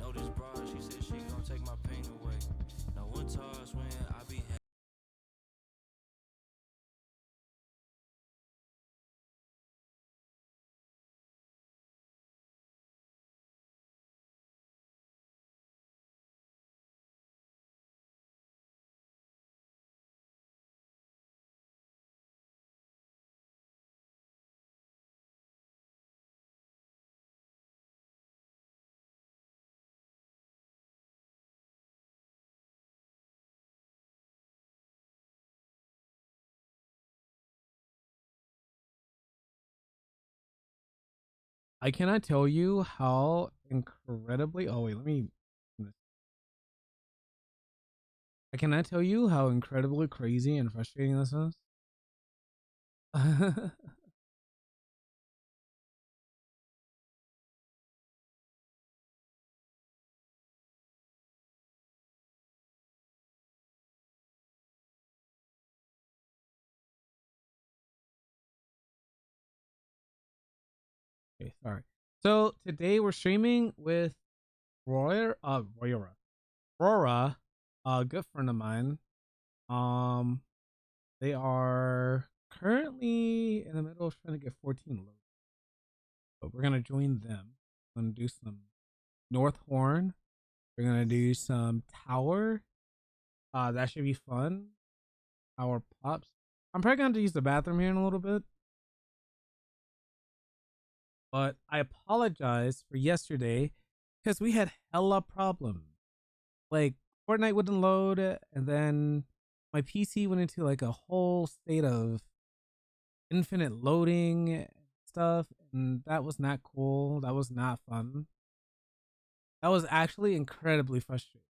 know this broad, she said she gon' take my pain away. Now one toss when I be I cannot tell you how incredibly. Oh wait, let me. I cannot tell you how incredibly crazy and frustrating this is. Okay, sorry. So today we're streaming with Rora, a good friend of mine. Um, they are currently in the middle of trying to get 14 loads, but we're gonna join them. We're gonna do some North Horn. We're gonna do some Tower. That should be fun. Tower pops. I'm probably going to use the bathroom here in a little bit. But I apologize for yesterday because we had hella problems. Like Fortnite wouldn't load, and then my PC went into like a whole state of infinite loading stuff, and that was not cool. That was not fun. That was actually incredibly frustrating.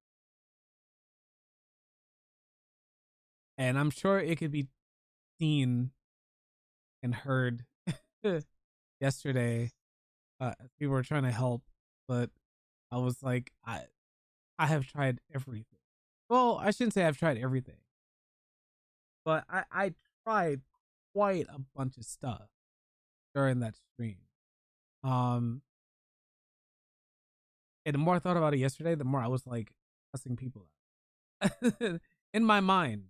And I'm sure it could be seen and heard yesterday. People were trying to help, but I was like, I have tried everything. Well, I shouldn't say I've tried everything, but I tried quite a bunch of stuff during that stream. Um, and the more I thought about it yesterday, the more I was like cussing people out in my mind.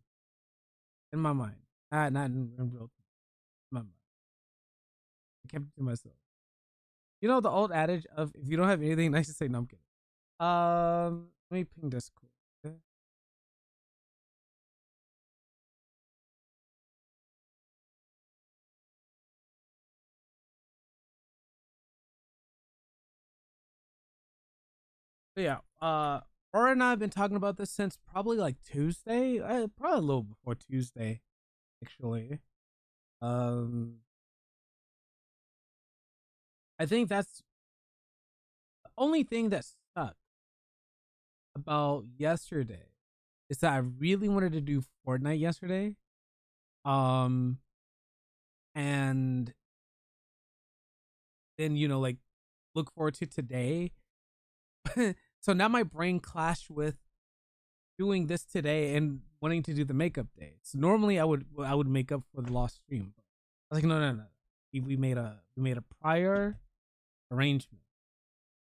In my mind, not in real time. In my mind, I kept it to myself. You know the old adage of if you don't have anything nice to say, no, I'm kidding. Let me ping this cool. Okay? So yeah, Aura and I have been talking about this since probably like Tuesday, probably a little before Tuesday, actually. Um, I think that's the only thing that sucked about yesterday is that I really wanted to do Fortnite yesterday. Um, and then like look forward to today. So now my brain clashed with doing this today and wanting to do the makeup day. So normally I would make up for the lost stream. But I was like, no. We made a prior arrangement.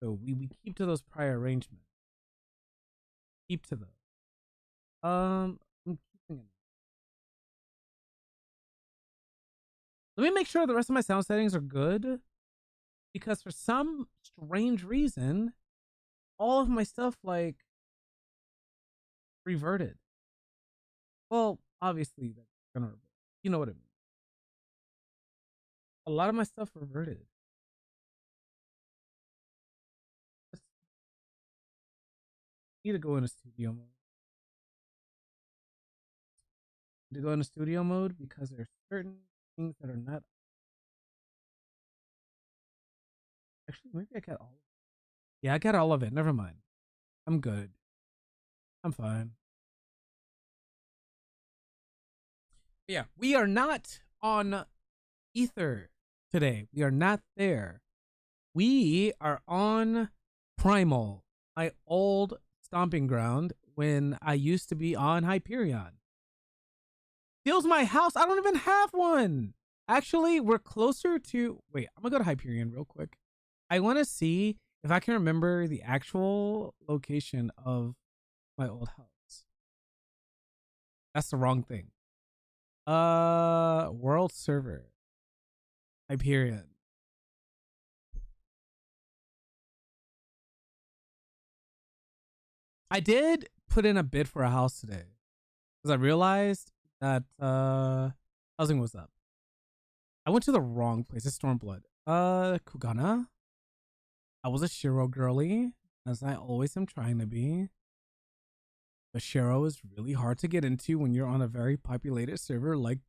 So we keep to those prior arrangements. Keep to those. I'm keeping it. Let me make sure the rest of my sound settings are good. Because for some strange reason, all of my stuff like reverted. Well, obviously that's gonna revert. You know what I mean. A lot of my stuff reverted. I need to go into studio mode. To go into studio mode because there are certain things that are not. Actually, maybe I got all of it. Yeah, I got all of it. Never mind. I'm good. I'm fine. Yeah, we are not on Ether today. We are not there. We are on Primal, my old stomping ground when I used to be on Hyperion. Steals my house. I don't even have one. Actually, we're closer to. Wait, I'm gonna go to Hyperion real quick. I want to see if I can remember the actual location of my old house. That's the wrong thing. World server. Hyperion. I did put in a bid for a house today because I realized that housing was up. I went to the wrong place. It's Stormblood. Kugana. I was a Shiro girly, as I always am trying to be. But Shiro is really hard to get into when you're on a very populated server like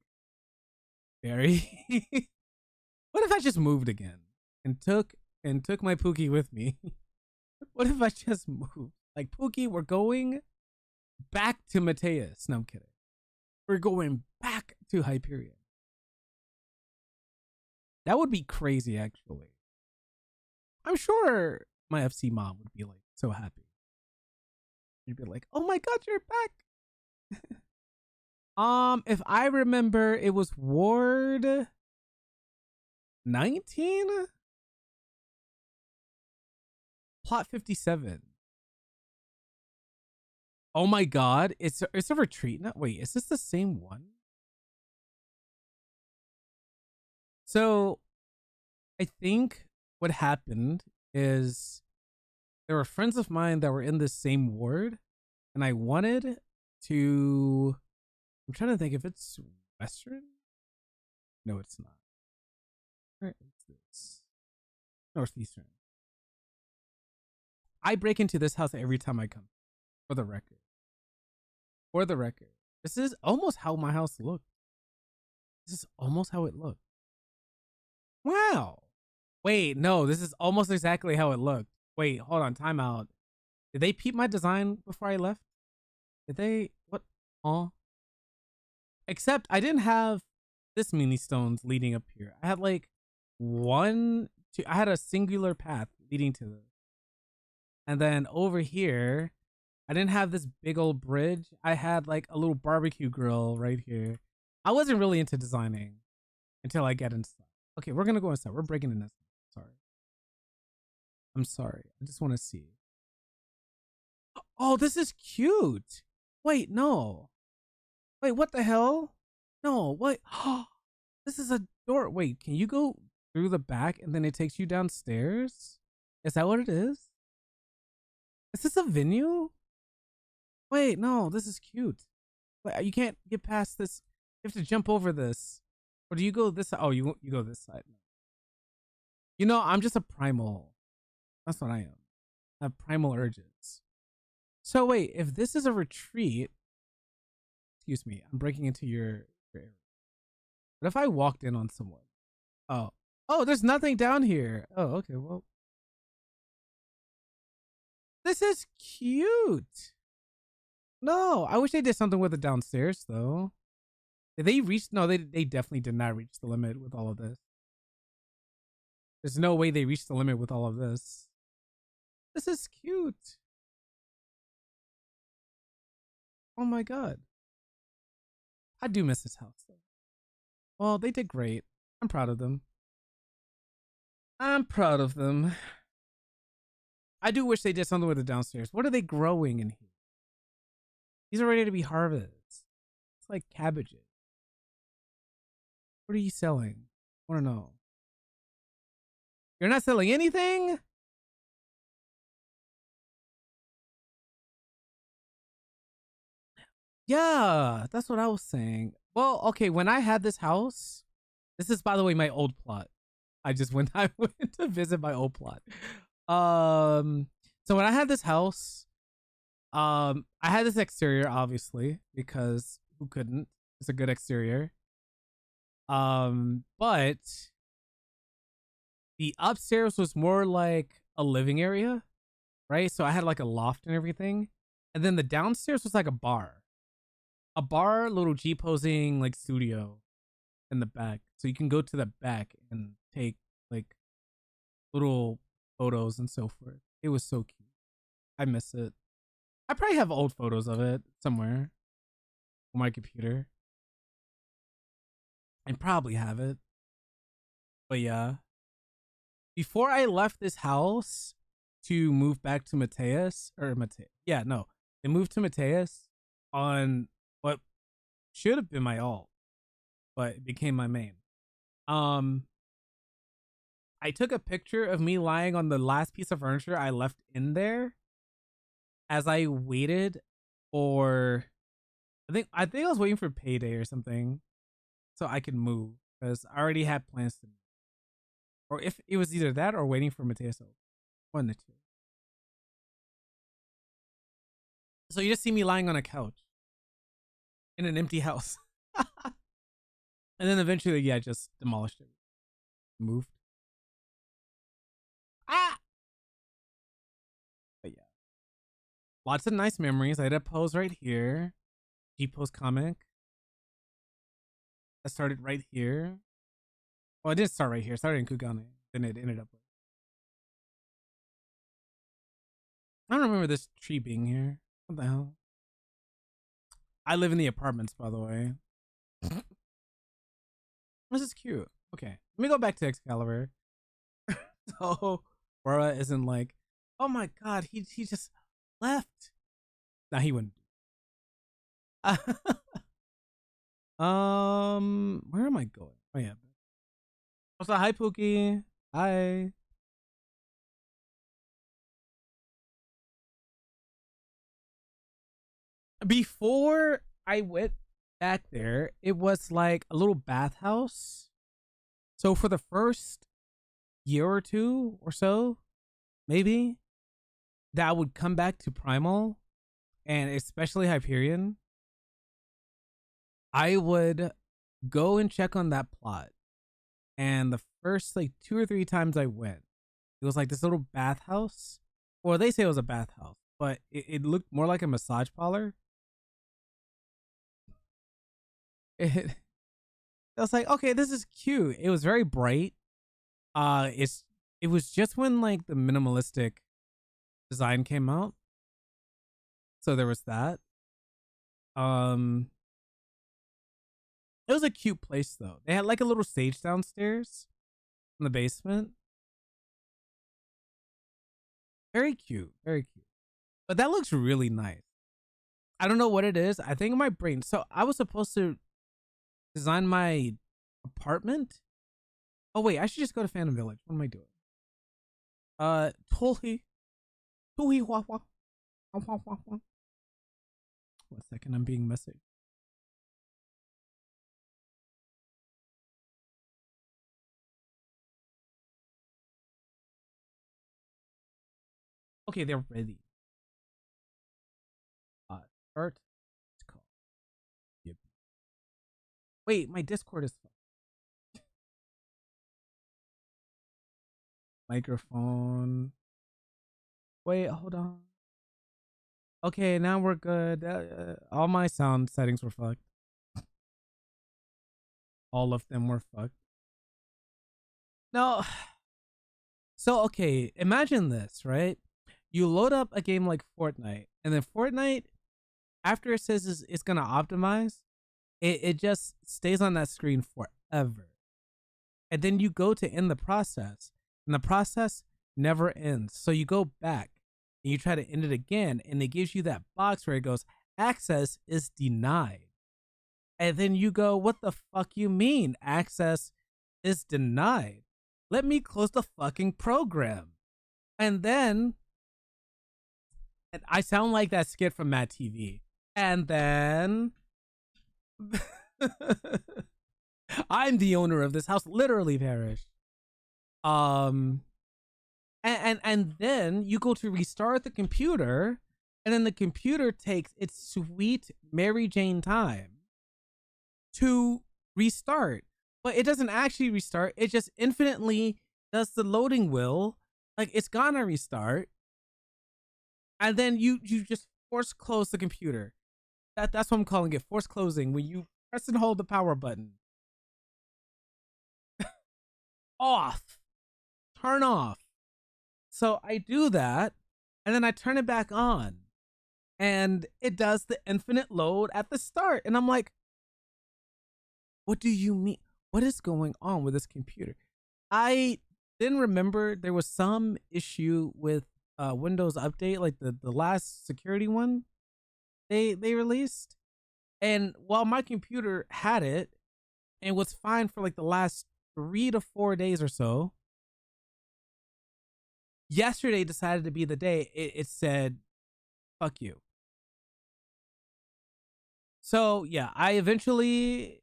very. What if I just moved again and took my Pookie with me? What if I just moved? Like, Pookie, we're going back to Mateus. No, I'm kidding. We're going back to Hyperion. That would be crazy, actually. I'm sure my FC mom would be like so happy. She'd be like, "Oh my god, you're back." If I remember, it was Ward 19? Plot 57. Oh my god, it's a retreat now. Wait, is this the same one? So I think what happened is there were friends of mine that were in the same ward, and I wanted to. I'm trying to think if it's Western. No, it's not. Where is this? Northeastern. I break into this house every time I come. For the record. For the record. This is almost how my house looked. This is almost how it looked. Wow. Wait, no, this is almost exactly how it looked. Wait, hold on, time out. Did they peep my design before I left? Did they? What? Oh. Except I didn't have this many stones leading up here. I had like I had a singular path leading to this. And then over here, I didn't have this big old bridge. I had like a little barbecue grill right here. I wasn't really into designing until I get inside. Okay, we're gonna go inside. We're breaking in this. Sorry. I'm sorry. I just want to see. Oh, this is cute. Wait, no. Wait, what the hell? No, what? This is a door. Wait, can you go through the back and then it takes you downstairs? Is that what it is? Is this a venue? Wait, no, this is cute. Wait, you can't get past this. You have to jump over this. Or do you go this side? Oh, you go this side. You know, I'm just a primal. That's what I am. I have primal urges. So wait, if this is a retreat, excuse me, I'm breaking into your area. What if I walked in on someone? Oh, there's nothing down here. Oh, okay, well. This is cute. No, I wish they did something with it downstairs though. Did they reach? No, they definitely did not reach the limit with all of this. There's no way they reached the limit with all of this. This is cute. Oh my god. I do miss this house though. Well, they did great. I'm proud of them. I'm proud of them. I do wish they did something with the downstairs. What are they growing in here? These are ready to be harvested. It's like cabbages. What are you selling? I want to know. You're not selling anything? Yeah, that's what I was saying. Well, okay, when I had this house, this is by the way my old plot. I went to visit my old plot. So when I had this house, I had this exterior obviously because who couldn't? It's a good exterior. But the upstairs was more like a living area, right? So I had like a loft and everything. And then the downstairs was like a bar. A bar, little G posing like studio in the back. So you can go to the back and take like little photos and so forth. It was so cute. I miss it. I probably have old photos of it somewhere on my computer. I probably have it. But yeah. Before I left this house, to move back to Mateus or Mateus. Yeah, no, they moved to Mateus on what should have been my alt, but it became my main. Um, I took a picture of me lying on the last piece of furniture I left in there as I waited for. I think I was waiting for payday or something, so I could move because I already had plans to move. Or if it was either that or waiting for Mateus, one of the two. So you just see me lying on a couch in an empty house. And then eventually, yeah, I just demolished it. Moved. Ah! But yeah. Lots of nice memories. I had a pose right here. G-Post comic. I started right here. Well, I didn't start right here. I started in Kugane. Then it ended up. I don't remember this tree being here. What the hell? I live in the apartments, by the way. This is cute. Okay, let me go back to Excalibur. So Bora isn't like, oh my god, he just left. Nah, he wouldn't. Where am I going? Oh yeah. What's up? Hi Pookie. Hi. Before I went back there, it was like a little bathhouse. So for the first year or two or so, maybe, that I would come back to Primal and especially Hyperion, I would go and check on that plot. And the first like 2 or 3 times I went, it was like this little bathhouse. Well, they say it was a bathhouse, but it looked more like a massage parlor. I was like, okay, this is cute. It was very bright. It was just when like the minimalistic design came out, so there was that. Um, it was a cute place though. They had like a little stage downstairs in the basement. Very cute, very cute. But that looks really nice. I don't know what it is. I think in my brain. So I was supposed to design my apartment. Oh wait, I should just go to Phantom Village. What am I doing? Tolhi, Tolhi, wah wah, wah wah wah wah. 1 second, I'm being messaged. Okay, they're ready. Start. It's called. Yep. Wait, my Discord is microphone. Wait, hold on. Okay, now we're good. All my sound settings were fucked. All of them were fucked. No. So, okay, imagine this, right? You load up a game like Fortnite, and then Fortnite, after it says it's going to optimize, it just stays on that screen forever. And then you go to end the process, and the process never ends. So you go back and you try to end it again, and it gives you that box where it goes, access is denied. And then you go, what the fuck you mean access is denied? Let me close the fucking program. And then I sound like that skit from Matt TV. And then I'm the owner of this house, literally, Parish. And then you go to restart the computer, and then the computer takes its sweet Mary Jane time to restart. But it doesn't actually restart. It just infinitely does the loading wheel. Like, it's gonna restart. And then you just force close the computer. That's what I'm calling it. Force closing. When you press and hold the power button. Off. Turn off. So I do that, and then I turn it back on. And it does the infinite load at the start. And I'm like, what do you mean? What is going on with this computer? I didn't remember there was some issue with Windows update, like the last security one they released. And while my computer had it and was fine for like the last 3 to 4 days or so, yesterday decided to be the day it said fuck you. So yeah, I eventually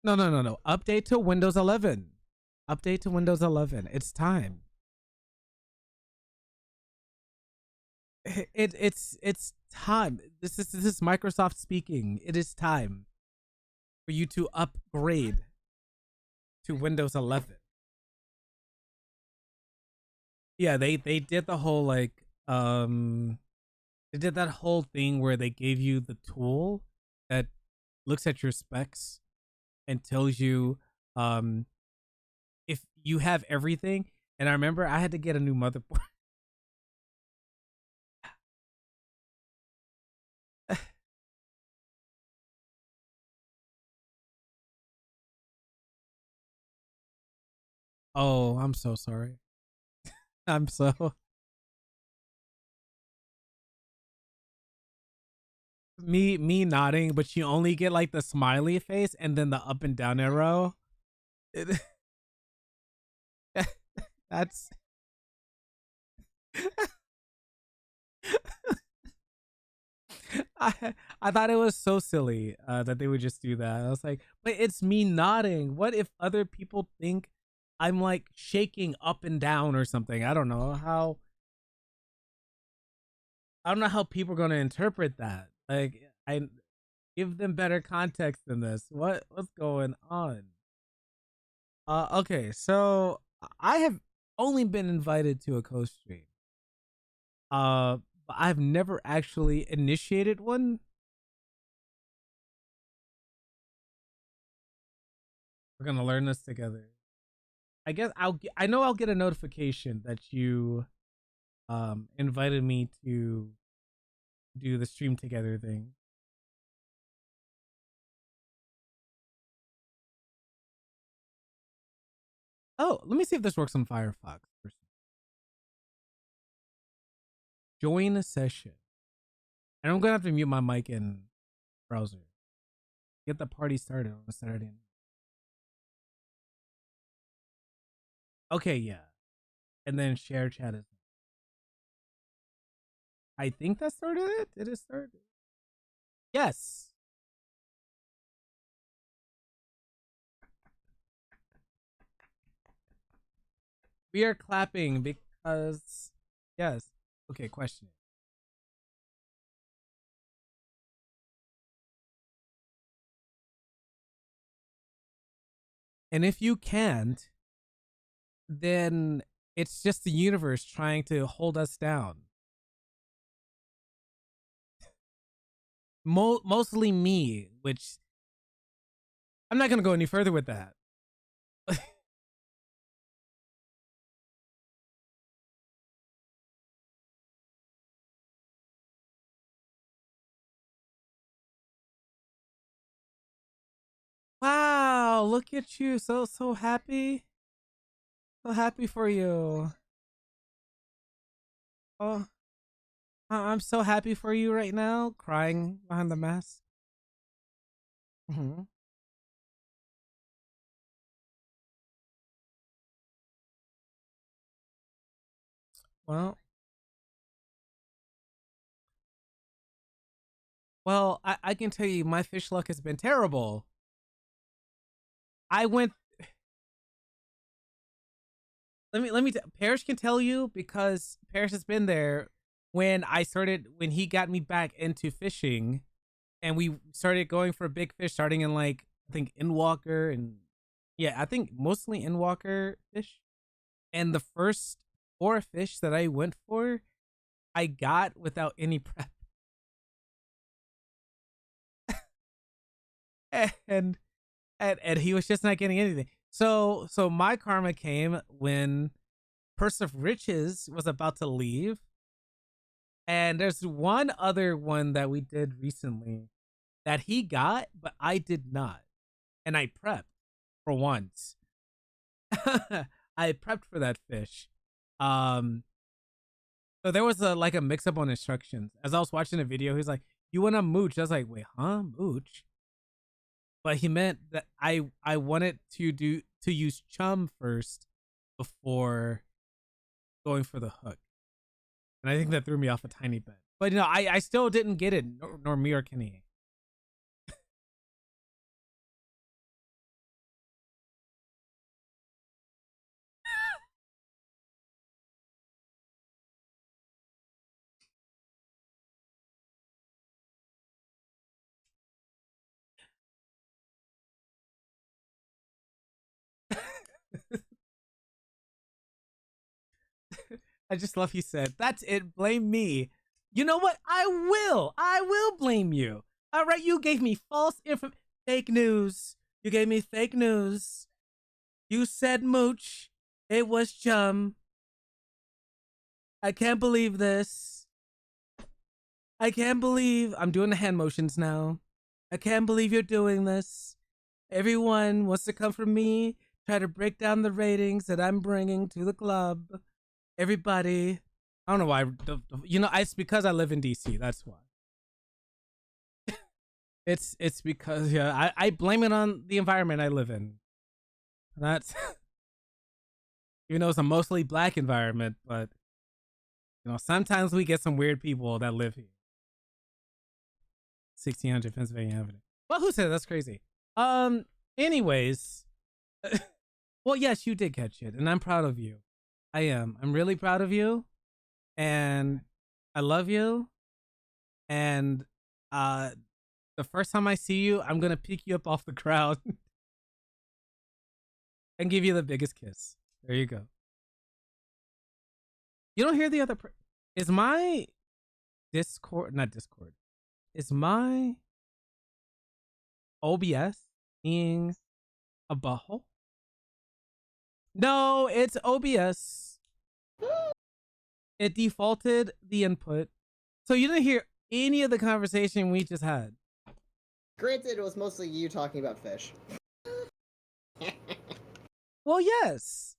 no. Update to Windows 11. Update to Windows 11. It's time. It's time. This is Microsoft speaking. It is time for you to upgrade to Windows 11. Yeah, they did the whole like they did that whole thing where they gave you the tool that looks at your specs and tells you um if you have everything. And I remember I had to get a new motherboard. Oh, I'm so sorry. I'm so me nodding, but you only get like the smiley face and then the up and down arrow. It, that's I thought it was so silly that they would just do that. I was like, but it's me nodding. What if other people think I'm like shaking up and down or something? I don't know how people are going to interpret that. Like, I give them better context than this. What's going on? Okay, so I have only been invited to a co-stream. But I've never actually initiated one. We're gonna learn this together. I guess I know I'll get a notification that you invited me to do the stream together thing. Oh, let me see if this works on Firefox first. Join a session. And I'm gonna have to mute my mic in browser. Get the party started on a Saturday. Okay, yeah. And then share chat is. I think that started it. Did it start? Yes. We are clapping because yes. Okay, question. And if you can't, then it's just the universe trying to hold us down. Mostly me, which I'm not gonna go any further with that. Wow, look at you, so happy, so happy for you. Oh, I'm so happy for you right now, crying behind the mask. Mm-hmm. Well, I can tell you, my fish luck has been terrible. I went. Let me. Parrish can tell you because Parrish has been there when he got me back into fishing, and we started going for big fish, starting in like I think Inwalker and yeah, I think mostly Inwalker fish. And the first 4 fish that I went for, I got without any prep. and and he was just not getting anything. So my karma came when Purse of Riches was about to leave, And there's one other one that we did recently that he got, but I did not. And I prepped for once. I prepped for that fish. Um, so there was a mix up on instructions. As I was watching the video, he's like, "You want to mooch?" I was like, "Wait, huh? Mooch?" But he meant that I wanted to use chum first before going for the hook. And I think that threw me off a tiny bit. But I still didn't get it, nor me or Kenny. I just love he said, "That's it, blame me." You know what? I will blame you. All right, you gave me false info, fake news. You gave me fake news. You said mooch. It was chum. I can't believe this. I can't believe I'm doing the hand motions now. I can't believe you're doing this. Everyone wants to come from me, try to break down the ratings that I'm bringing to the club. Everybody, I don't know why. It's because I live in DC. That's why. It's because I blame it on the environment I live in. That's even though it's a mostly black environment, but sometimes we get some weird people that live here. 1600 Pennsylvania Avenue. Well, who said that's crazy? Anyways, well, yes, you did catch it, and I'm proud of you. I am. I'm really proud of you, and I love you. And the first time I see you, I'm gonna pick you up off the crowd and give you the biggest kiss. There you go. You don't hear the other. Is my Discord not Discord? Is my OBS being a butthole? No, it's OBS. It defaulted the input. So you didn't hear any of the conversation we just had. Granted, it was mostly you talking about fish. Well, yes.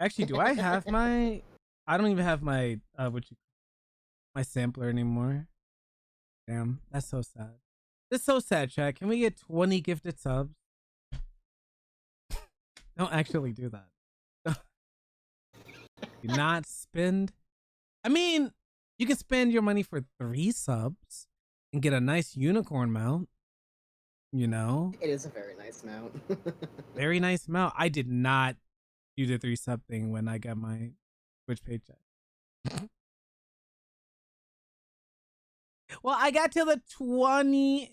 Actually, do I have my... I don't even have my my sampler anymore. Damn, that's so sad. That's so sad, chat. Can we get 20 gifted subs? Don't actually do that. Do not spend. I mean, you can spend your money for 3 subs and get a nice unicorn mount. It is a very nice mount. Very nice mount. I did not do the 3 sub thing when I got my Twitch paycheck. Well, I got to the 28th,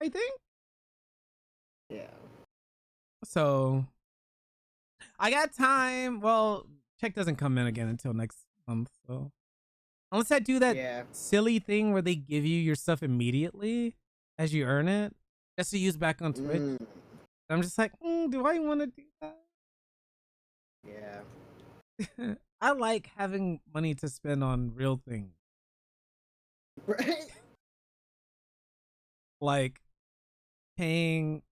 I think. Yeah. So I got time. Well, check doesn't come in again until next month. So unless I do that silly thing where they give you your stuff immediately as you earn it, just to use back on Twitch. I'm just like, do I want to do that? Yeah. I like having money to spend on real things. Right? Like paying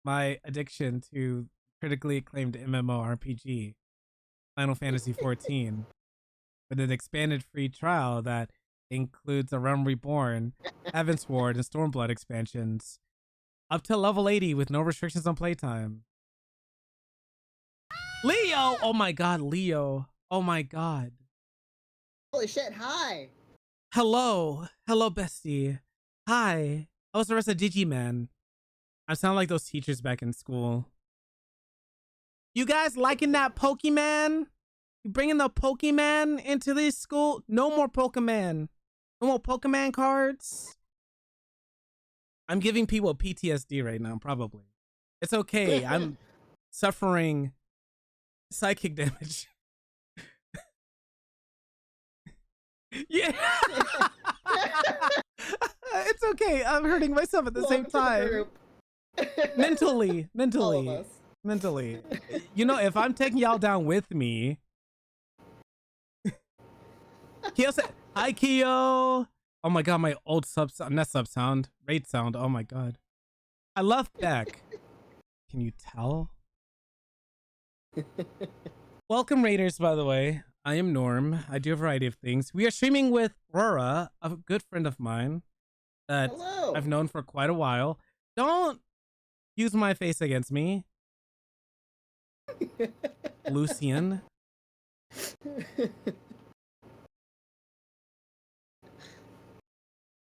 my addiction to critically acclaimed MMORPG, Final Fantasy XIV, with an expanded free trial that includes A Realm Reborn, Heavensward, and Stormblood expansions, up to level 80 with no restrictions on playtime. Leo! Oh my god, Leo. Oh my god. Holy shit, hi! Hello, bestie. Hi. How's the rest of Digiman? I sound like those teachers back in school. You guys liking that Pokemon? You bringing the Pokemon into this school? No more Pokemon. No more Pokemon cards. I'm giving people PTSD right now, probably. It's okay. I'm suffering psychic damage. Yeah. It's okay. I'm hurting myself at the same time. Mentally. If I'm taking y'all down with me, Kyo said, hi, Kyo. Oh my god, my old sub sound, not sub sound, raid sound. Oh my god. I love Beck. Can you tell? Welcome, Raiders, by the way. I am Norm. I do a variety of things. We are streaming with Rora, a good friend of mine that Hello. I've known for quite a while. Don't use my face against me, Lucian.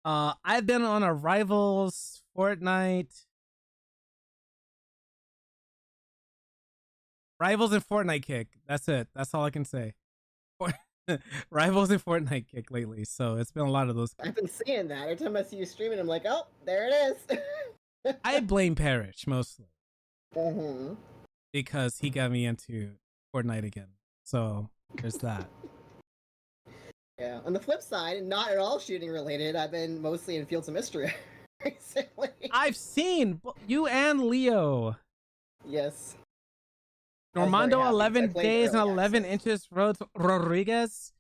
I've been on a Rivals Fortnite. Rivals and Fortnite kick. That's it. That's all I can say. Rivals and Fortnite kick lately. So it's been a lot of those. I've been seeing that. Every time I see you streaming, I'm like, oh, there it is. I blame Parrish mostly Mm-hmm. because he got me into Fortnite again. So there's that. Yeah. On the flip side, not at all shooting related, I've been mostly in Fields of Mystery recently. I've seen you and Leo. Yes. Normando, happy. I 11 played days and early 11 access. inches. Rodriguez.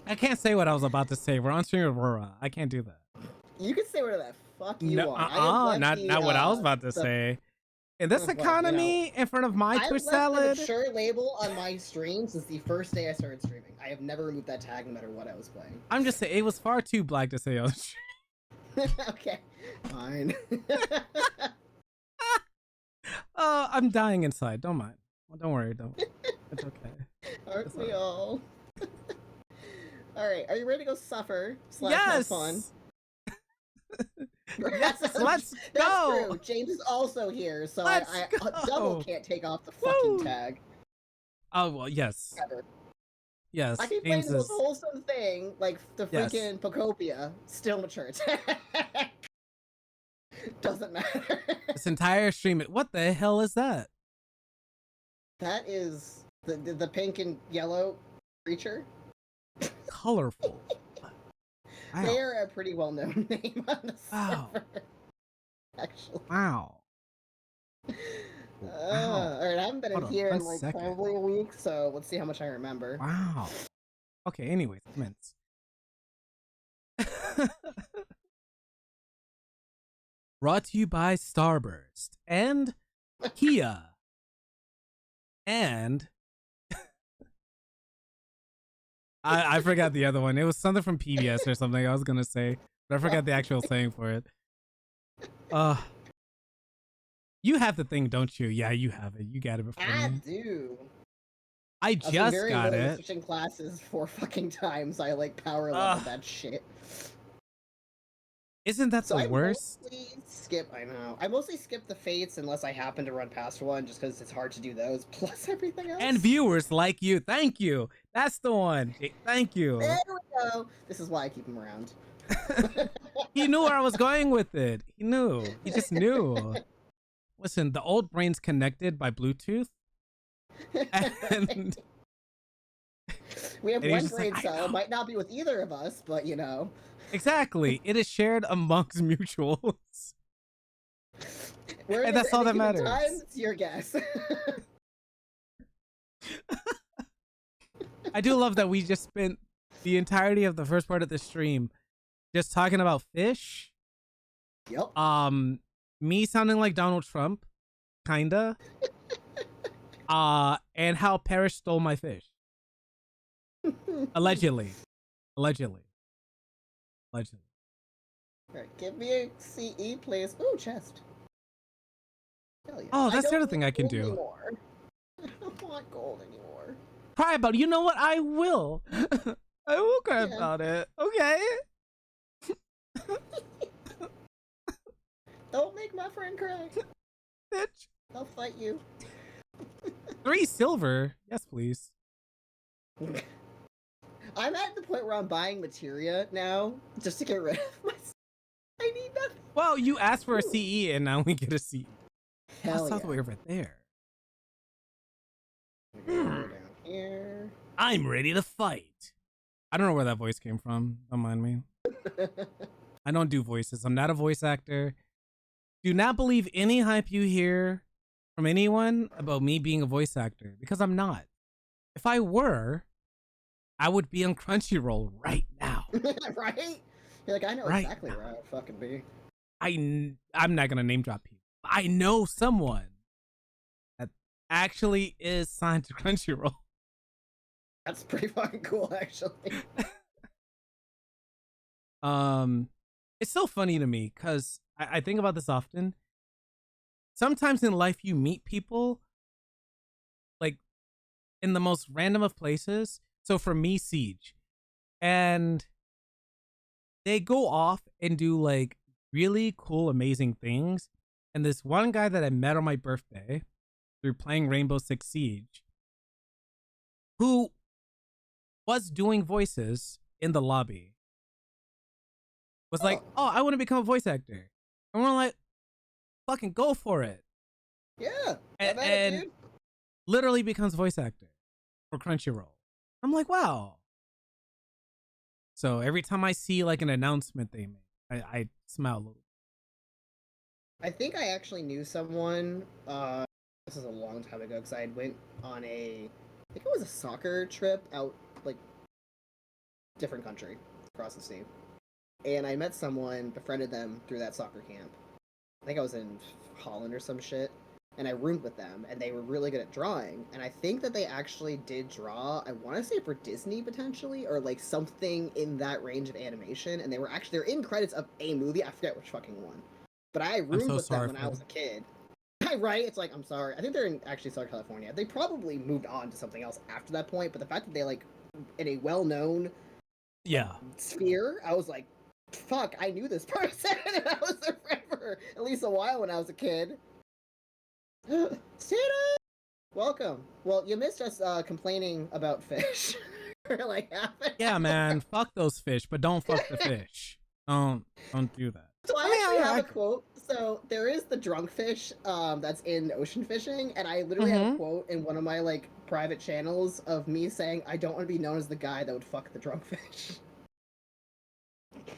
I can't say what I was about to say. We're on stream with Aurora. I can't do that. You can say whatever the fuck you No, want. I have left not what I was about to say. In this well, economy, in front of my I've Twitch left salad. the mature label on my stream since the first day I started streaming. I have never removed that tag no matter what I was playing. I'm just saying, it was far too black to say on stream. Okay, fine. I'm dying inside. Don't mind. Well, don't worry. Don't. It's okay. Aren't It's we all all? Alright, are you ready to go suffer? / have Yes. fun? Yes. Let's That's go. true. James is also here, so Let's I go. double can't take off the fucking Woo. tag. Oh well, yes, Ever. yes. I can play James the most is. wholesome thing, like the Yes. freaking Pocopia, still mature attack. Doesn't matter. This entire stream. What the hell is that? That is the pink and yellow creature. Colorful. Wow. They're a pretty well-known name on the Wow. server. Actually. Wow. All right, I haven't been Hold in on, here in 1 like second. probably a week, so let's see how much I remember. Wow. Okay. Anyways, commence. Brought to you by Starburst and Kia and I forgot the other one. It was something from PBS or something I was gonna say, but I forgot the actual saying for it. You have the thing, don't you? Yeah, you have it. You got it before I me. do. I I've been just very got good at it. switching classes 4 fucking times. I like power level that shit. Isn't that So the I worst? mostly skip. I know. I mostly skip the fates unless I happen to run past one, just because it's hard to do those. Plus everything else. And viewers like you. Thank you. That's the one. Thank you. There we go. This is why I keep him around. He knew where I was going with it. He knew. He just knew. Listen, the old brain's connected by Bluetooth. And We have And he's one just like, brain "I cell. know." Might not be with either of us, but you know. exactly. It is shared amongst mutuals. Where And it is that's all at any that given matters. time, it's your guess. I do love that we just spent the entirety of the first part of the stream just talking about fish. Yep. Me sounding like Donald Trump, kinda. And how Parrish stole my fish. Allegedly. Allegedly. Alright, give me a CE, please. Ooh, chest. Hell yeah. Oh, that's the don't other thing I need can gold do. Anymore. I don't want gold anymore. Cry about it. You know what? I will. I will cry Yeah. about it. Okay. Don't make my friend cry. Bitch. I'll fight you. 3 silver. Yes, please. I'm at the point where I'm buying materia now just to get rid of my. I need nothing. Well, you asked for a CE and now we get a CE. Hell That's yeah. all the way over there. Go down here. I'm ready to fight. I don't know where that voice came from. Don't mind me. I don't do voices. I'm not a voice actor. Do not believe any hype you hear from anyone about me being a voice actor because I'm not. If I were, I would be on Crunchyroll right now. Right? You're like, I know Right exactly now. where I would fucking be. I'm not gonna name drop people. I know someone that actually is signed to Crunchyroll. That's pretty fucking cool, actually. It's so funny to me because I think about this often. Sometimes in life you meet people like in the most random of places. So for me, Siege, and they go off and do like really cool, amazing things. And this one guy that I met on my birthday through playing Rainbow Six Siege, who was doing voices in the lobby, was like, "Oh, I want to become a voice actor." And we're like, "Fucking go for it!" Yeah, And dude. literally becomes voice actor for Crunchyroll. I'm like, wow. So every time I see like an announcement they make, I smile a little. I think I actually knew someone. This is a long time ago because I went on I think it was a soccer trip out like different country across the sea, and I met someone, befriended them through that soccer camp. I think I was in Holland or some shit, and I roomed with them, and they were really good at drawing. And I think that they actually did draw. I want to say for Disney potentially, or like something in that range of animation. And they're in credits of a movie. I forget which fucking one. But I I'm roomed so with them sorry when for I was a kid. Right? It's like, I'm sorry. I think they're in actually Southern California. They probably moved on to something else after that point. But the fact that they like in a well-known Yeah. sphere, I was like, fuck, I knew this person. And I was their friend for at least a while when I was a kid. Santa! Welcome. Well, you missed us complaining about fish for like half an Yeah, hour. man. Fuck those fish, but don't fuck the fish. Don't do that. So I mean, actually have a quote. So there is the drunk fish that's in ocean fishing, and I literally have a quote in one of my like private channels of me saying I don't want to be known as the guy that would fuck the drunk fish.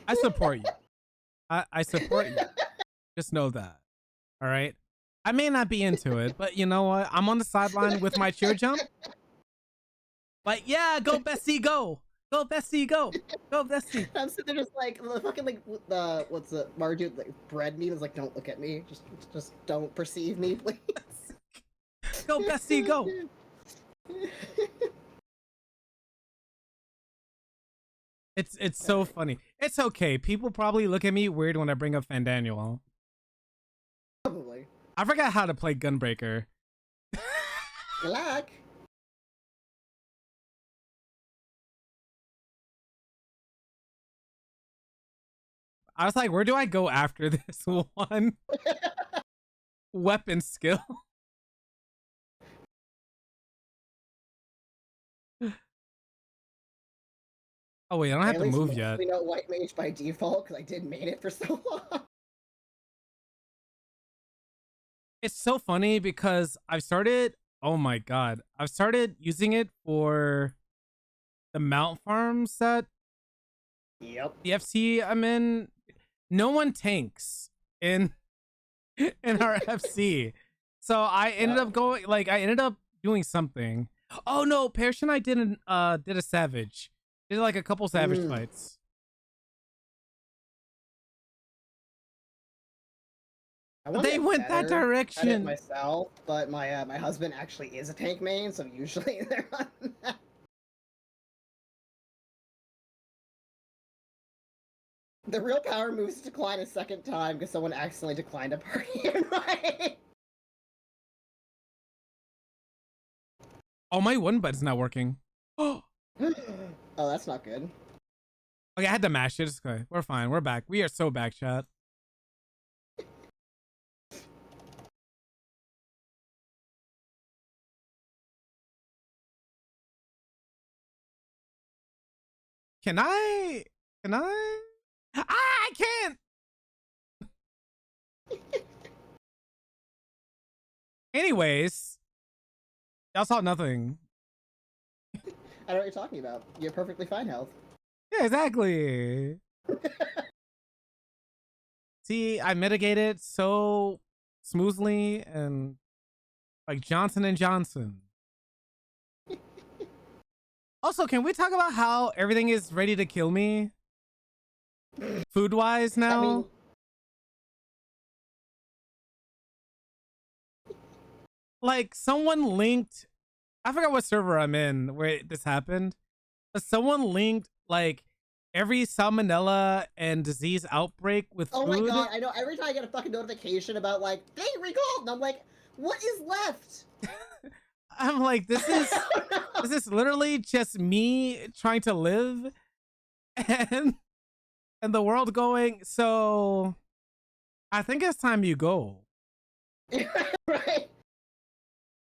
I support you. I support you. Just know that. All right. I may not be into it, but you know what? I'm on the sideline with my cheer jump. But yeah, go Bessie, go. Go Bessie, go. Go Bessie. I'm sitting there just like the fucking like the what's the Marju like bread meme is like don't look at me, just don't perceive me, please. Go Bessie, go. It's so funny. It's okay. People probably look at me weird when I bring up Fandanuel. Probably. I forgot how to play Gunbreaker. Black. I was like, where do I go after this one? Weapon skill. Oh wait, I don't have to move yet. We know white mage by default because I did main it for so long. It's so funny because I've started. Oh my god, I've started using it for the mount farm set. Yep. The FC I'm in, no one tanks in our FC, so I ended up going like I ended up doing something. Oh no, Parrish and I did a savage. Did like a couple savage fights. They went that direction myself, but my husband actually is a tank main, so usually they're on that. The real power moves decline a second time because someone accidentally declined a party invite. Oh, my one button's not working. Oh, that's not good. Okay, I had to mash it. It's okay. We're fine. We're back. We are so back, chat. Can I? I can't. Anyways, y'all saw nothing. I know what you're talking about. You have perfectly fine health. Yeah, exactly. See, I mitigated so smoothly, and like Johnson and Johnson. Also, can we talk about how everything is ready to kill me? Food wise now? I mean, like someone linked, I forgot what server I'm in where this happened, but someone linked like every salmonella and disease outbreak with oh food. my god, I know. Every time I get a fucking notification about like thing recalled, and I'm like, what is left? I'm like, this is literally just me trying to live, and the world going, so I think it's time you go. Right.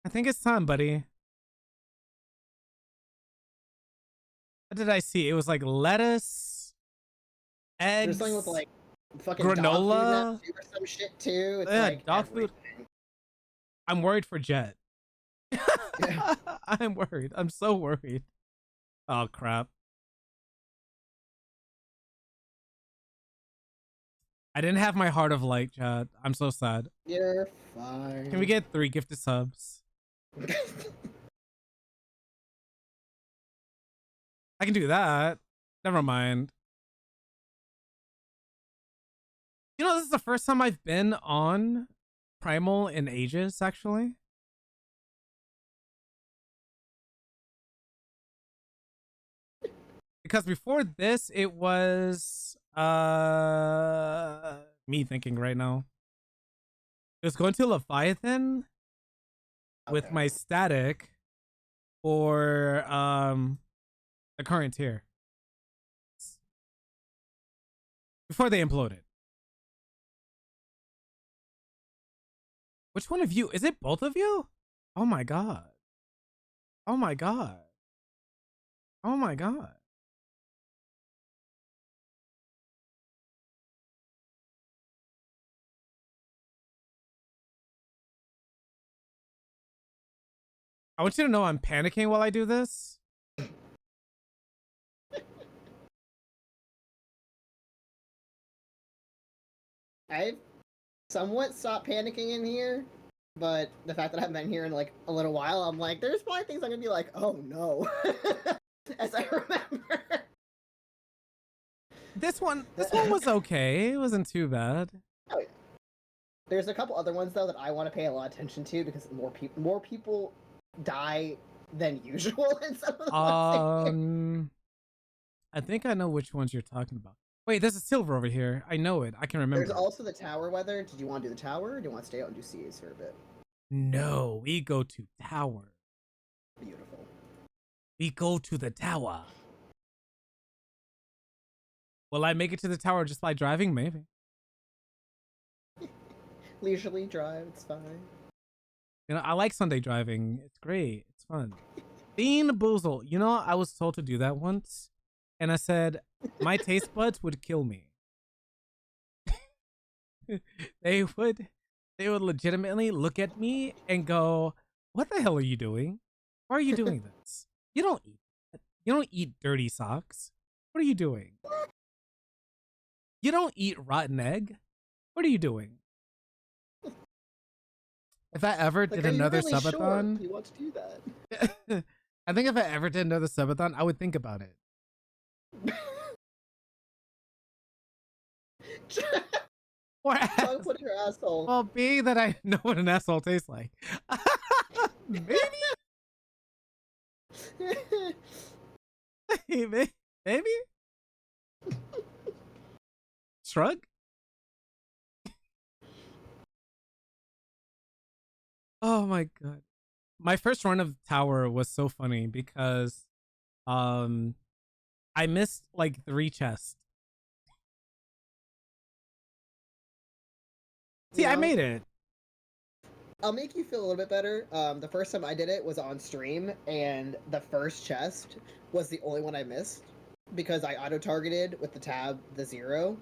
I think it's time, buddy. What did I see? It was like lettuce, eggs, There's something with like fucking granola, dog food now too, or some shit too. It's yeah, like dog food. I'm worried for Jet. Yeah. I'm worried. I'm so worried. Oh crap. I didn't have my heart of light, Chad. I'm so sad. You're fine. Can we get 3 gifted subs? I can do that. Never mind. You know, this is the first time I've been on Primal in ages, actually. Because before this, it was me thinking right now. It was going to Leviathan with Okay. my static or the current tier. Before they imploded. Which one of you? Is it both of you? Oh my god. Oh my god. Oh my god. I want you to know I'm panicking while I do this. I've somewhat stopped panicking in here, but the fact that I haven't been here in like a little while, I'm like, there's probably things I'm gonna be like, oh no, as I remember. This one was okay. It wasn't too bad. Oh, yeah. There's a couple other ones though that I want to pay a lot of attention to because more people die than usual in some of the ones. I think I know which ones you're talking about. Wait, there's a silver over here. I know it. I can remember. There's also the tower weather. Did you want to do the tower or do you want to stay out and do CAs for a bit? No, we go to tower. Beautiful. We go to the tower. Will I make it to the tower just by driving? Maybe. Leisurely drive, it's fine. You know, I like Sunday driving. It's great. It's fun. Bean Boozle. You know, I was told to do that once, and I said my taste buds would kill me. they would legitimately look at me and go, "What the hell are you doing? Why are you doing this? You don't eat dirty socks. What are you doing? You don't eat rotten egg. What are you doing?" If I ever did another really subathon, sure you want to do that? I think if I ever did another subathon, I would think about it. Or Don't put your asshole. well, being that I know what an asshole tastes like. Maybe. Maybe. Shrug. Oh my god. My first run of tower was so funny because I missed like 3 chests. See, I made it. I'll make you feel a little bit better. The first time I did it was on stream, and the first chest was the only one I missed because I auto-targeted with the tab, the 0.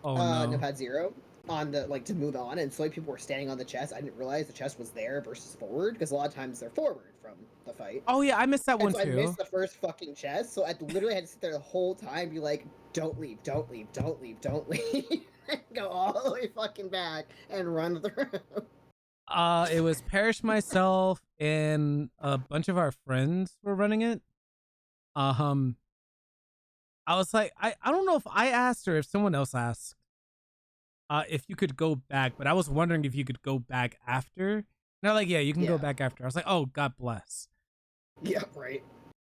Oh no. Notepad 0 on the like to move on, and so many people were standing on the chest. I didn't realize the chest was there versus forward because a lot of times they're forward from the fight. Oh yeah, I missed that one so too. I missed the first fucking chest, so I literally had to sit there the whole time, and be like, "Don't leave, don't leave, don't leave, don't leave," and go all the way fucking back and run through. It was Parish, myself, and a bunch of our friends were running it. Um, I was like, I don't know if I asked or if someone else asked, if you could go back, but I was wondering if you could go back after. And they're like, yeah, you can go Yeah. back after. I was like, oh, God bless. Yeah, right.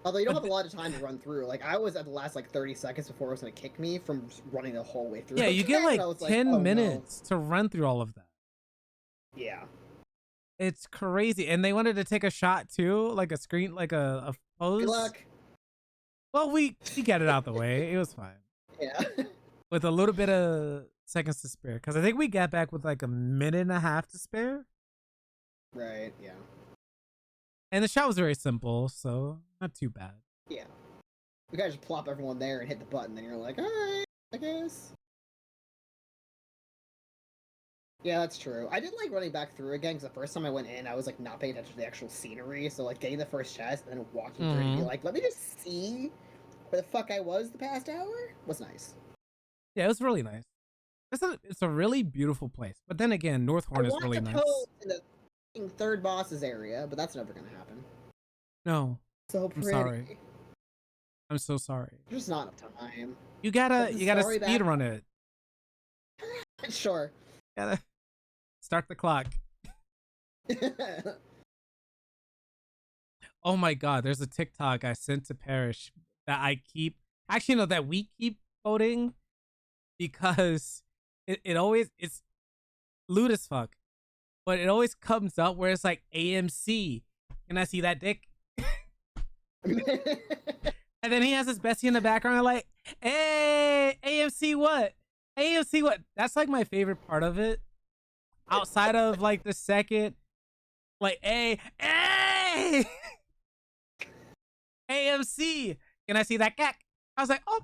Although you don't But have a lot of time to run through. Like I was at the last like 30 seconds before it was gonna kick me from just running the whole way through. yeah, you get again, and like I was 10 oh, no. minutes to run through all of that. Yeah. It's crazy. And they wanted to take a shot too, like a screen, like a pose. Good luck. Well, we got it out the way. It was fine. Yeah. With a little bit of seconds to spare. Because I think we got back with like a minute and a half to spare. Right, yeah. And the shot was very simple, so not too bad. Yeah. We gotta just plop everyone there and hit the button, then you're like, alright, I guess. Yeah, that's true. I did like running back through again, because the first time I went in, I was like not paying attention to the actual scenery, so like getting the first chest and then walking through and be like, let me just see where the fuck I was the past hour was nice. Yeah, it was really nice. It's a really beautiful place. But then again, Northhorn is really nice. In the third boss's area, but that's never gonna happen. No. So pretty. I'm sorry. I'm so sorry. There's just not enough time. You gotta speed run it. Sure. Gotta start the clock. Oh my god, there's a TikTok I sent to Parrish that that we keep quoting because it always, it's lewd as fuck, but it always comes up where it's like, AMC, can I see that dick? And then he has his bestie in the background like, hey, AMC what? AMC what? That's like my favorite part of it. Outside of like the second, like, hey, AMC, can I see that cack? I was like, oh,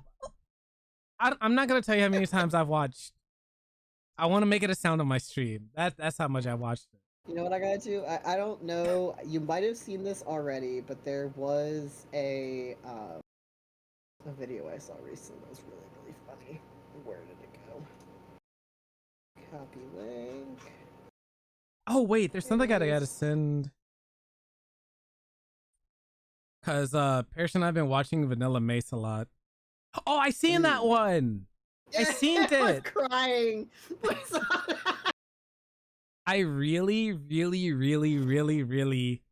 I'm not gonna tell you how many times I've watched. I want to make it a sound on my stream. That's how much I watched it. You know what I gotta do? I don't know. You might have seen this already, but there was a video I saw recently that was really, really funny. Where did it go? Copy link. Oh wait, there's something I gotta send. Cause Parrish and I've been watching Vanilla Mace a lot. Oh, I seen that one. I seen it. I was crying. I really, really, really, really, really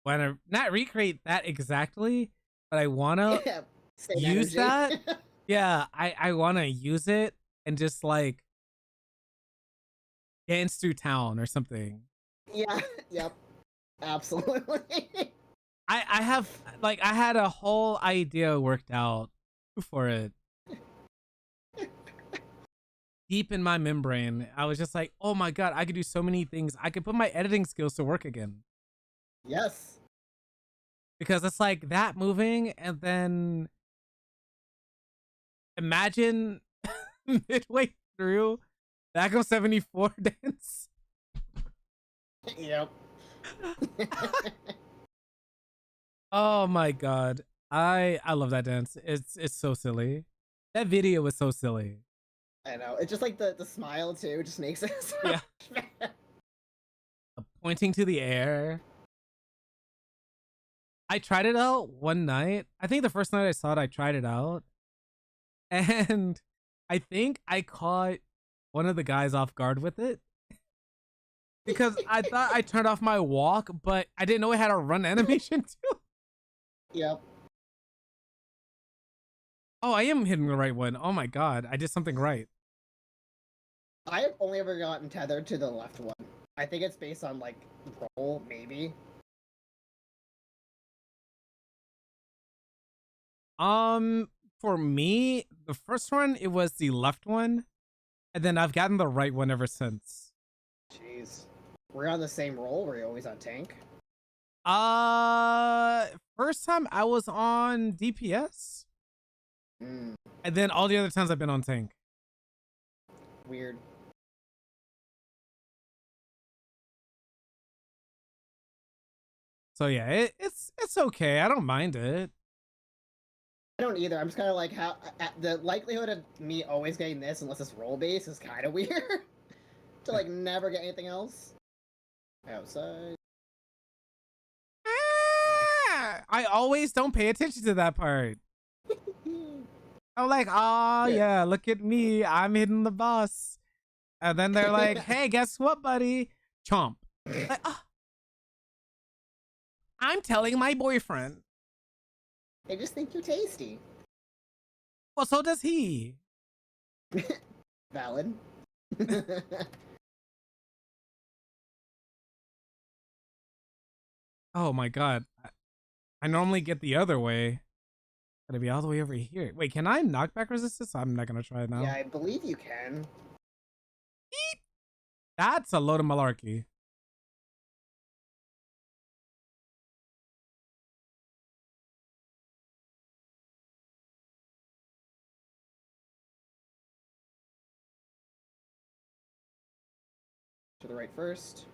want to not recreate that exactly, but I want to use that. Yeah, I want to use it and just like dance through town or something. Yeah, yep, absolutely. I have like I had a whole idea worked out for it. Deep in my membrane, I was just like, oh my god, I could do so many things. I could put my editing skills to work again. Yes. Because it's like that moving, and then imagine midway through back on 74 dance. Yep. Oh my god. I love that dance. It's so silly. That video was so silly. I know. It's just like the smile too just makes it so yeah. Pointing to the air. I tried it out one night. I think the first night I saw it, I tried it out. And I think I caught one of the guys off guard with it. Because I thought I turned off my walk, but I didn't know it had a run animation too. Yep. Oh, I am hitting the right one. Oh my god, I did something right. I have only ever gotten tethered to the left one. I think it's based on like roll, maybe. For me, the first one it was the left one, and then I've gotten the right one ever since. Jeez, we're on the same roll. Were you always on tank? First time I was on DPS, and then all the other times I've been on tank. Weird. So yeah, it's okay. I don't mind it. I don't either. I'm just kind of like how the likelihood of me always getting this unless it's roll based is kind of weird. To like never get anything else. Outside. I always don't pay attention to that part. I'm like, oh yeah, look at me, I'm hitting the bus, and then they're like, hey, guess what, buddy? Chomp. Like, I'm telling my boyfriend. They just think you're tasty. Well, so does he. Valid. Oh my god. I normally get the other way. Gotta be all the way over here. Wait, can I knockback resist this? I'm not gonna try it now. Yeah, I believe you can. Beep. That's a load of malarkey. To the right first.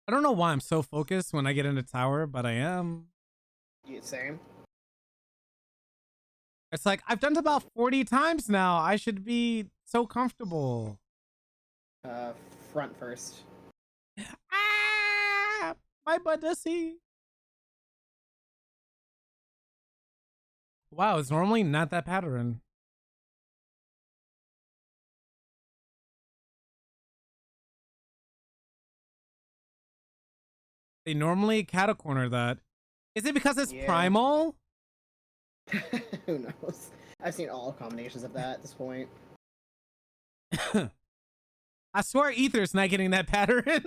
I don't know why I'm so focused when I get into tower, but I am. Yeah, same. It's like, I've done it about 40 times now. I should be so comfortable. Front first. Ah! My butt-dussy. Wow, it's normally not that pattern. They normally cattle corner that. Is it because it's primal? Who knows? I've seen all combinations of that at this point. I swear Ether's not getting that pattern.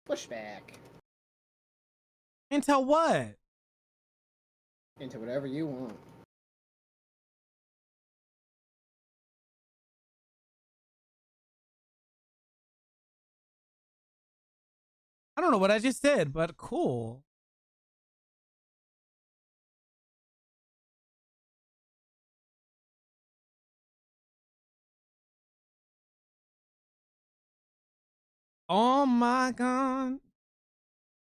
Pushback. Into what? Into whatever you want. I don't know what I just did, but cool. Oh my god.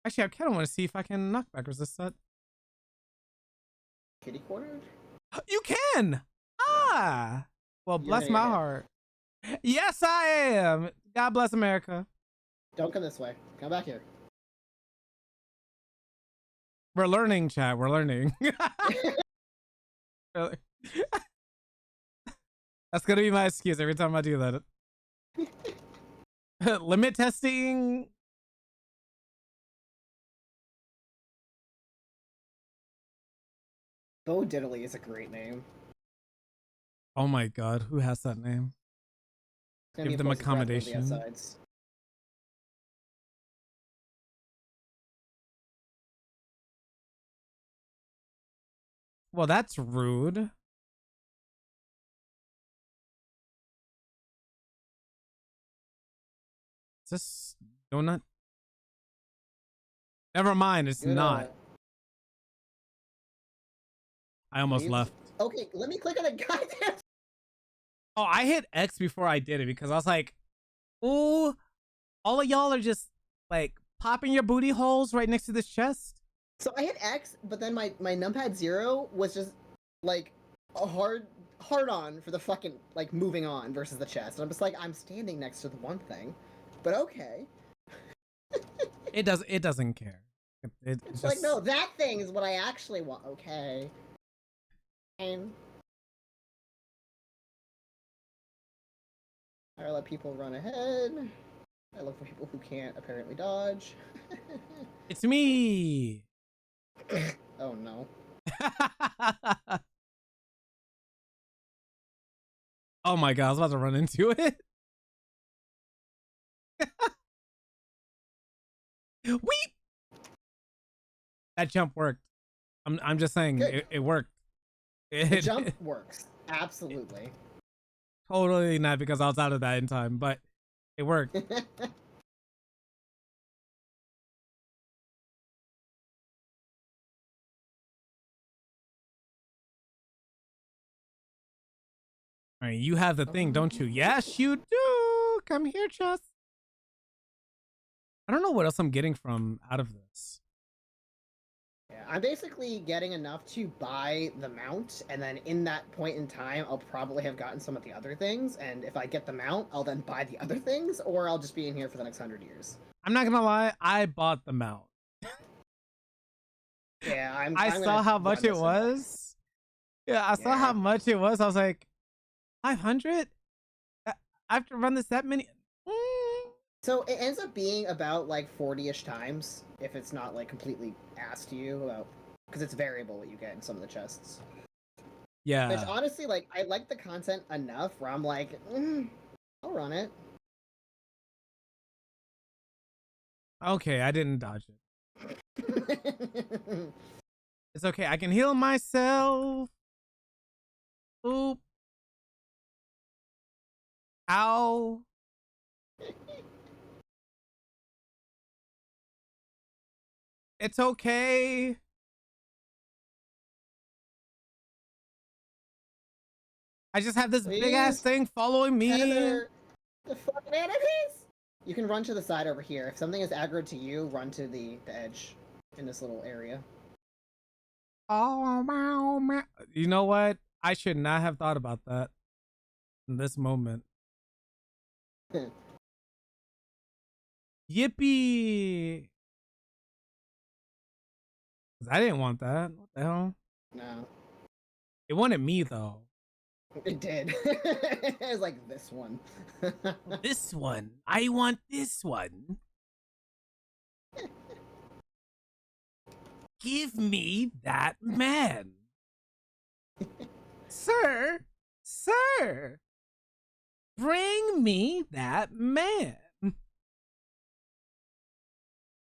Actually, I kind of want to see if I can knockback resist that. Kitty cornered? You can! Ah! Well, bless my heart. Yes, I am. God bless America. Don't come this way. Come back here. We're learning, chat. We're learning. That's gonna be my excuse every time I do that. Limit testing. Bo Diddley is a great name. Oh my god, who has that name? Give them accommodation. Well, that's rude. Is this donut? Never mind, it's not. I almost left. Okay, let me click on the goddamn. Oh, I hit X before I did it because I was like, ooh, all of y'all are just like popping your booty holes right next to this chest. So I hit X, but then my numpad 0 was just like a hard on for the fucking like moving on versus the chest. And I'm just like, I'm standing next to the one thing, but okay. It doesn't care. It's just... like, no, that thing is what I actually want. Okay. And I let people run ahead. I look for people who can't apparently dodge. It's me. Oh no. Oh my god, I was about to run into it. Weep. That jump worked. I'm just saying it worked. The jump works. Absolutely. Totally not because I was out of that in time, but it worked. All right, you have the thing, don't you? Yes, you do. Come here, Chess. I don't know what else I'm getting from out of this. Yeah, I'm basically getting enough to buy the mount, and then in that point in time, I'll probably have gotten some of the other things. And if I get the mount, I'll then buy the other things, or I'll just be in here for the next 100 years. I'm not gonna lie, I bought the mount. Yeah, I I'm saw gonna how run much this it in. was. Yeah, I saw Yeah. how much it was. I was like, 500? I have to run this that many? So it ends up being about like 40-ish times if it's not like completely asked to you about, because it's variable what you get in some of the chests. Yeah. Which honestly, like, I like the content enough where I'm like, I'll run it. Okay, I didn't dodge it. It's okay. I can heal myself. Oop. Ow. It's okay. I just have this big ass thing following me. Tether the fucking enemies! You can run to the side over here. If something is aggroed to you, run to the edge in this little area. Oh, man. You know what? I should not have thought about that in this moment. Yippee! 'Cause I didn't want that. What the hell? No. It wanted me though. It did. It was like this one. This one. I want this one. Give me that man. Sir, sir, bring me that man.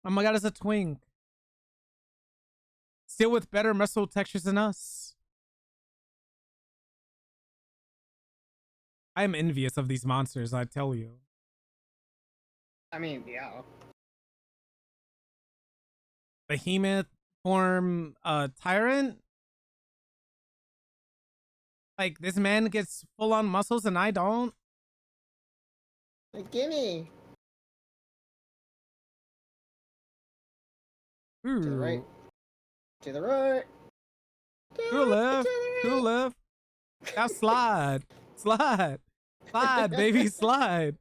Oh my god, it's a twink. Still with better muscle textures than us. I am envious of these monsters, I tell you. I mean, yeah. Behemoth form tyrant. Like, this man gets full on muscles and I don't. Like, gimme. Ooh. To the right. To the right. To the left. To the left. Now slide. Slide. Slide, baby. Slide.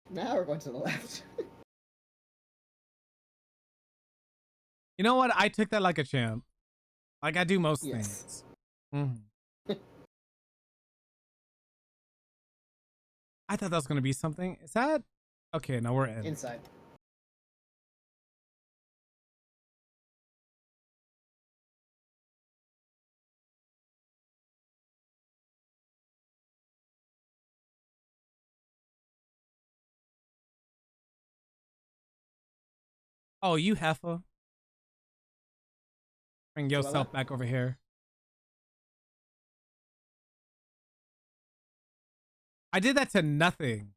Now we're going to the left. You know what? I took that like a champ. Like I do most Yes. things. Mm-hmm. I thought that was gonna be something. Is that okay? Now we're in. Inside. Oh, you heifer. Bring To my yourself left. back over here. I did that to nothing.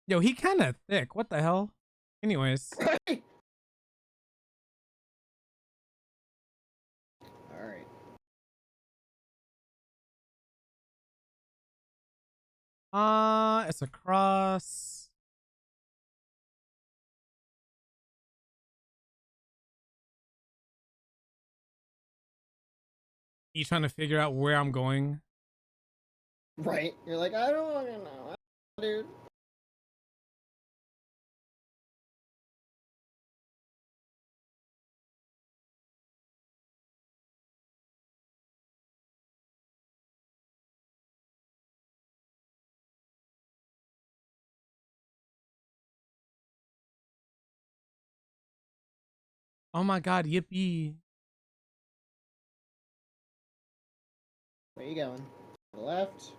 Yo, he kind of thick. What the hell? Anyways. Alright. It's a cross. You trying to figure out where I'm going? Right? You're like, I don't want to know. Dude. Oh my god, yippee. Where you going? To the left.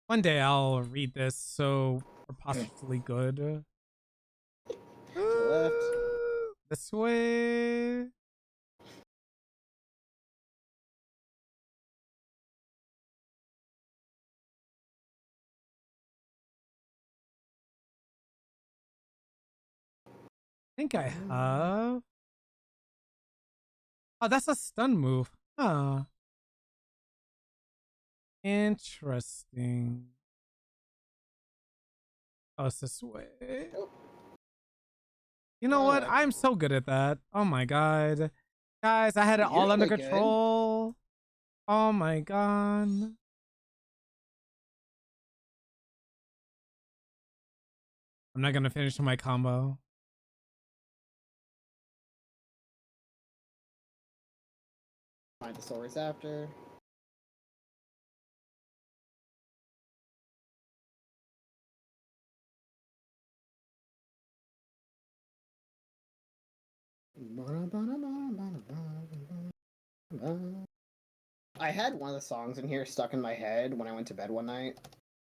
One day I'll read this so preposterously good. To the left. This way. I think I have. Oh, that's a stun move. Huh. Interesting. Oh, it's this way. Oh. You know what? Alright. I'm so good at that. Oh my god. Guys, I had it You're all under really good. control. Oh my god. I'm not gonna finish my combo. Find the swords after. I had one of the songs in here stuck in my head when I went to bed one night.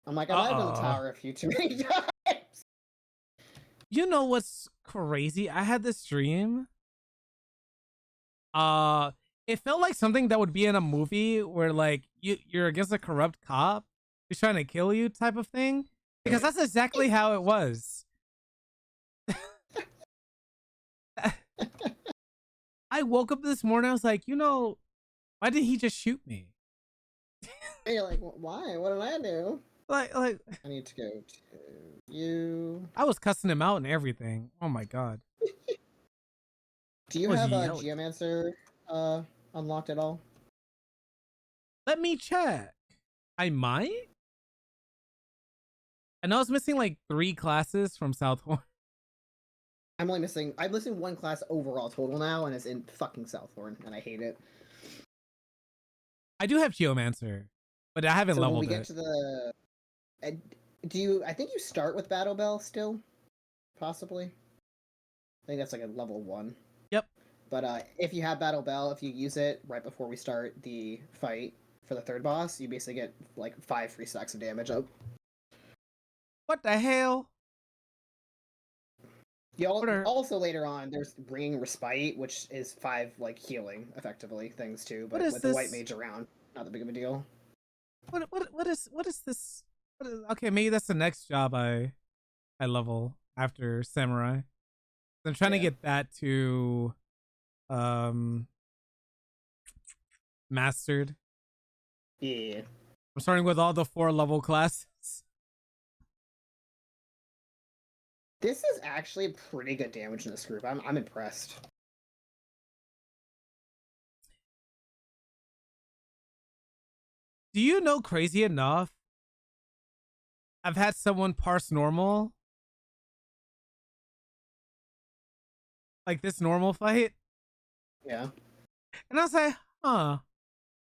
I'm like, I might have done the tower a few too many times. You know what's crazy? I had this dream. It felt like something that would be in a movie where like you're against a corrupt cop who's trying to kill you type of thing. Because that's exactly how it was. I woke up this morning, I was like, why did he just shoot me? And you're like, why? What did I do? Like I need to go to you. I was cussing him out and everything. Oh my god. Do you Was have a yelling. Geomancer unlocked at all? Let me check. I might. And I was missing like 3 classes from Southhorn. I'm missing one class overall total now, and it's in fucking Southhorn, and I hate it. I do have Geomancer, but I haven't So when leveled we get it. to the, I think you start with Battle Bell still, possibly. I think that's like a level 1. Yep. But if you have Battle Bell, if you use it right before we start the fight for the third boss, you basically get like 5 free stacks of damage up. What the hell? Also later on, there's bringing Respite, which is 5 like healing effectively things too. But with the white mage around, not that big of a deal. What is this? Okay, maybe that's the next job I level after Samurai. I'm trying to get that to mastered. Yeah. I'm starting with all the 4 level classes. This is actually pretty good damage in this group. I'm impressed. Do you know, crazy enough, I've had someone parse normal. Like this normal fight. Yeah. And I was like, huh.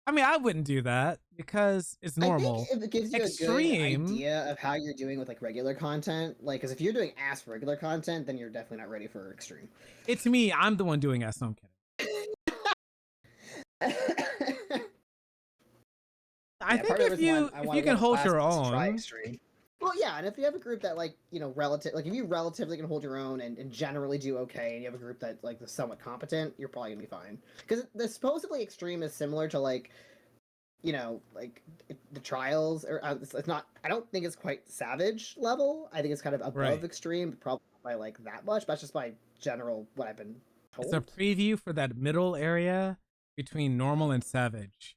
I mean, I wouldn't do that because it's normal. I think it gives you Extreme. a good idea of how you're doing with like regular content. Like, because if you're doing ass regular content, then you're definitely not ready for extreme. It's me. I'm the one doing ass. No, I'm kidding. I think if you can hold your own. Well, yeah, and if you have a group that like if you relatively can hold your own and generally do okay, and you have a group that like is somewhat competent, you're probably gonna be fine. Because the supposedly extreme is similar to like like the trials, or it's not. I don't think it's quite savage level. I think it's kind of above extreme, probably not by like that much. But that's just by general what I've been told. It's a preview for that middle area between normal and savage.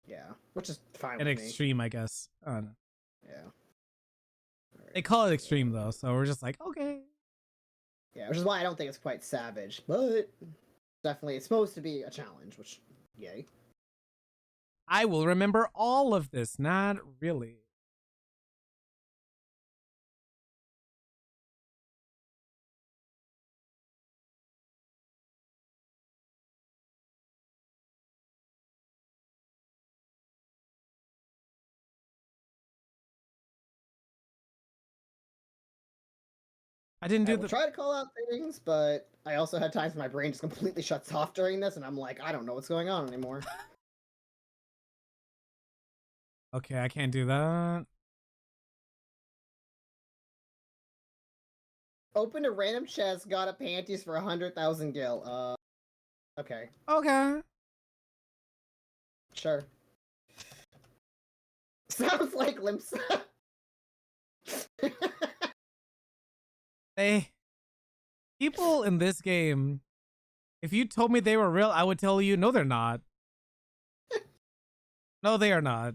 Yeah, which is fine. And with extreme, me. I guess. I don't know. Yeah. Right. They call it extreme though, so we're just like, okay. Yeah, which is why I don't think it's quite savage, but definitely it's supposed to be a challenge, which yay. I will remember all of this. Not really. I didn't I do will the. try to call out things, but I also had times when my brain just completely shuts off during this, and I'm like, I don't know what's going on anymore. Okay, I can't do that. Opened a random chest, got a panties for 100,000 gil. Okay, Okay. sure. Sounds like Limsa. They people in this game. If you told me they were real, I would tell you no, they're not. No, they are not.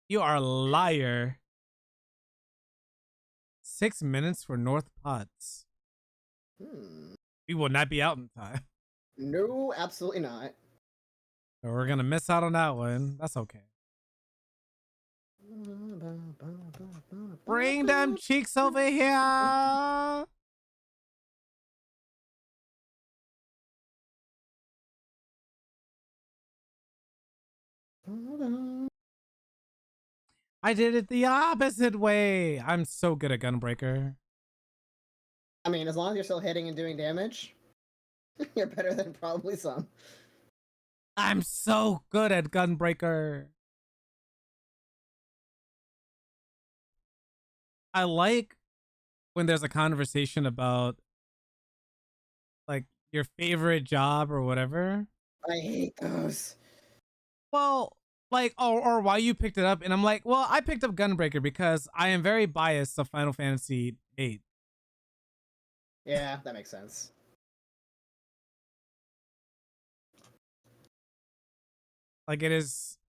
You are a liar. 6 minutes for North Potts. We will not be out in time. No, absolutely not. So we're gonna miss out on that one. That's okay. Bring them cheeks over here. I did it the opposite way. I'm so good at Gunbreaker. I mean, as long as you're still hitting and doing damage, you're better than probably some. I'm so good at Gunbreaker. I like when there's a conversation about like your favorite job or whatever. I hate those. Well, like or why you picked it up, and I'm like, well, I picked up Gunbreaker because I am very biased of Final Fantasy VIII. Yeah, that makes sense. Like it is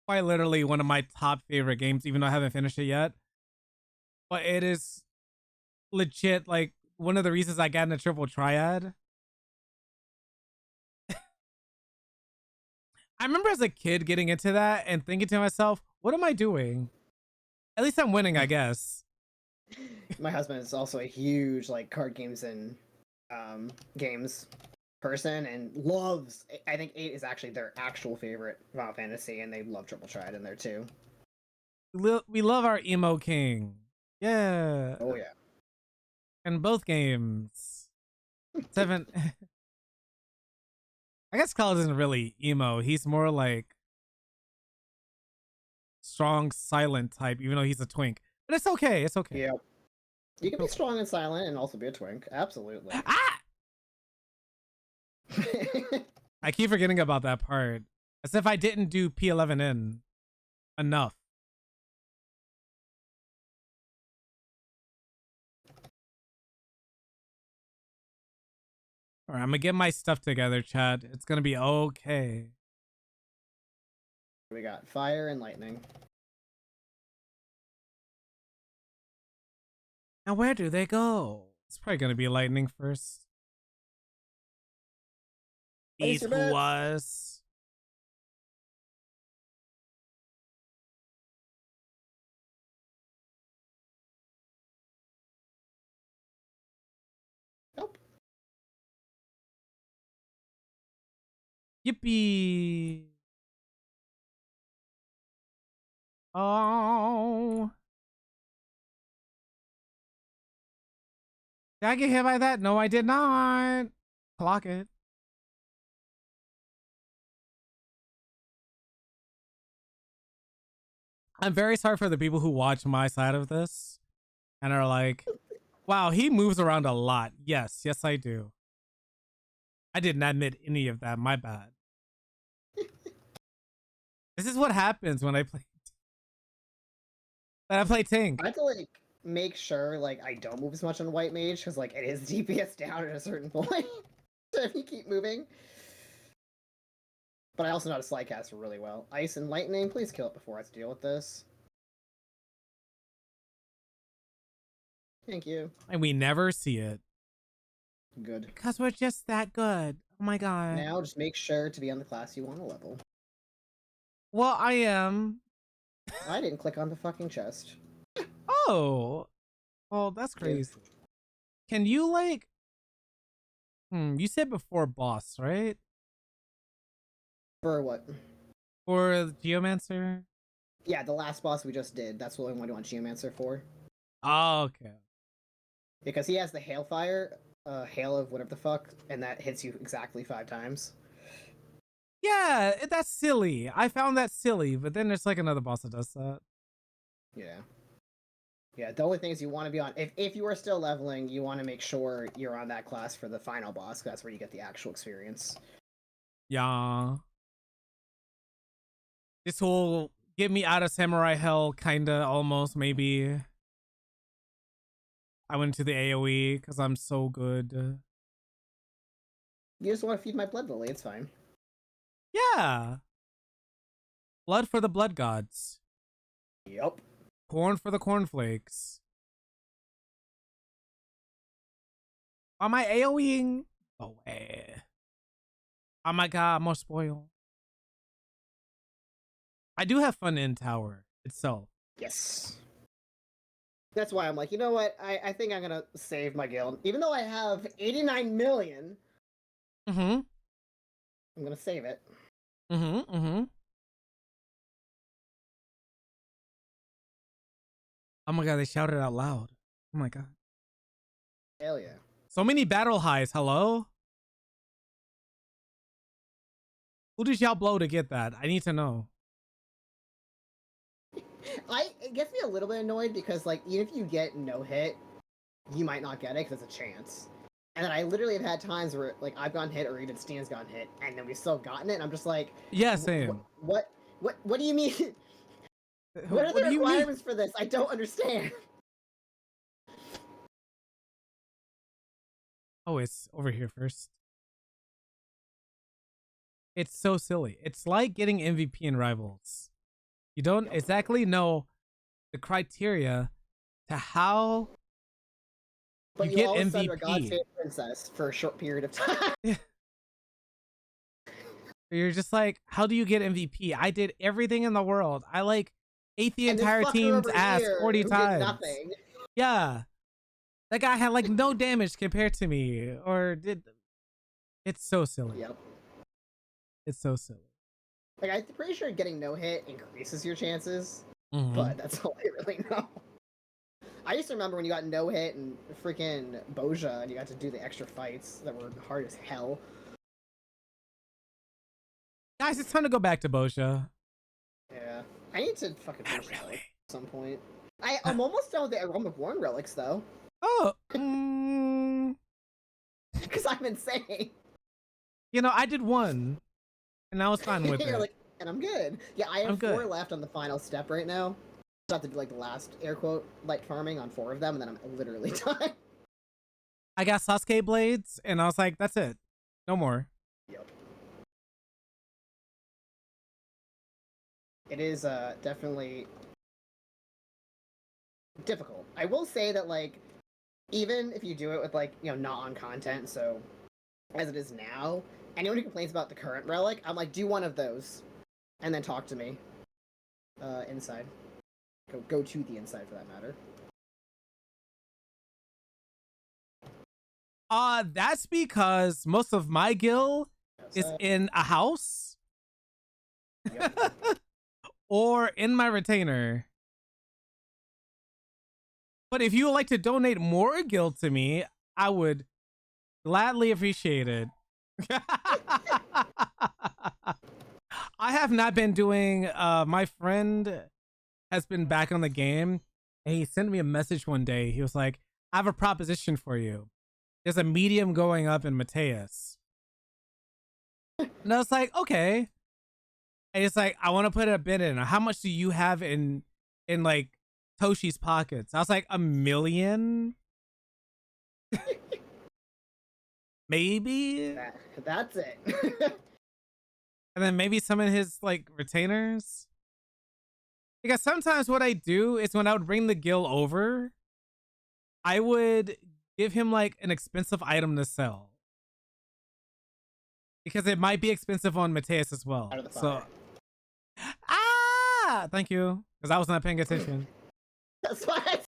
quite literally one of my top favorite games, even though I haven't finished it yet. But it is legit like one of the reasons I got in a triple triad. I remember as a kid getting into that and thinking to myself, what am I doing? At least I'm winning, I guess. My husband is also a huge like card games and games person and loves. I think 8 is actually their actual favorite Final Fantasy, and they love Triple Triad in there too. We love our emo king. Yeah. Oh yeah. In both games. 7. I guess Cloud isn't really emo. He's more like strong, silent type, even though he's a twink. But it's okay. It's okay. Yeah. You can be strong and silent and also be a twink. Absolutely. Ah! I keep forgetting about that part. As if I didn't do P11N enough. All right, I'm gonna get my stuff together, Chad. It's gonna be okay. We got fire and lightning. Now where do they go? It's probably gonna be lightning first. Place It your bets. was. Nope. Yippee. Oh. Did I get hit by that? No, I did not. Clock it. I'm very sorry for the people who watch my side of this and are like, wow, he moves around a lot. Yes, yes, I do. I didn't admit any of that. My bad. This is what happens when I play. I play Tank. I have to like make sure like I don't move as much on White Mage because like it is DPS down at a certain point if you keep moving. But I also know how to slide caster really well. Ice and lightning, please kill it before I have to deal with this. Thank you. And we never see it. Good. Because we're just that good. Oh my god. Now just make sure to be on the class you want to level. Well, I am. I didn't click on the fucking chest. Oh. Oh, that's crazy. Can you like you said before boss, right? For what? For the Geomancer? Yeah, the last boss we just did. That's what I want Geomancer for. Oh, okay. because he has the hailfire, hail of whatever the fuck, and that hits you exactly 5 times. Yeah, that's silly. I found that silly, but then there's like another boss that does that. Yeah. Yeah, the only thing is you want to be on, if you are still leveling, you want to make sure you're on that class for the final boss, 'cause that's where you get the actual experience. Yeah. This will get me out of samurai hell, kinda, almost, maybe. I went to the AoE because I'm so good. You just want to feed my blood lily, it's fine. Yeah. Blood for the blood gods. Yup. Corn for the cornflakes. Am I AoEing? Oh, way. Oh my god, I'm more spoiled. I do have fun in tower itself. Yes. That's why I'm like, you know what? I think I'm gonna save my guild. Even though I have 89 million, Mm-hmm. I'm gonna save it. Mm-hmm. Mm-hmm. Oh my god, they shouted out loud. Oh my god. Hell yeah. So many battle highs. Hello? Who did y'all blow to get that? I need to know. It gets me a little bit annoyed because, like, even if you get no hit, you might not get it because it's a chance. And then I literally have had times where, like, I've gotten hit or even Stan's gotten hit, and then we've still gotten it, and I'm just like, Yeah, same. What do you mean? What are What the do you mean? requirements for this? I don't understand. Oh, it's over here first. It's so silly. It's like getting MVP in Rivals. You don't exactly know the criteria to how But you you get all of a sudden are God's MVP. favorite princess for a short period of time. You're just like, how do you get MVP? I did everything in the world. I like ate the And this entire fucker team's over ass here 40 who did times. nothing. Yeah. That guy had like no damage compared to me. Or did it's so silly. Yep. It's so silly. Like, I'm pretty sure getting no hit increases your chances, Mhm. but that's all I really know. I used to remember when you got no hit and freaking Boja, and you got to do the extra fights that were hard as hell. Guys, it's time to go back to Bosha. Yeah, I need to fucking Not finish really. at some point. I'm almost done with the Aroma Born relics though, Oh, because I'm insane. you know, I did one, and I was fine with You're it. like, and I'm good. Yeah, I I'm have 4 good. left on the final step right now. I have to do like the last air quote light farming on 4 of them, and then I'm literally done. I got Sasuke blades, and I was like, that's it. No more. Yep. It is definitely difficult. I will say that, like, even if you do it with, like, you know, not on content, so as it is now, anyone who complains about the current relic, I'm like, do one of those and then talk to me inside. Go to the inside for that matter. That's because most of my gil is Outside. in a house Yep. or in my retainer. But if you would like to donate more gil to me, I would gladly appreciate it. I have not been doing my friend has been back on the game, and he sent me a message one day. He was like, I have a proposition for you. There's a medium going up in Mateus. And I was like, okay. And it's like, I want to put a bid in. How much do you have in like Toshi's pockets? I was like, 1 million? Maybe? That's it. And then maybe some of his like retainers. Because sometimes what I do is when I would bring the gil over, I would give him like an expensive item to sell. Because it might be expensive on Mateus as well. Out of the So fire. thank you. Because I was not paying attention. That's why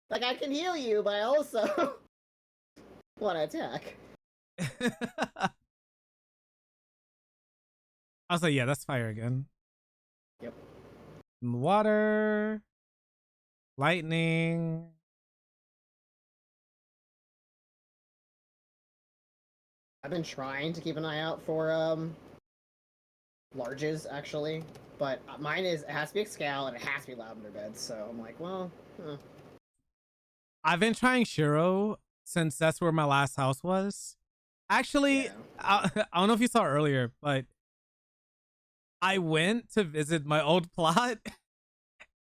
like, I can heal you, but I also want to attack. I was like, yeah, that's fire again. Yep. Water. Lightning. I've been trying to keep an eye out for larges actually, but mine is it has to be Excal and it has to be lavender beds. So I'm like, well, I've been trying Shiro since that's where my last house was. Actually, yeah. I don't know if you saw earlier, but I went to visit my old plot,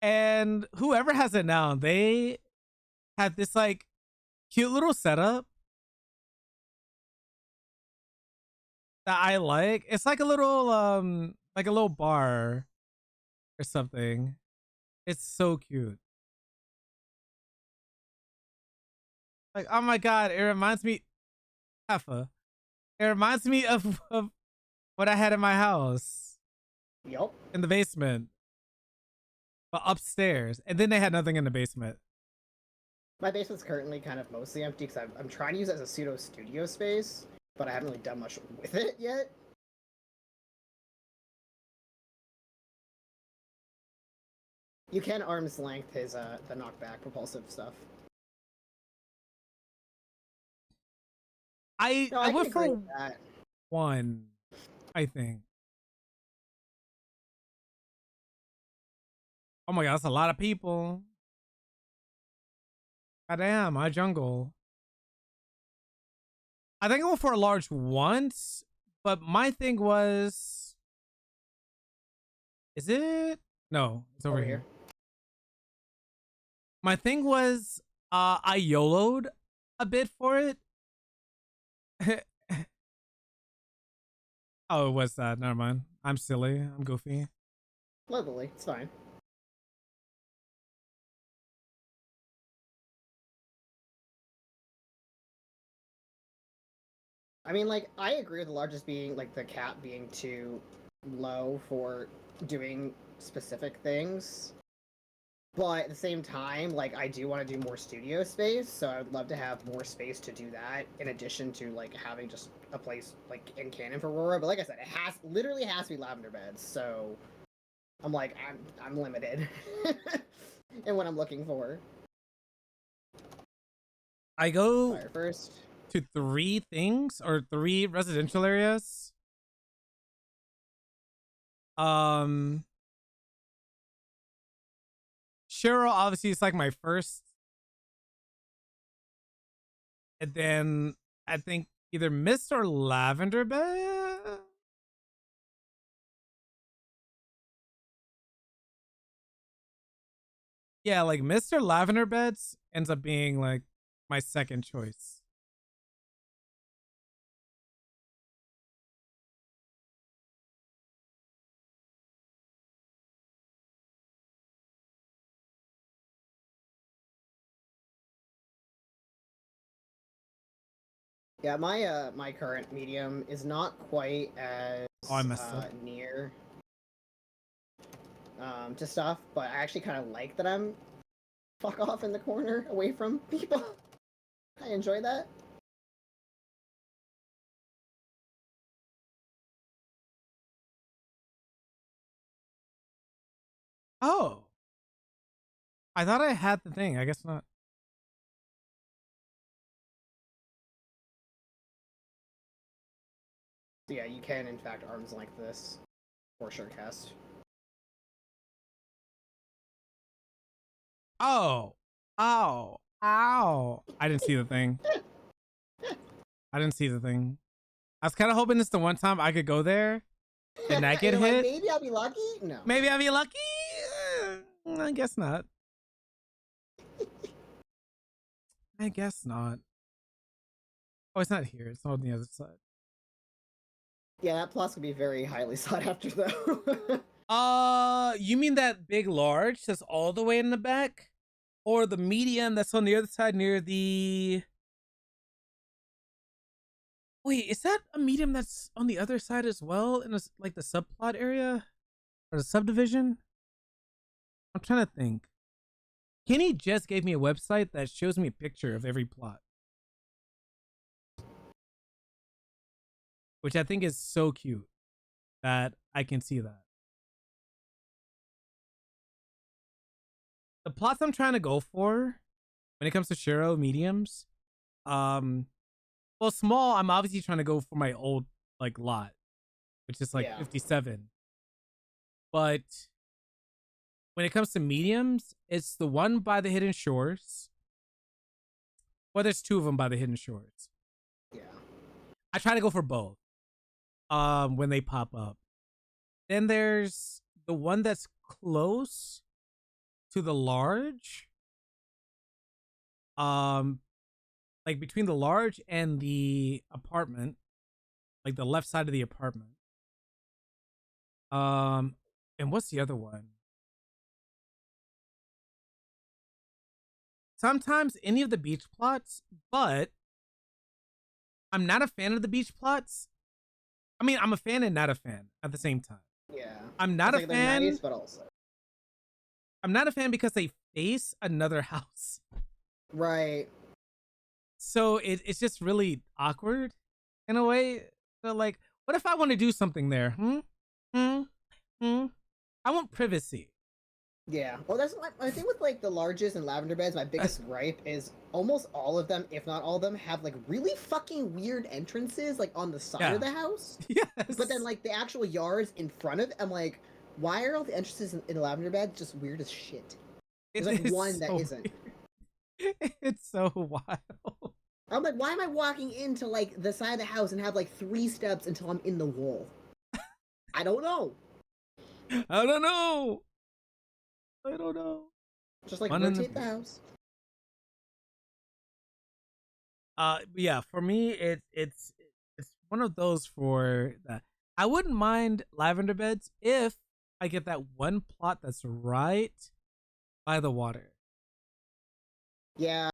and whoever has it now, they had this like cute little setup that I like. It's like a little bar or something. It's so cute. Like, oh my god, it reminds me Heffa. It reminds me of what I had in my house Yup. in the basement. But upstairs. And then they had nothing in the basement. My basement's currently kind of mostly empty because I'm trying to use it as a pseudo studio space, but I haven't really done much with it yet. You can arm's length his the knockback propulsive stuff. I No, I I can went agree for with that. one, I think. Oh my god, that's a lot of people. God damn, my jungle. I think I went for a large once, but my thing was, is it? No, it's over here. My thing was, I YOLO'd a bit for it. Oh, it was that. Never mind. I'm silly. I'm goofy. Lovely, it's fine. I mean, like, I agree with the largest being, like, the cap being too low for doing specific things. But at the same time, like, I do want to do more studio space, so I would love to have more space to do that, in addition to, like, having just a place, like, in canon for Aurora. But like I said, it literally has to be lavender beds, so I'm like, I'm limited in what I'm looking for. I go Fire first. to 3 things or 3 residential areas. Um, Cheryl obviously is like my first, and then I think either Mist or Lavender Bed. Yeah, like Mist or Lavender Beds ends up being like my second choice. Yeah, my current medium is not quite as Oh, I messed up. near to stuff, but I actually kind of like that I'm fuck off in the corner away from people. I enjoy that. Oh, I thought I had the thing. I guess not. So yeah, you can in fact arms like this for sure cast. Oh, ow, ow. I didn't see the thing. I didn't see the thing. I was kind of hoping it's the one time I could go there and not get You're like, hit. maybe I'll be lucky? No. Maybe I'll be lucky. I guess not. I guess not. Oh, it's not here. It's on the other side. Yeah, that plus could be very highly sought after though. You mean that big large that's all the way in the back? Or the medium that's on the other side near the... Wait, is that a medium that's on the other side as well in like the subplot area? Or the subdivision? I'm trying to think. Kenny just gave me a website that shows me a picture of every plot. Which I think is so cute that I can see that. the plots I'm trying to go for when it comes to Shiro mediums, um, well, small, I'm obviously trying to go for my old like lot, which is like Yeah. 57. But when it comes to mediums, it's the one by the Hidden Shores. Well, there's two of them by the Hidden Shores. Yeah. I try to go for both. When they pop up. Then there's the one that's close to the large. Like between the large and the apartment, like the left side of the apartment. And what's the other one? Sometimes any of the beach plots, but I'm not a fan of the beach plots. I mean, I'm a fan and not a fan at the same time. Yeah. I'm not a It's like fan. they're nice, but also. I'm not a fan because they face another house. Right. So it's just really awkward in a way. So like, what if I want to do something there? Hmm? I want privacy. Yeah. Well, that's my thing with like the larges and lavender beds. My biggest gripe is almost all of them, if not all of them, have like really fucking weird entrances, like on the side of the house. Yes. But then like the actual yards in front of it, I'm like, why are all the entrances in the lavender beds just weird as shit? There's like one that isn't. It's so wild. I'm like, why am I walking into like the side of the house and have like 3 steps until I'm in the wall? I don't know. I don't know. I don't know. Just like One in the- rotate the house. Yeah, for me it's one of those for that. I wouldn't mind lavender beds if I get that one plot that's right by the water. Yeah.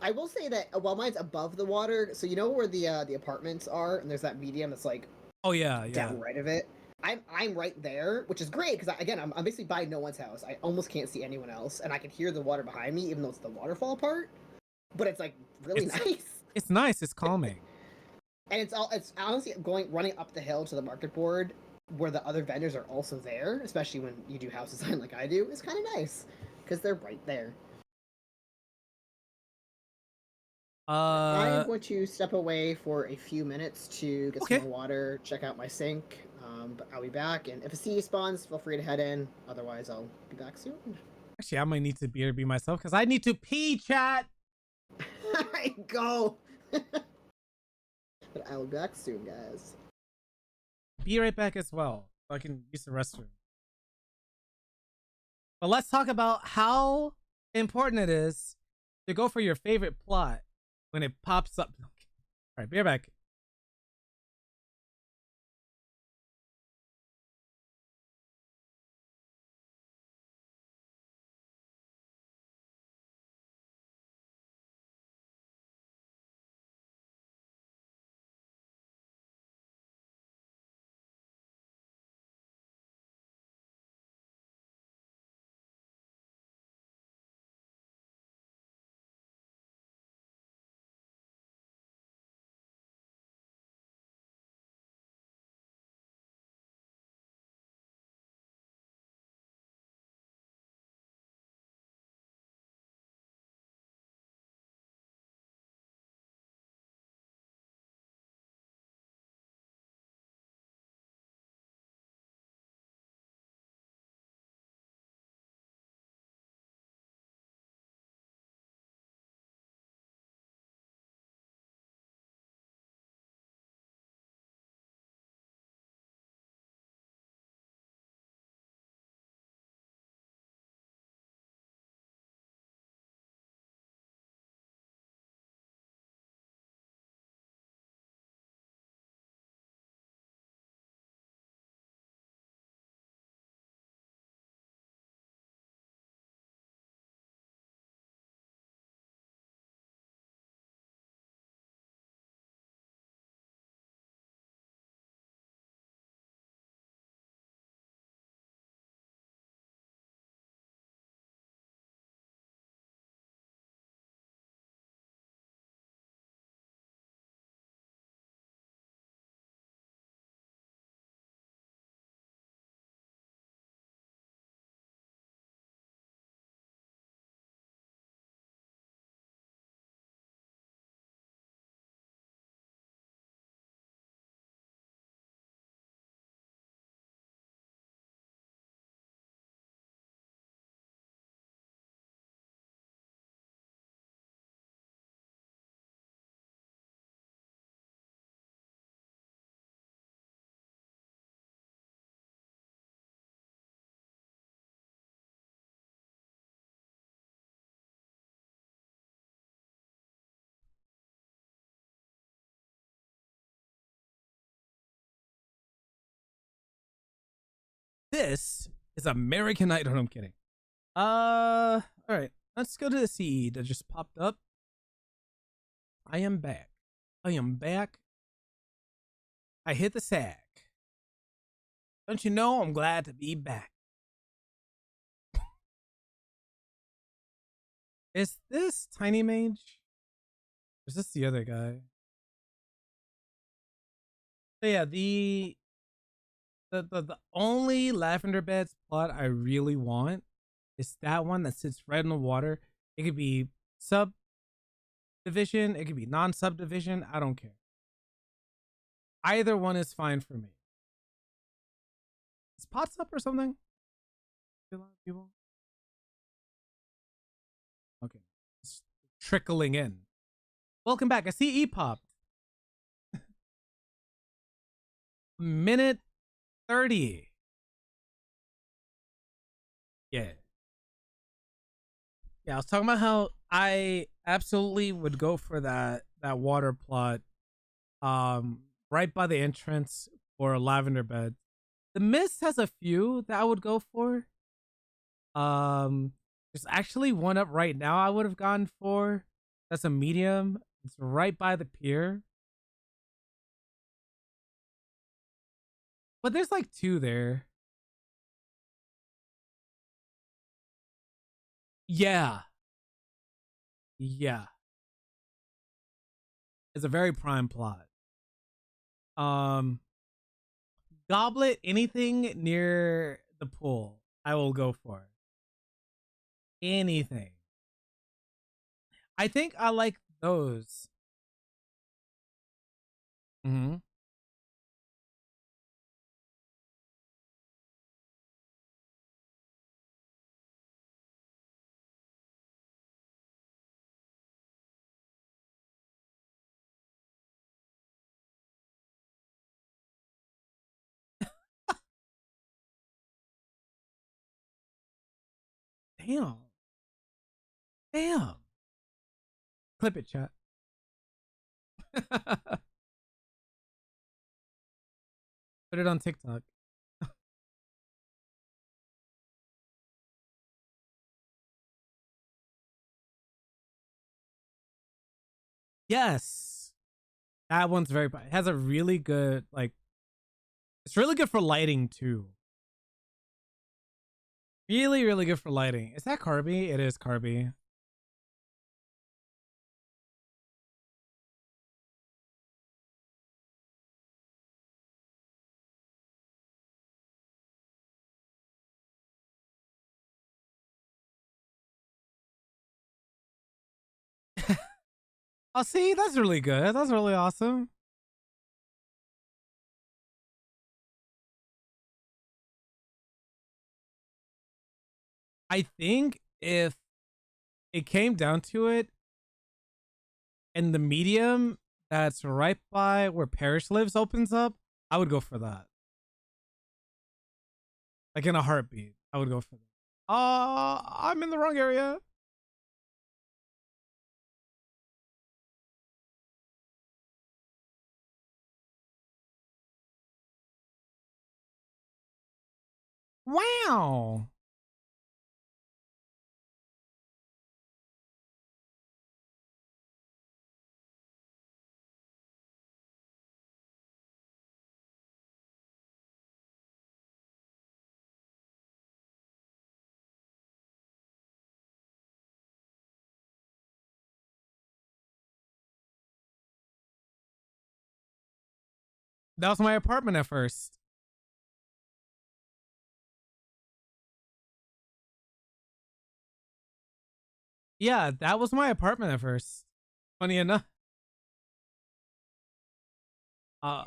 I will say that while mine's above the water, so you know where the apartments are, and there's that medium that's like Oh yeah. down right of it. I'm right there, which is great because again I'm basically by no one's house. I almost can't see anyone else, and I can hear the water behind me, even though it's the waterfall part. But it's like really nice. It's nice. It's calming. And it's honestly running up the hill to the market board where the other vendors are also there, especially when you do house design like I do. It's kind of nice because they're right there. I am going to step away for a few minutes to get some more water, check out my sink, but I'll be back. And if a sea spawns, feel free to head in. Otherwise, I'll be back soon. Actually, I might need to BRB myself because I need to pee, chat. Alright, go. But I'll be back soon, guys. Be right back as well, so I can use the restroom. But let's talk about how important it is to go for your favorite plot when it pops up. All right, be right back. This is American Idol. No, I'm kidding. All right. Let's go to the CE that just popped up. I am back. I am back. I hit the sack. Don't you know I'm glad to be back? Is this Tiny Mage? Or is this the other guy? So yeah, the only lavender beds plot I really want is that one that sits right in the water. It could be subdivision, it could be non-subdivision. I don't care. Either one is fine for me. Is pots up or something? A lot of people. Okay, it's trickling in. Welcome back. I see E popped. Minute 30. Yeah. Yeah, I was talking about how I absolutely would go for that water plot right by the entrance for a lavender bed. The Mist has a few that I would go for. There's actually one up right now I would have gone for. That's a medium. It's right by the pier. But there's like two there. Yeah. Yeah. It's a very prime plot. Goblet, anything near the pool, I will go for. Anything. I think I like those. Mm-hmm. Damn. Damn. Clip it, chat. Put it on TikTok. Yes. That one's very it has a really good like it's really good for lighting too. Really, really good for lighting. Is that Carby? It is Carby. Oh, see, that's really good. That's really awesome. I think if it came down to it, and the medium that's right by where Parrish lives opens up, I would go for that. Like in a heartbeat, I would go for that. I'm in the wrong area. Wow. That was my apartment at first. Yeah, that was my apartment at first. Funny enough. Uh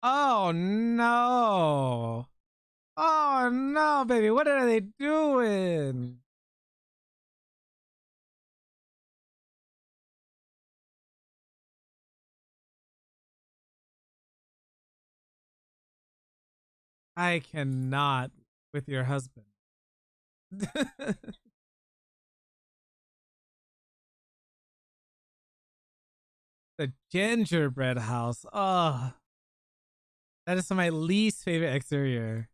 oh no. Oh no, baby. What are they doing? I cannot with your husband. The gingerbread house. Oh, That is my least favorite exterior.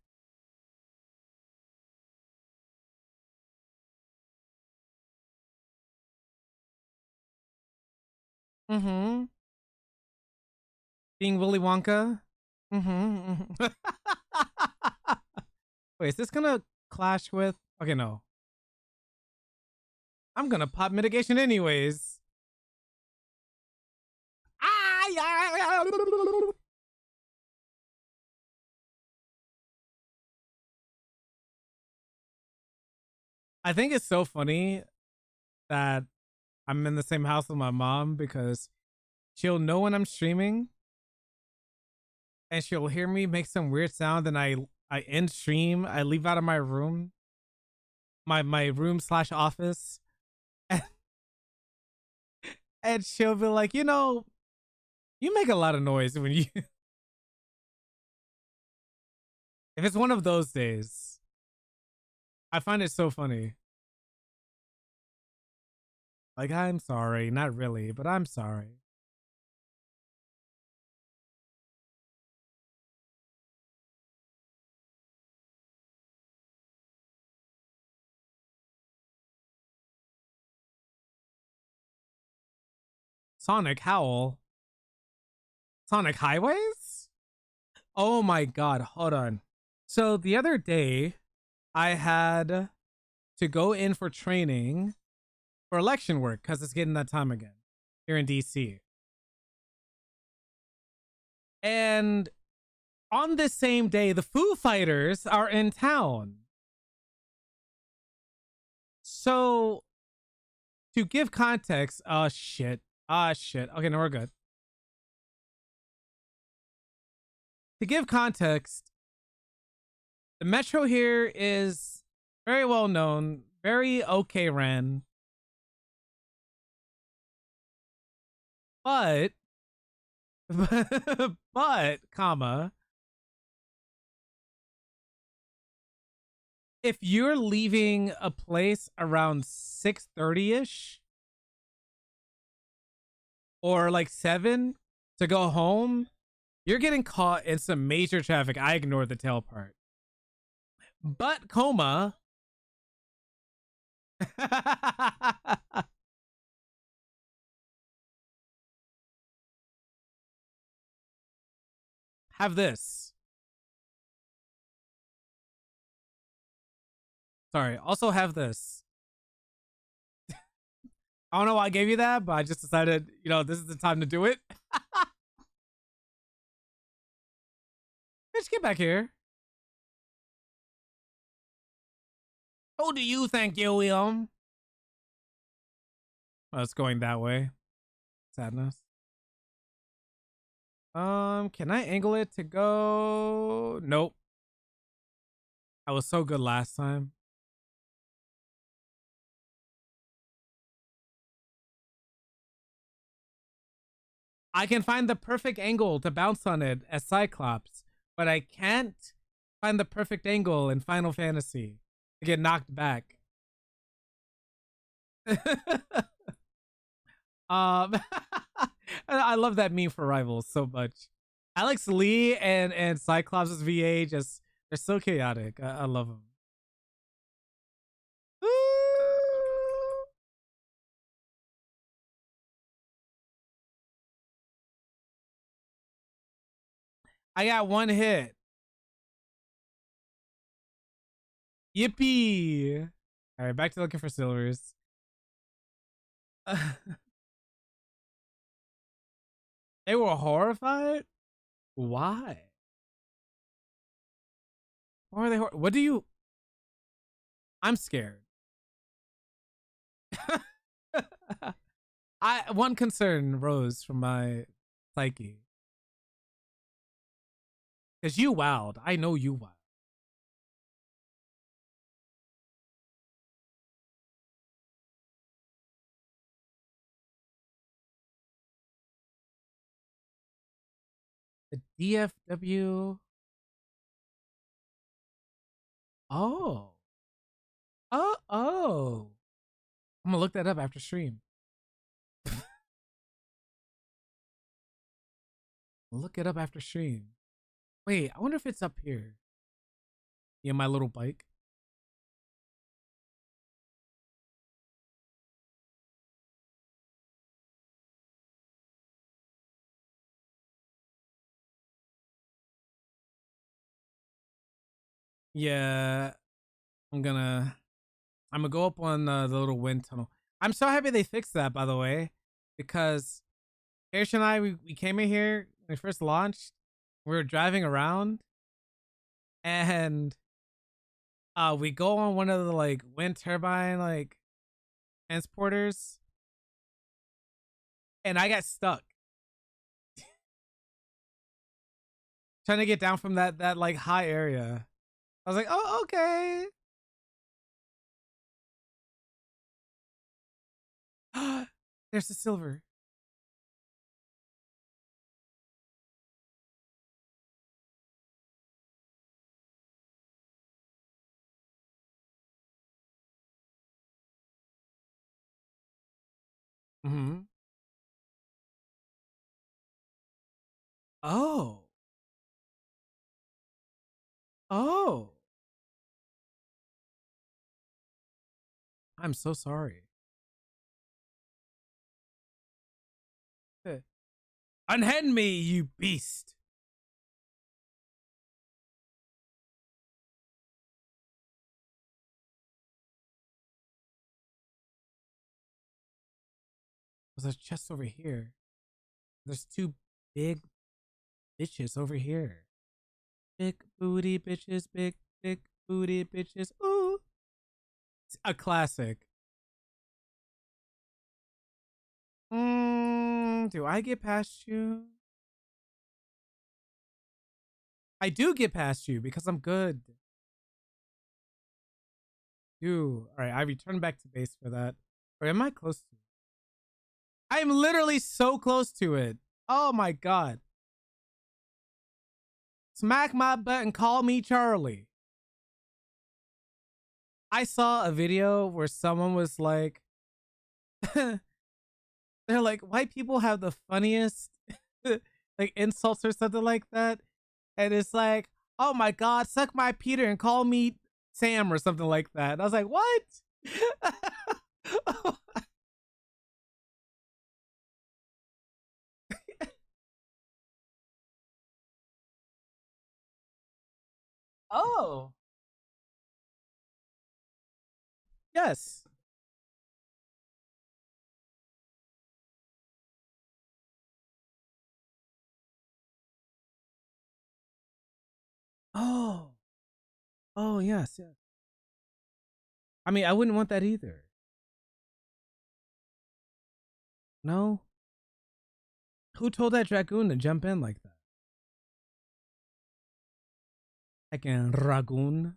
Mm-hmm. Being Willy Wonka. Mm-hmm. Wait, is this gonna clash with? Okay, no. I'm gonna pop mitigation anyways. Ah, yeah. I think it's so funny that I'm in the same house with my mom because she'll know when I'm streaming and she'll hear me make some weird sound and I end stream, I leave out of my room, my room slash office, and she'll be like, you make a lot of noise when you if it's one of those days. I find it so funny. Like, I'm sorry, not really, but I'm sorry. Sonic Howl. Sonic Highways? Oh my god, hold on. So the other day, I had to go in for training for election work because it's getting that time again here in DC. And on this same day, the Foo Fighters are in town. So to give context, shit. Okay, no, we're good. To give context, the metro here is very well known, very okay ran. But comma, if you're leaving a place around 6:30ish or like 7 to go home, you're getting caught in some major traffic. I ignored the tail part. But coma. Have this. Sorry. Also have this. I don't know why I gave you that, but I just decided, this is the time to do it. Bitch, get back here. Who do you think you am? Oh, it's going that way. Sadness. Can I angle it to go? Nope. I was so good last time. I can find the perfect angle to bounce on it as Cyclops, but I can't find the perfect angle in Final Fantasy to get knocked back. I love that meme for Rivals so much. Alex Lee and Cyclops' VA just they're so chaotic. I love them. I got one hit. Yippee! All right, back to looking for silvers. They were horrified. Why? Why are they? What do you? I'm scared. One concern rose from my psyche because you wowed. I know you wowed. The DFW. Oh. Oh. I'm gonna look that up after stream. Look it up after stream. Wait, I wonder if it's up here. Yeah, my little bike. Yeah, I'm gonna go up on the little wind tunnel. I'm so happy they fixed that, by the way, because Harish and I we came in here when we first launched. We were driving around, and we go on one of the like wind turbine like transporters, and I got stuck trying to get down from that like high area. I was like, oh okay. There's the silver. Mm-hmm. Oh. Oh. I'm so sorry. Unhand me, you beast. There's a chest over here. There's two big bitches over here. Big booty bitches, big booty bitches. Ooh. It's a classic. Do I get past you? I do get past you because I'm good. All right, I return back to base for that. Or am I close to it? I'm literally so close to it. Oh my god. Smack my butt and call me Charlie. I saw a video where someone was like, they're like, white people have the funniest like insults or something like that. And it's like, oh my god, suck my Peter and call me Sam or something like that. And I was like, what? Oh, yes. Oh, oh, yes, yes. I mean, I wouldn't want that either. No? Who told that dragoon to jump in like that? Like a dragoon?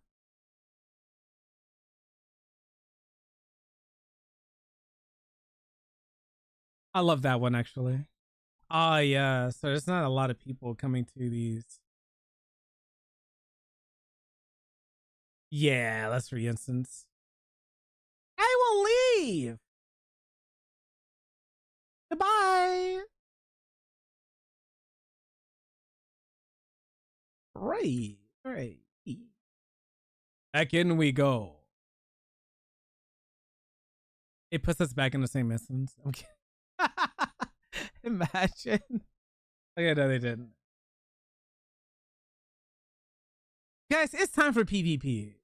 I love that one actually. Oh yeah, so there's not a lot of people coming to these. Yeah, let's re-instance. I will leave. Goodbye. Right, right. Back in we go. It puts us back in the same instance. I'm kidding. Imagine. Okay, no, they didn't. Guys, it's time for PvP.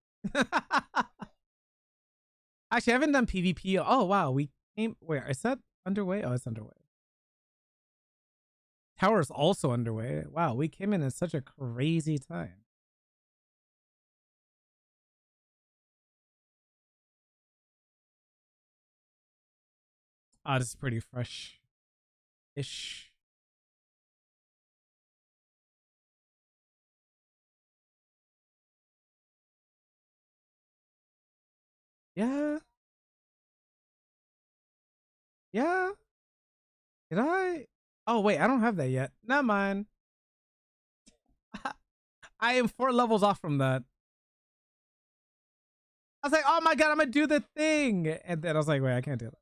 Actually, I haven't done PvP. Oh wow, we came. Wait, is that underway? Oh, it's underway. Tower is also underway. Wow, we came in at such a crazy time. Ah, this is pretty fresh ish. Yeah. Yeah. Did I? Oh wait, I don't have that yet. Never mind. I am 4 levels off from that. I was like, oh my god, I'm gonna do the thing. And then I was like, wait, I can't do it.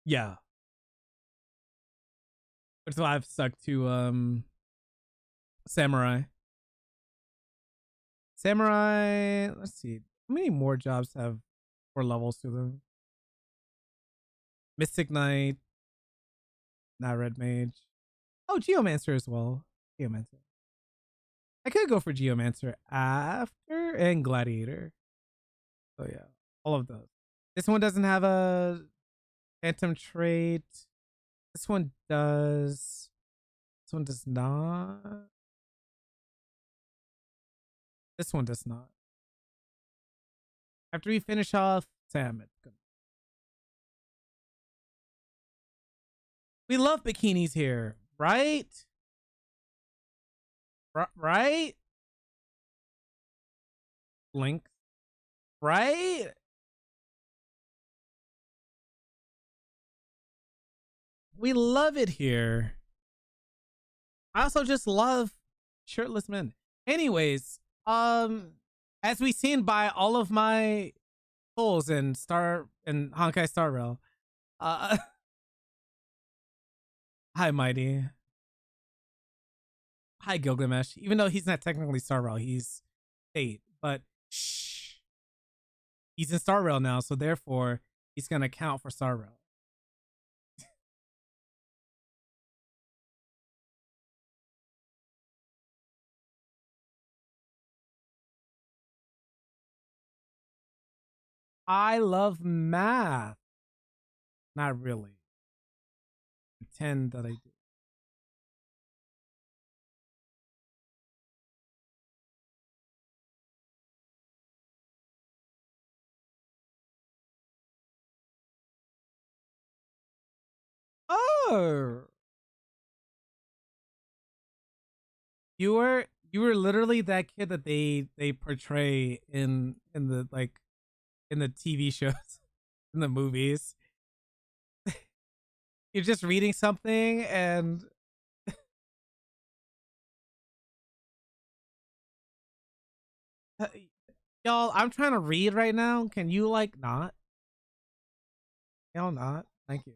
Yeah. Which is why I've stuck to samurai. Samurai, let's see. How many more jobs have 4 levels to them? Mystic Knight, not Red Mage. Oh, Geomancer as well. Geomancer. I could go for Geomancer after and Gladiator. So yeah, all of those. This one doesn't have a Phantom trait. This one does. This one does not. This one does not. After we finish off Sam, it's good. We love bikinis here, right? Right? Link. Right? We love it here. I also just love shirtless men. Anyways, as we seen by all of my polls in Honkai Star Rail, hi Mighty. Hi Gilgamesh. Even though he's not technically Star Rail, he's 8, but shh. He's in Star Rail now, so therefore he's gonna count for Star Rail. I love math. Not really. Pretend that I do. Oh, you were literally that kid that they portray in the like in the TV shows, in the movies. You're just reading something and y'all, I'm trying to read right now. Can you like not? Y'all not? Thank you.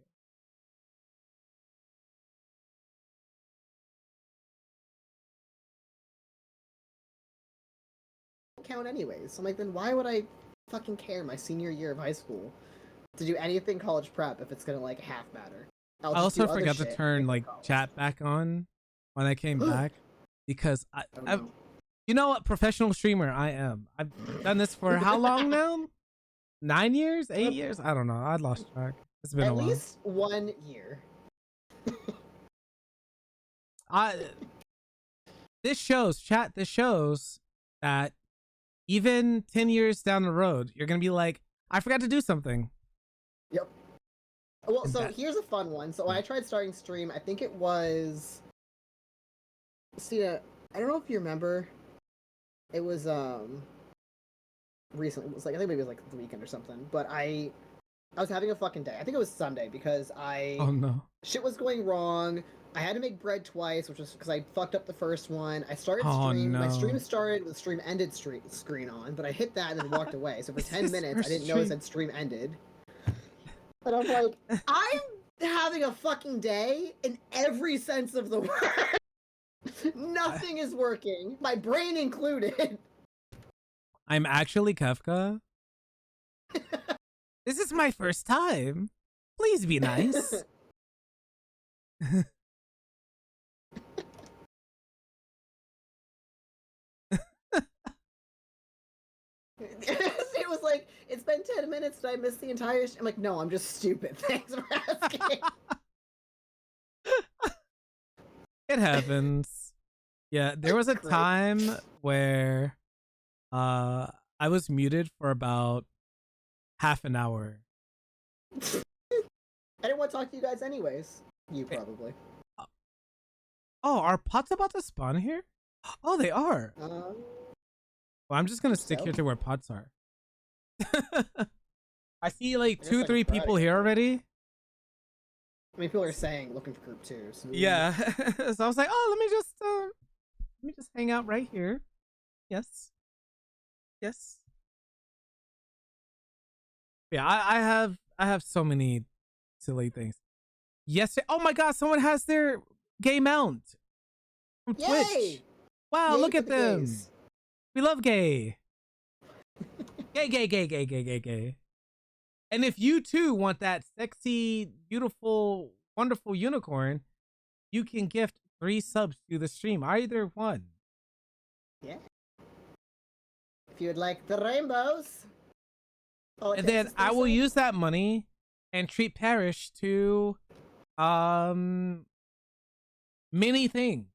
Count anyways. So I'm like, then why would I fucking care my senior year of high school to do anything college prep if it's gonna like half matter? I I'll just do also other forgot to shit turn in like college. chat back on when I came back because Oh, I've no. you know what professional streamer I am. I've done this for how long now? 9 years? 8 years? I don't know. I lost track. It's been a At while. least 1 year. This shows that even 10 years down the road, you're gonna be like, I forgot to do something. Yep. Well, And so that- here's a fun one. So when I tried starting stream, I think it was. See, I don't know if you remember. It was recently. It was like I think maybe it was like the weekend or something. But I was having a fucking day. I think it was Sunday because Oh no. shit was going wrong. I had to make bread twice, which was because I fucked up the first one. I started Oh, stream. My no. stream started with stream ended screen on, but I hit that and then walked away. So for 10 This minutes, first I didn't know it stream- said stream ended. And I'm like, I'm having a fucking day in every sense of the word. Nothing is working, my brain included. I'm actually Kafka. This is my first time. Please be nice. It was like, it's been 10 minutes and I missed the entire. I'm like, no, I'm just stupid. Thanks for asking. It happens. Yeah, there was a Great. time where I was muted for about half an hour. I didn't want to talk to you guys anyways. You probably. Oh, are pots about to spawn here? Oh, they are. Um, Well, I'm just gonna stick so? here to where pots are. I see like I guess 2 I or 3 can try people to here get already. I mean, people are saying looking for group 2. So Yeah. So I was like, oh, let me just hang out right here. Yes. Yes. Yeah, I have so many silly things. Yes. Oh my God! Someone has their gay mount from Yay! Twitch. Wow! Yay Look for at the them. gays. We love gay. Gay, gay, gay, gay, gay, gay, gay. And if you too want that sexy, beautiful, wonderful unicorn, you can gift 3 subs to the stream. Either one. Yeah. If you would like the rainbows. All it And takes then is I 3 will subs. use that money and treat Parrish to many things.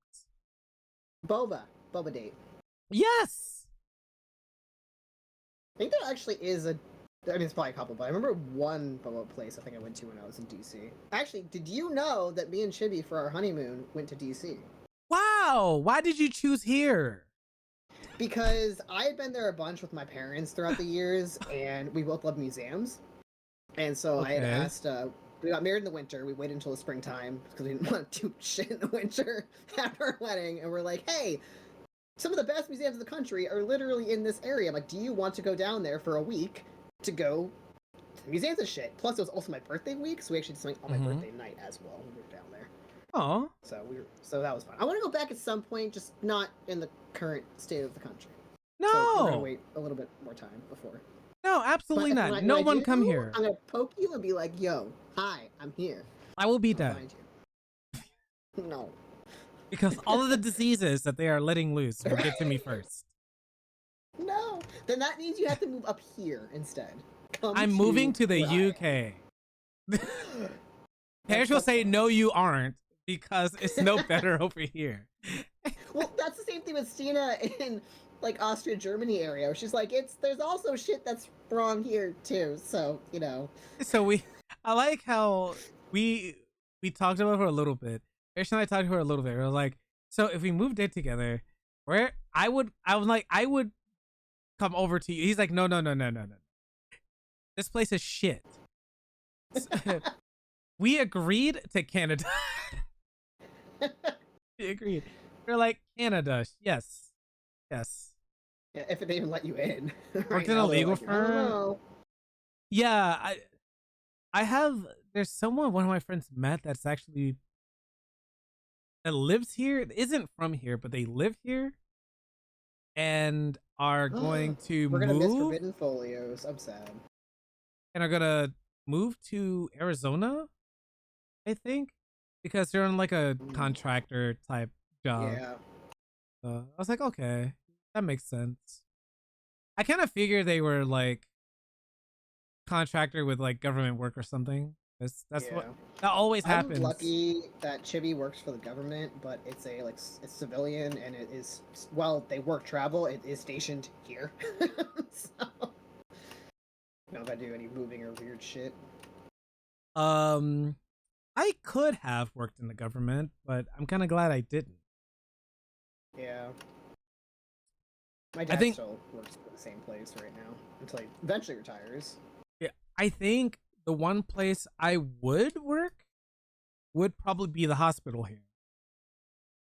Boba date. Yes. I think there actually is I mean, it's probably a couple, but I remember one boba place I think I went to when I was in DC. Actually, did you know that me and Chibi for our honeymoon went to DC? Wow. Why did you choose here? Because I had been there a bunch with my parents throughout the years, and we both love museums. And so I had Okay. asked, we got married in the winter, we waited until the springtime, because we didn't want to do shit in the winter after our wedding, and we're like, hey, some of the best museums in the country are literally in this area. I'm like, do you want to go down there for a week to go to the museums and shit? Plus, it was also my birthday week, so we actually did something on my birthday night as well when we were down there. Oh. So that was fun. I want to go back at some point, just not in the current state of the country. No. So we're gonna wait a little bit more time before. No, absolutely But not. No one come here. I'm gonna poke you and be like, "Yo, hi, I'm here." I will be I'll dead. find you. No. Because all of the diseases that they are letting loose will get to me first. No. Then that means you have to move up here instead. I'm moving to the UK. Parrish will say, no, you aren't, because it's no better over here. Well, that's the same thing with Stina in like Austria, Germany area. Where she's like, there's also shit that's wrong here too. So So I like how we talked about her a little bit. Parrish and I talked to her a little bit. We were like, so if we moved in together, I would come over to you. He's like, no. This place is shit. We agreed to Canada. We agreed. We're like, Canada, yes. Yeah, if it even let you in. Worked in a legal like, I don't firm. know. Yeah, I have. There's someone one of my friends met that lives here. Isn't from here, but they live here, and are going to We're gonna miss move Forbidden Folios. I'm sad. and are gonna move to Arizona, I think, because they're on like a contractor type job. Yeah. I was like, okay, that makes sense. I kind of figured they were like contractor with like government work or something. That's what that always happens. I'm lucky that Chibi works for the government, but it's it's civilian, and it is, well, they work travel. It is stationed here, so not if I do any moving or weird shit. I could have worked in the government, but I'm kind of glad I didn't. Yeah. My dad still works for the same place right now until he eventually retires. Yeah, I think the one place I would work would probably be the hospital here.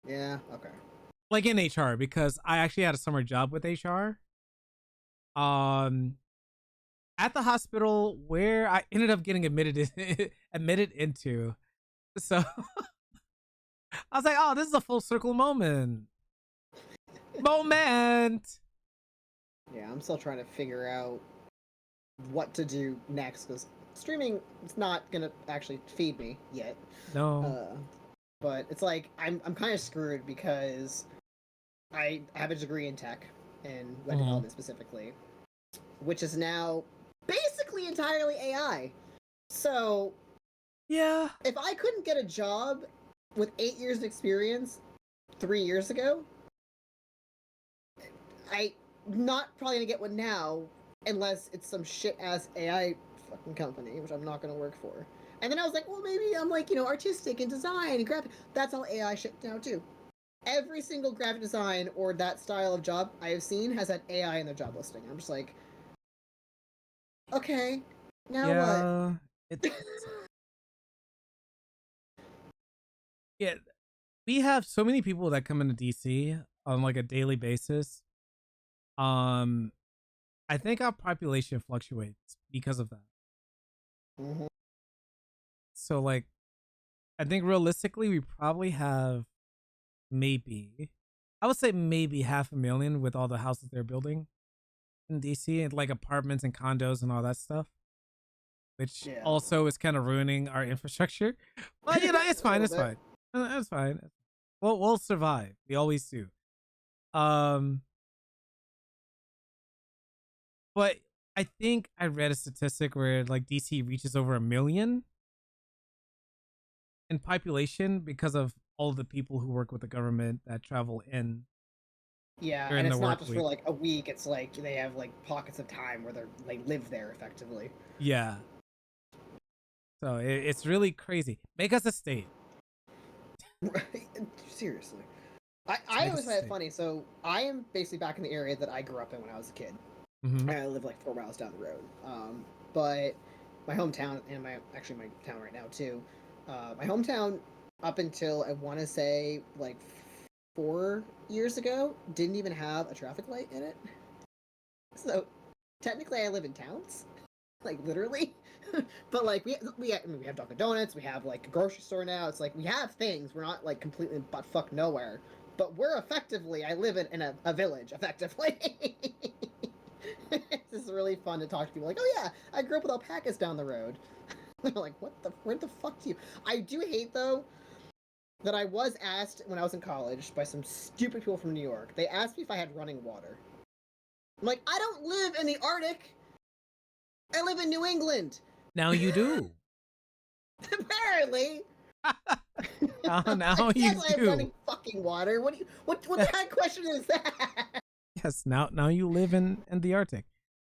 Yeah, okay. Like in HR, because I actually had a summer job with HR. At the hospital where I ended up getting admitted into. So I was like, oh, this is a full circle moment. Yeah, I'm still trying to figure out what to do next, because streaming is not gonna actually feed me yet. No. But it's like I'm kind of screwed because I have a degree in tech and web development specifically, which is now basically entirely AI. So yeah, if I couldn't get a job with 8 years of experience 3 years ago, I'm not probably gonna get one now unless it's some shit ass AI fucking company, which I'm not gonna work for. And then I was like, well, maybe I'm like, artistic and design and graphic. That's all AI shit now too. Every single graphic design or that style of job I have seen has had AI in their job listing. I'm just like, okay, now what? Yeah, we have so many people that come into DC on like a daily basis. I think our population fluctuates because of that. So like, I think realistically, we probably have maybe, I would say maybe 500,000 with all the houses they're building in DC and like apartments and condos and all that stuff, which Yeah. also is kind of ruining our infrastructure. But you know, it's fine. It's fine. It's fine. We'll survive. We always do. Um, but I think I read a statistic where like DC reaches over 1 million in population because of all the people who work with the government that travel in Yeah, during and the it's not work just week. for like a week. It's like they have like pockets of time where they live there effectively. Yeah. So it's really crazy. Make us a state. Right? Seriously. Just I make us always a find it state. funny. So I am basically back in the area that I grew up in when I was a kid. Mm-hmm. I live like 4 miles down the road. But my hometown and my town right now too. My hometown up until I want to say like 4 years ago didn't even have a traffic light in it. So technically, I live in towns, like literally. But like I mean, we have Dunkin' Donuts, we have like a grocery store now. It's like we have things. We're not like completely butt fuck nowhere, but we're effectively. I live in a village effectively. This is really fun to talk to people like, oh yeah, I grew up with alpacas down the road. They're like, where the fuck do you? I do hate though that I was asked when I was in college by some stupid people from New York. They asked me if I had running water. I'm like, I don't live in the Arctic. I live in New England. Now you do. Apparently. Now you Yes, I have do. running fucking water. What the kind of question is that? Yes. Now you live in the Arctic.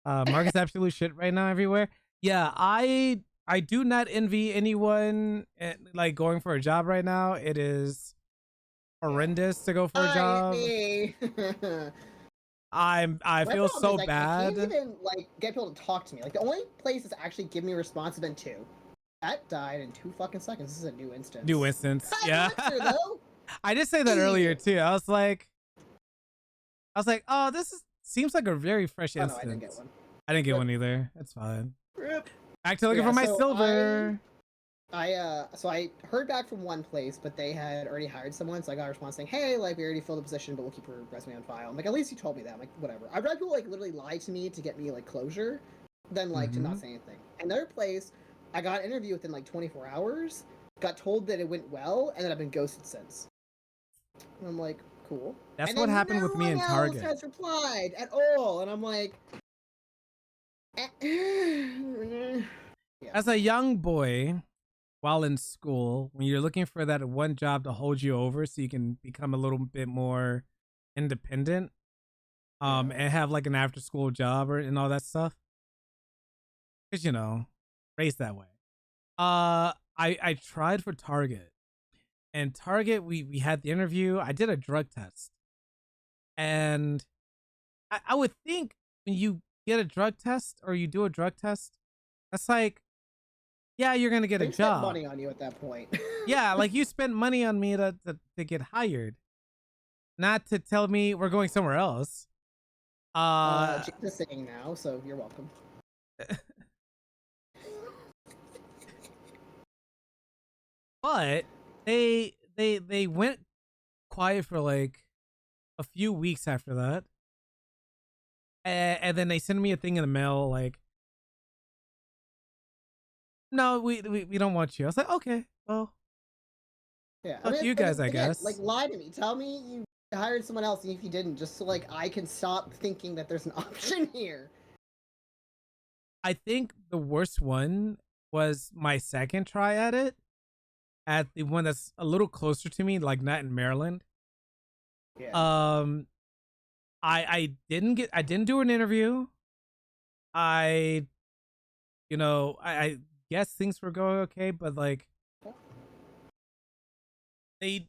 Marcus absolute shit right now everywhere. Yeah, I do not envy anyone like going for a job right now. It is horrendous to go for a job. Me. I My feel problem is so like I can't bad. even like get people to talk to me. Like the only place that's actually give me a response has been two. That died in 2 fucking seconds. This is a new instance. New instance. Hi, Yeah. Elixir, though. I did say that earlier too. I was like, oh, seems like a very fresh Oh no, instance. I didn't get one. I didn't get Rip. one either. It's fine. Rip. Back to looking Yeah, for my so silver. So I heard back from one place, but they had already hired someone, so I got a response saying, "Hey, like we already filled the position, but we'll keep your resume on file." I'm like, at least you told me that. I'm like, whatever. I'd rather people like literally lie to me to get me like closure than like to not say anything. Another place, I got an interview within like 24 hours, got told that it went well, and then I've been ghosted since. And I'm like, cool. That's and what then happened no with me one in else Target. has replied at all, and I'm like, yeah. As a young boy, while in school, when you're looking for that one job to hold you over so you can become a little bit more independent, and have like an after school job and all that stuff. Cause you know, raised that way. I tried for Target. And Target, we had the interview. I did a drug test. And I would think when you get a drug test or you do a drug test, that's like, yeah, you're gonna get a They spent job. money on you at that point. Yeah, like you spent money on me to get hired, not to tell me we're going somewhere else. James is singing now, so you're welcome. But they went quiet for like a few weeks after that, and then they sent me a thing in the mail like, no, we don't want you. I was like, okay, well, Yeah, fuck you guys, I guess. Like, lie to me. Tell me you hired someone else, and if you didn't, just so like I can stop thinking that there's an option here. I think the worst one was my second try at it, at the one that's a little closer to me, like not in Maryland. Yeah. I didn't do an interview. I guess things were going okay, but like they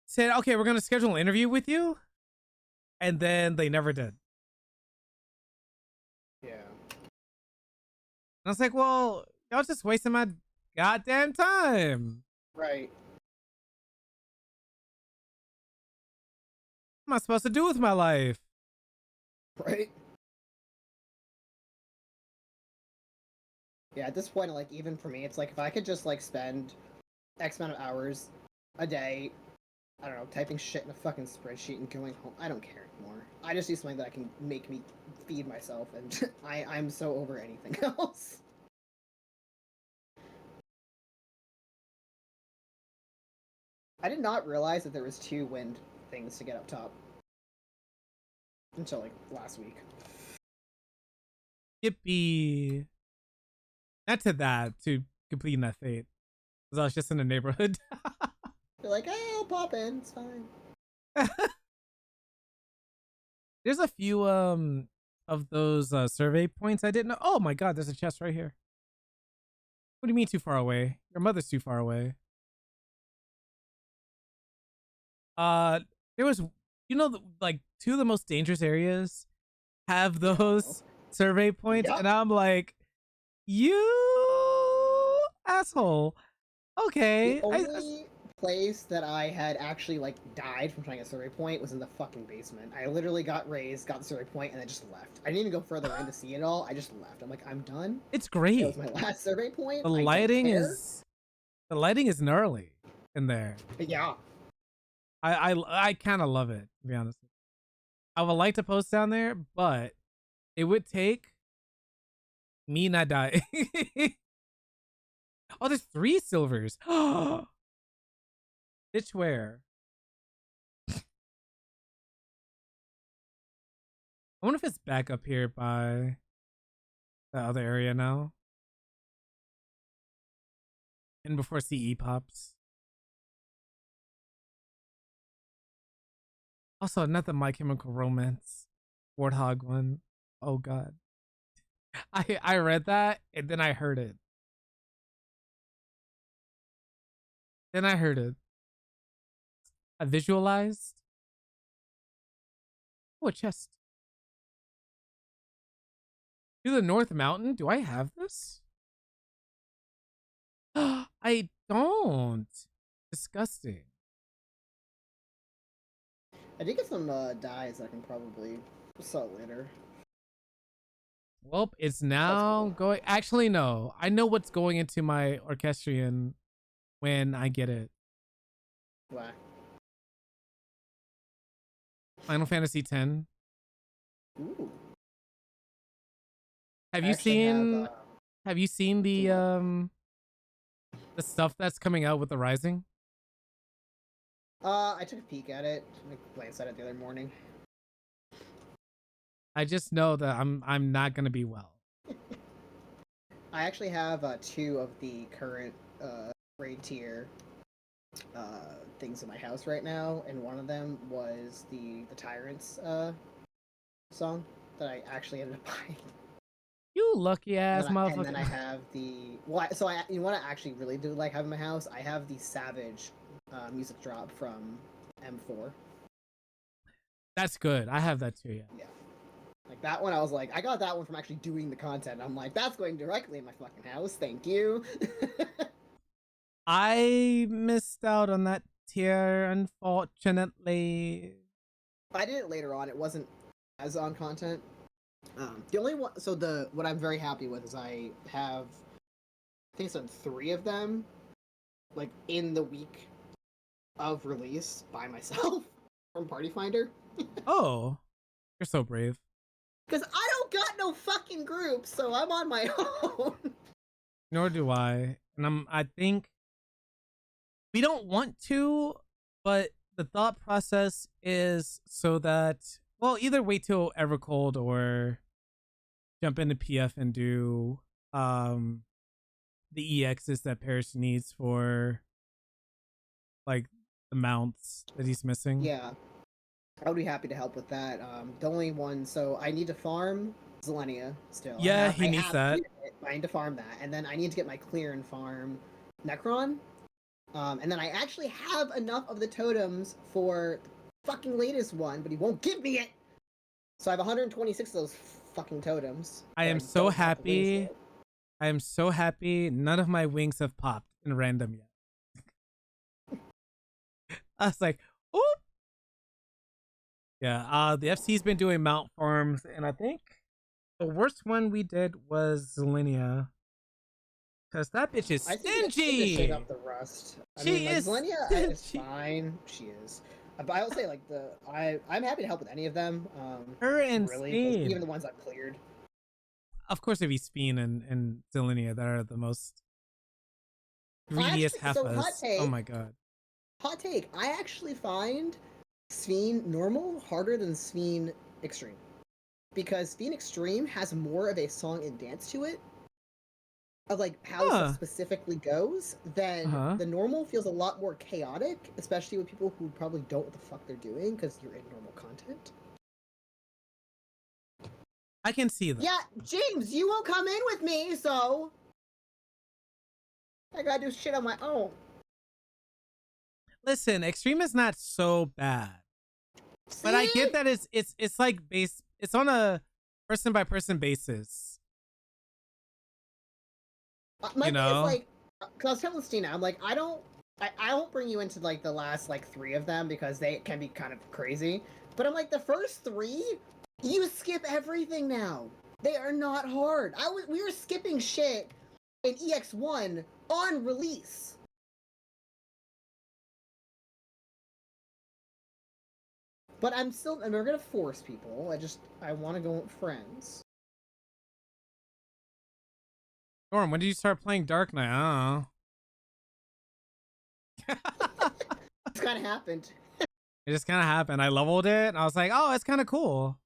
said, okay, we're gonna schedule an interview with you, and then they never did. Yeah. And I was like, well, y'all just wasting my goddamn time. Right. What am I supposed to do with my life? Right. Yeah, at this point, like even for me, it's like if I could just like spend X amount of hours a day, I don't know, typing shit in a fucking spreadsheet and going home. I don't care anymore. I just need something that can make me feed myself, and I'm so over anything else. I did not realize that there was 2 wind things to get up top until like last week. Yippee! Not to that, to completing that fate, because I was just in the neighborhood. They're like, hey, I'll pop in. It's fine. There's a few of those survey points I didn't know. Oh my god, there's a chest right here. What do you mean too far away? Your mother's too far away. There was, like 2 of the most dangerous areas have those survey points, Yep. and I'm like, you asshole. Okay. The only place that I had actually like died from trying a survey point was in the fucking basement. I literally got raised, got the survey point, and then just left. I didn't even go further in to see it all. I just left. I'm like, I'm done. It's It great. was my last survey point. The I don't lighting care. is gnarly in there. Yeah. I kind of love it, to be honest. I would like to post down there, but it would take me not dying. Oh, there's 3 silvers. Bitch, where? I wonder if it's back up here by the other area now. And before CE pops. Also, another My Chemical Romance Warthog one. Oh god. I read that and then I heard it. I visualized. Oh, a chest. To the North Mountain? Do I have this? I don't. Disgusting. I did get some dyes I can probably sell later. Well, it's now going. Actually, no. I know what's going into my orchestrion when I get it. Why? Final Fantasy X. Ooh. Have I you actually seen? have, Have you seen the stuff that's coming out with the Rising? I took a peek at it. I glanced at it the other morning. I just know that I'm not gonna be well. I actually have 2 of the current grade tier things in my house right now, and one of them was the Tyrants song that I actually ended up buying. You lucky ass And motherfucker. then I have the you know what I actually really do like having in my house? I have the Savage music drop from M4. That's good. I have that too. Yeah. Yeah. Like that one, I was like, I got that one from actually doing the content. I'm like, that's going directly in my fucking house. Thank you. I missed out on that tier, unfortunately. I did it later on. It wasn't as on content. The only one, what I'm very happy with is I think it's on 3 of them, like in the week of release by myself from Party Finder. Oh, you're so brave. Because I don't got no fucking group, so I'm on my own. Nor do I. And I think we don't want to, but the thought process is so that, well, either wait till Evercold or jump into PF and do the EXs that Parrish needs for like the mounts that he's missing. Yeah. I would be happy to help with that. The only one, so I need to farm Zelenia still. Yeah, he needs that. I need to farm that, and then I need to get my clear and farm Necron. And then I actually have enough of the totems for the fucking latest one, but he won't give me it. So I have 126 of those fucking totems. I am so happy. I am so happy none of my wings have popped in random yet. I was like, oop. Yeah, the FC's been doing mount farms, and I think the worst one we did was Zelenia. Cause that bitch is I think it's to shake stingy. up the rust. I She mean, like is Zelenia is stingy. fine. She is. But I will say, like I'm happy to help with any of them. Her and Really, because even Speen. the ones I've cleared. Of course, it'd be Speen and Zillinia that are the most greediest So hot heifers. Oh take. my god. Hot take. I actually find Sphene normal harder than Sphene extreme, because Sphene extreme has more of a song and dance to it, of like how stuff Huh. specifically goes, then Uh-huh. the normal feels a lot more chaotic, especially with people who probably don't know what the fuck they're doing because you're in normal content. I can see that. Yeah, James, you won't come in with me, so I gotta do shit on my own. Listen, extreme is not so bad. See? But I get that it's like it's on a person by person basis. My You thing is know? like, because I was telling Stina, I'm like, I won't bring you into like the last like 3 of them because they can be kind of crazy. But I'm like, the first 3, you skip everything now. They are not hard. We were skipping shit in EX1 on release. But I'm never gonna force people. I want to go with friends. Norm, when did you start playing Dark Knight? I don't know. It's kind of happened. It just kind of happened. I leveled it and I was like, oh, it's kind of cool.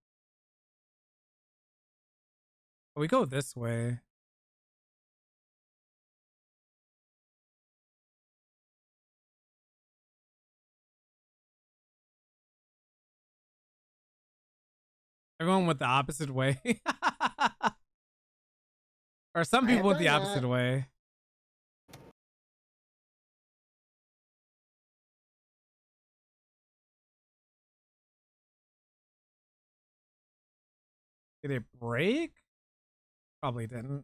We go this way. Everyone went the opposite way. Or some I people have went done the opposite that. way. Did it break? Probably didn't.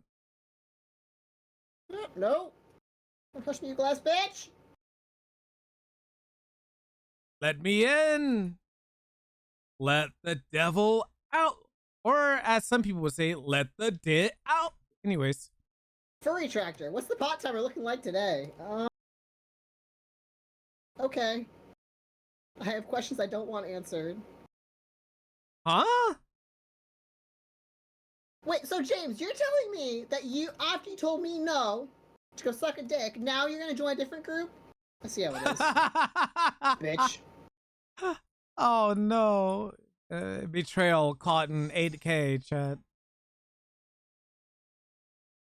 No, don't touch me, you glass bitch. Let me in. Let the devil out. Or as some people would say, let the dit out. Anyways. Furry tractor. What's the pot timer looking like today? Okay. I have questions I don't want answered. Huh? Wait, so James, you're telling me that after you told me no to go suck a dick, now you're gonna join a different group? I see how it is, bitch. Oh no. Betrayal caught in 8K, chat.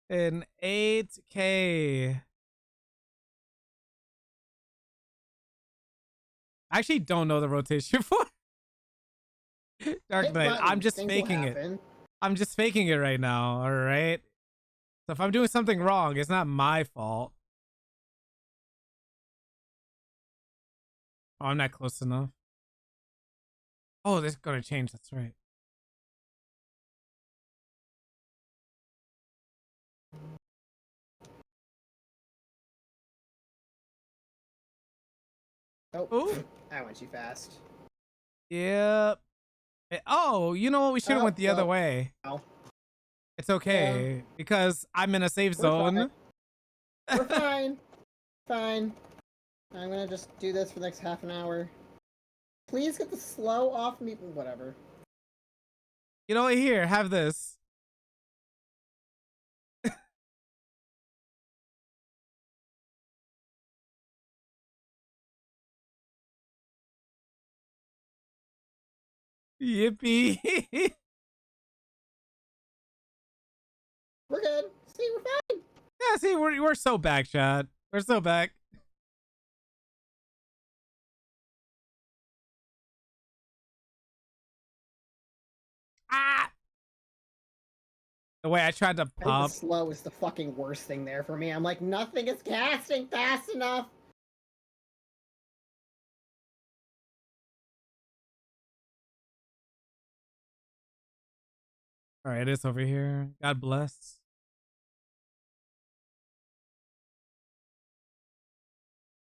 In 8K. I actually don't know the rotation for Dark Hit Knight. I'm button. just Things will faking it. happen. I'm just faking it right now, alright? So if I'm doing something wrong, it's not my fault. Oh, I'm not close enough. Oh, this is gonna change, that's right. Oh, Ooh. I went too fast. Yep. Oh, you know what? We should have went the other way. No. It's okay because I'm in a safe We're zone. fine. We're fine. Fine. I'm gonna just do this for the next half an hour. Please get the slow off me. Whatever. You know what? Here, have this. Yippee. We're good. See, we're fine. Yeah, see, we're so back, chat. We're so back. Ah! The way I tried to I think the pop. slow is the fucking worst thing there for me. I'm like, nothing is casting fast enough. All right, it's over here. God bless.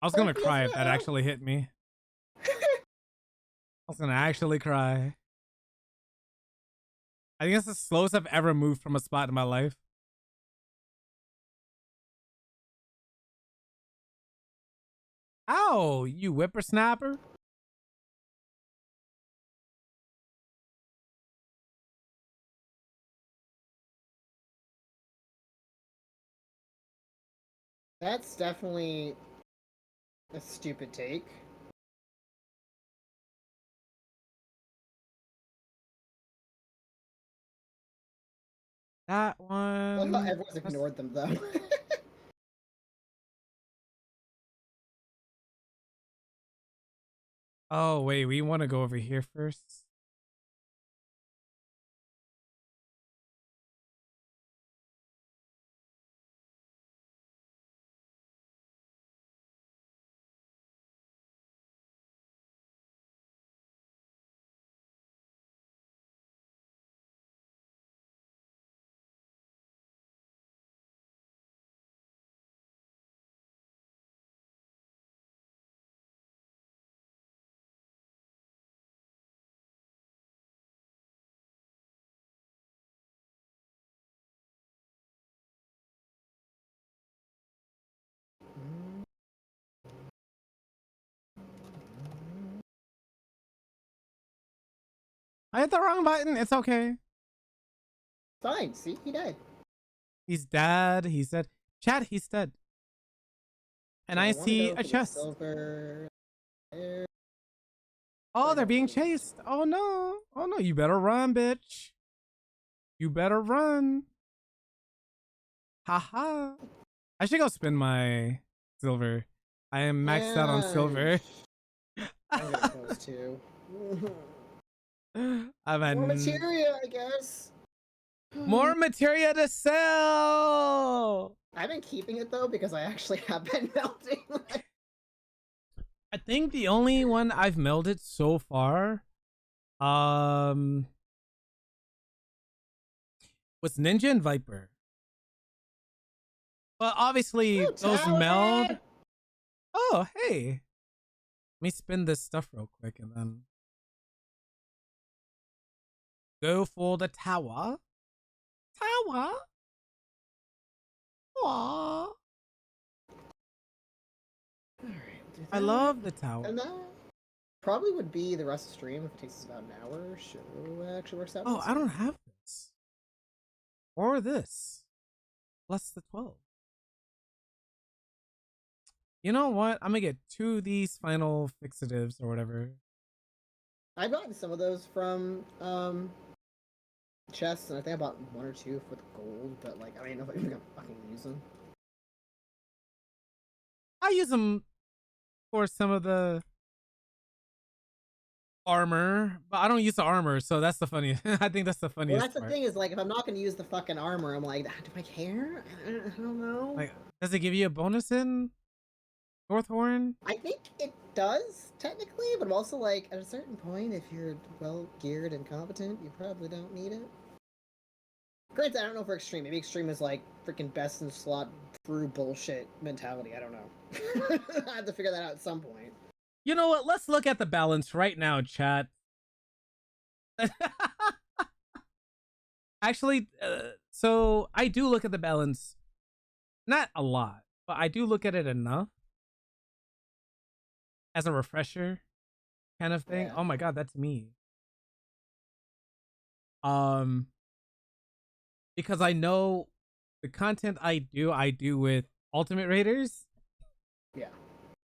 I was gonna Hope he cry if doesn't that know. actually hit me. I was gonna actually cry. I think it's the slowest I've ever moved from a spot in my life. Ow, you whippersnapper. That's definitely a stupid take. That I like how one. everyone's ignored them though. Oh, wait, we want to go over here first. I hit the wrong button. It's okay. Fine, see, he died. He's dead. He's dead. Chat, he's dead. And So I wanna see go a for the chest. silver. Oh, they're Wait, being no. chased. Oh no. Oh no. You better run, bitch. You better run. Haha. I should go spin my silver. I am maxed out on silver. I'm gonna close too. I've had More materia, I guess. more materia to sell. I've been keeping it though because I actually have been melting. I think the only one I've melded so far was Ninja and Viper. Well, obviously Oh, those Tower! meld. Oh, hey. Let me spin this stuff real quick and then go for the tower. Tower. Aww. Alright, I love the tower. And that probably would be the rest of the stream if it takes us about an hour. Sure, it actually works out. Oh, I don't have this. Or this. Plus the 12. You know what? I'm gonna get 2 of these final fixatives or whatever. I've gotten some of those from chests, and I think I bought 1 or 2 for the gold, but like I don't even know if I'm gonna fucking use them. I use them for some of the armor, but I don't use the armor, so that's the funny. I think that's the Well, funniest that's the part. thing is like if I'm not gonna use the fucking armor, I'm like, do I care? I don't know. Like, does it give you a bonus in Northhorn? I think it does technically, but I'm also like at a certain point, if you're well geared and competent, you probably don't need it. Granted, I don't know for extreme. Maybe extreme is like freaking best in slot through bullshit mentality. I don't know. I have to figure that out at some point. You know what? Let's look at the balance right now, chat. Actually, so I do look at the balance, not a lot, but I do look at it enough as a refresher kind of thing. Yeah. Oh my god, that's me. Because I know the content I do with Ultimate Raiders. Yeah.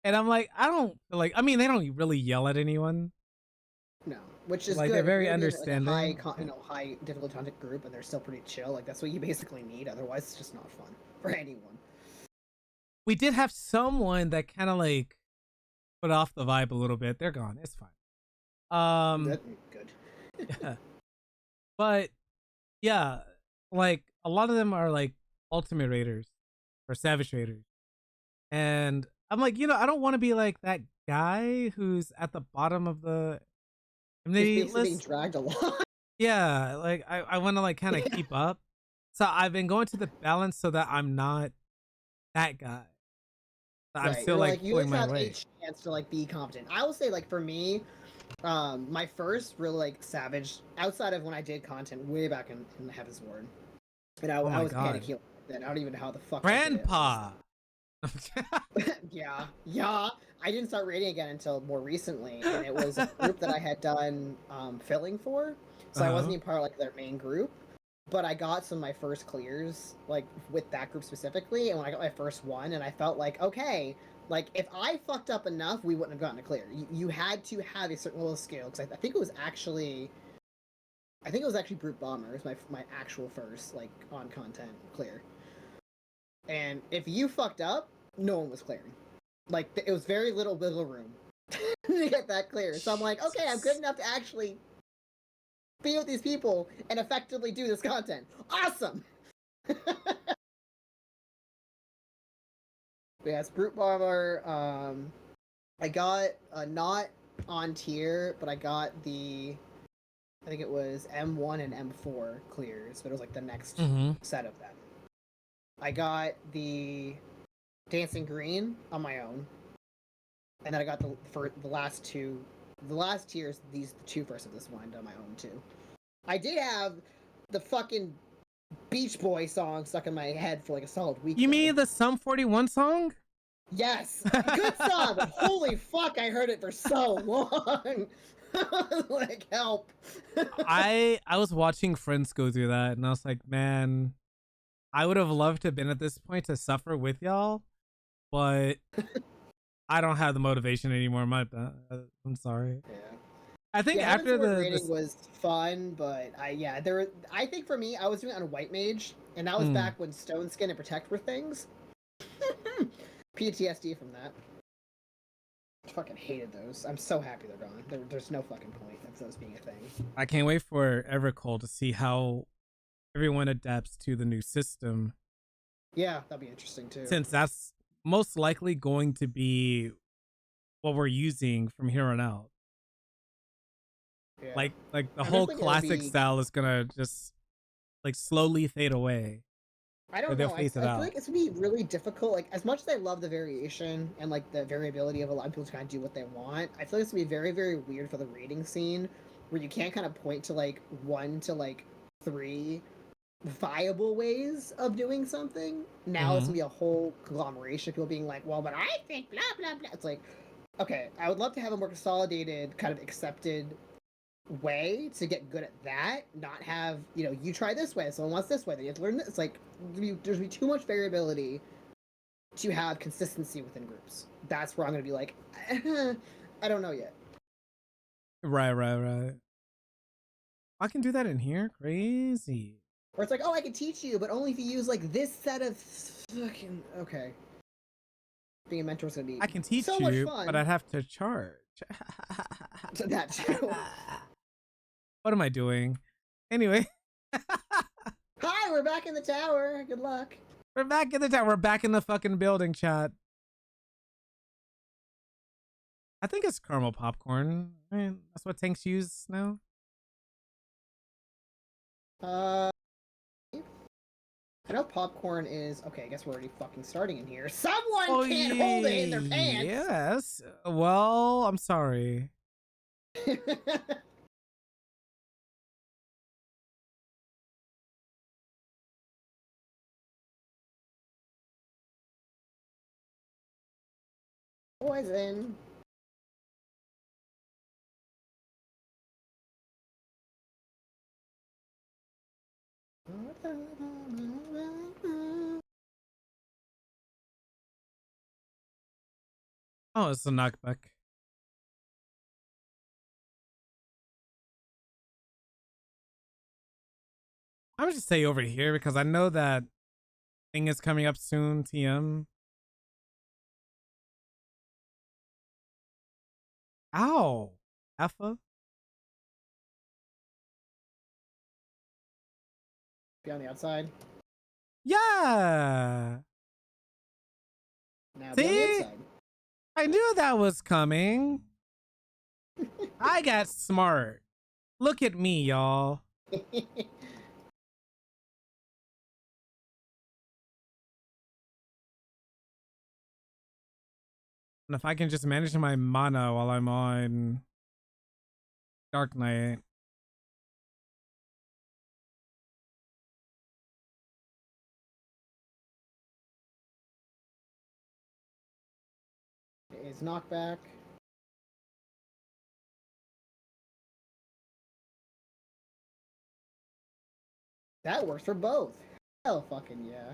And I'm like, I don't like. I mean, they don't really yell at anyone. No, which is Like, good. they're If very you're gonna be in, understanding. like, a high difficulty content group, and they're still pretty chill. Like that's what you basically need. Otherwise, it's just not fun for anyone. We did have someone that kind of like put off the vibe a little bit. They're gone. It's fine. Good. Yeah. But yeah, like a lot of them are like Ultimate Raiders or Savage Raiders, and I'm like, I don't want to be like that guy who's at the bottom of the He's basically being dragged along. Yeah, like I want to like kind of keep up. So I've been going to the balance so that I'm not that guy. I'm Right, still you're like you pulling my have a weight. chance to like be competent. I will say, like for me, my first really like savage outside of when I did content way back in Heaven's Ward, and I Oh my was God. panic healing then. I don't even know how the fuck I did it. Grandpa. Yeah. I didn't start raiding again until more recently, and it was a group that I had done filling for, so I wasn't Uh-huh. even part of like their main group. But I got some of my first clears like with that group specifically, and when I got my first one, and I felt like okay, like if I fucked up enough, we wouldn't have gotten a clear. You had to have a certain level of skill because I think it was actually. I think it was actually Brute Bomber. It was my actual first like on content clear. And if you fucked up, no one was clearing. Like it was very little wiggle room to get that clear. So I'm like, okay, I'm good Jesus. enough to actually be with these people and effectively do this content. Awesome. Yes, Brute Bomber. I got not on tier, but I got the. I think it was M1 and M4 clears, but it was like the next Mm-hmm. set of them. I got the Dancing Green on my own, and then I got for the last two, the last tiers. These the two first of this one on my own too. I did have the fucking Beach Boy song stuck in my head for like a solid week. You Though. mean the Sum 41 song? Yes, good song, but holy fuck, I heard it for so long. Like help. I was watching friends go through that, and I was like, man, I would have loved to have been at this point to suffer with y'all, but I don't have the motivation anymore. My bad. I'm sorry. Yeah. I think Yeah, Heaven's after Ward the rating this. was fun, but there were. I think for me, I was doing it on White Mage, and that was Mm, back when Stone Skin and Protect were things. PTSD from that. I fucking hated those. I'm so happy they're gone. There's no fucking point of those being a thing. I can't wait for Evercole to see how everyone adapts to the new system, Yeah, that'd be interesting too. since that's most likely going to be what we're using from here on out. Yeah, Like the I'm whole just thinking it'll classic be. style is gonna just like slowly fade away, I or don't they'll know. I phase it feel out. like it's gonna be really difficult. Like as much as I love the variation and like the variability of a lot of people to kind of do what they want, I feel like it's gonna be very very weird for the rating scene, where you can't kind of point to like one to like three viable ways of doing something. Now it's Mm-hmm. gonna be a whole conglomeration of people being like, well, but I think blah blah blah. It's like, okay, I would love to have a more consolidated, kind of accepted way to get good at that. Not have you try this way, someone wants this way, then you have to learn this. It's like there's be too much variability to have consistency within groups. That's where I'm gonna be like, I don't know yet. Right. I can do that in here. Crazy. Or it's like, oh, I can teach you, but only if you use like this set of fucking okay. Being a mentor is gonna be I can teach so much you, but fun. I'd have to charge. That too. What am I doing? Anyway, Hi, we're back in the tower. Good luck. we're back in the town. We're back in the fucking building, chat. I think it's caramel popcorn. I mean, that's what tanks use now. Uh, I know popcorn is okay. I guess we're already fucking starting in here. Someone Oh, can't hold it in their pants. yes. Well, I'm sorry. Poison. Oh, it's a knockback. I would just say over here because I know that thing is coming up soon. TM. Ow. Alpha. Be on the outside. Yeah. Now be on the See? inside. I knew that was coming. I got smart. Look at me, y'all. And if I can just manage my mana while I'm on Dark Knight. Phase knockback. That works for both. Hell fucking yeah.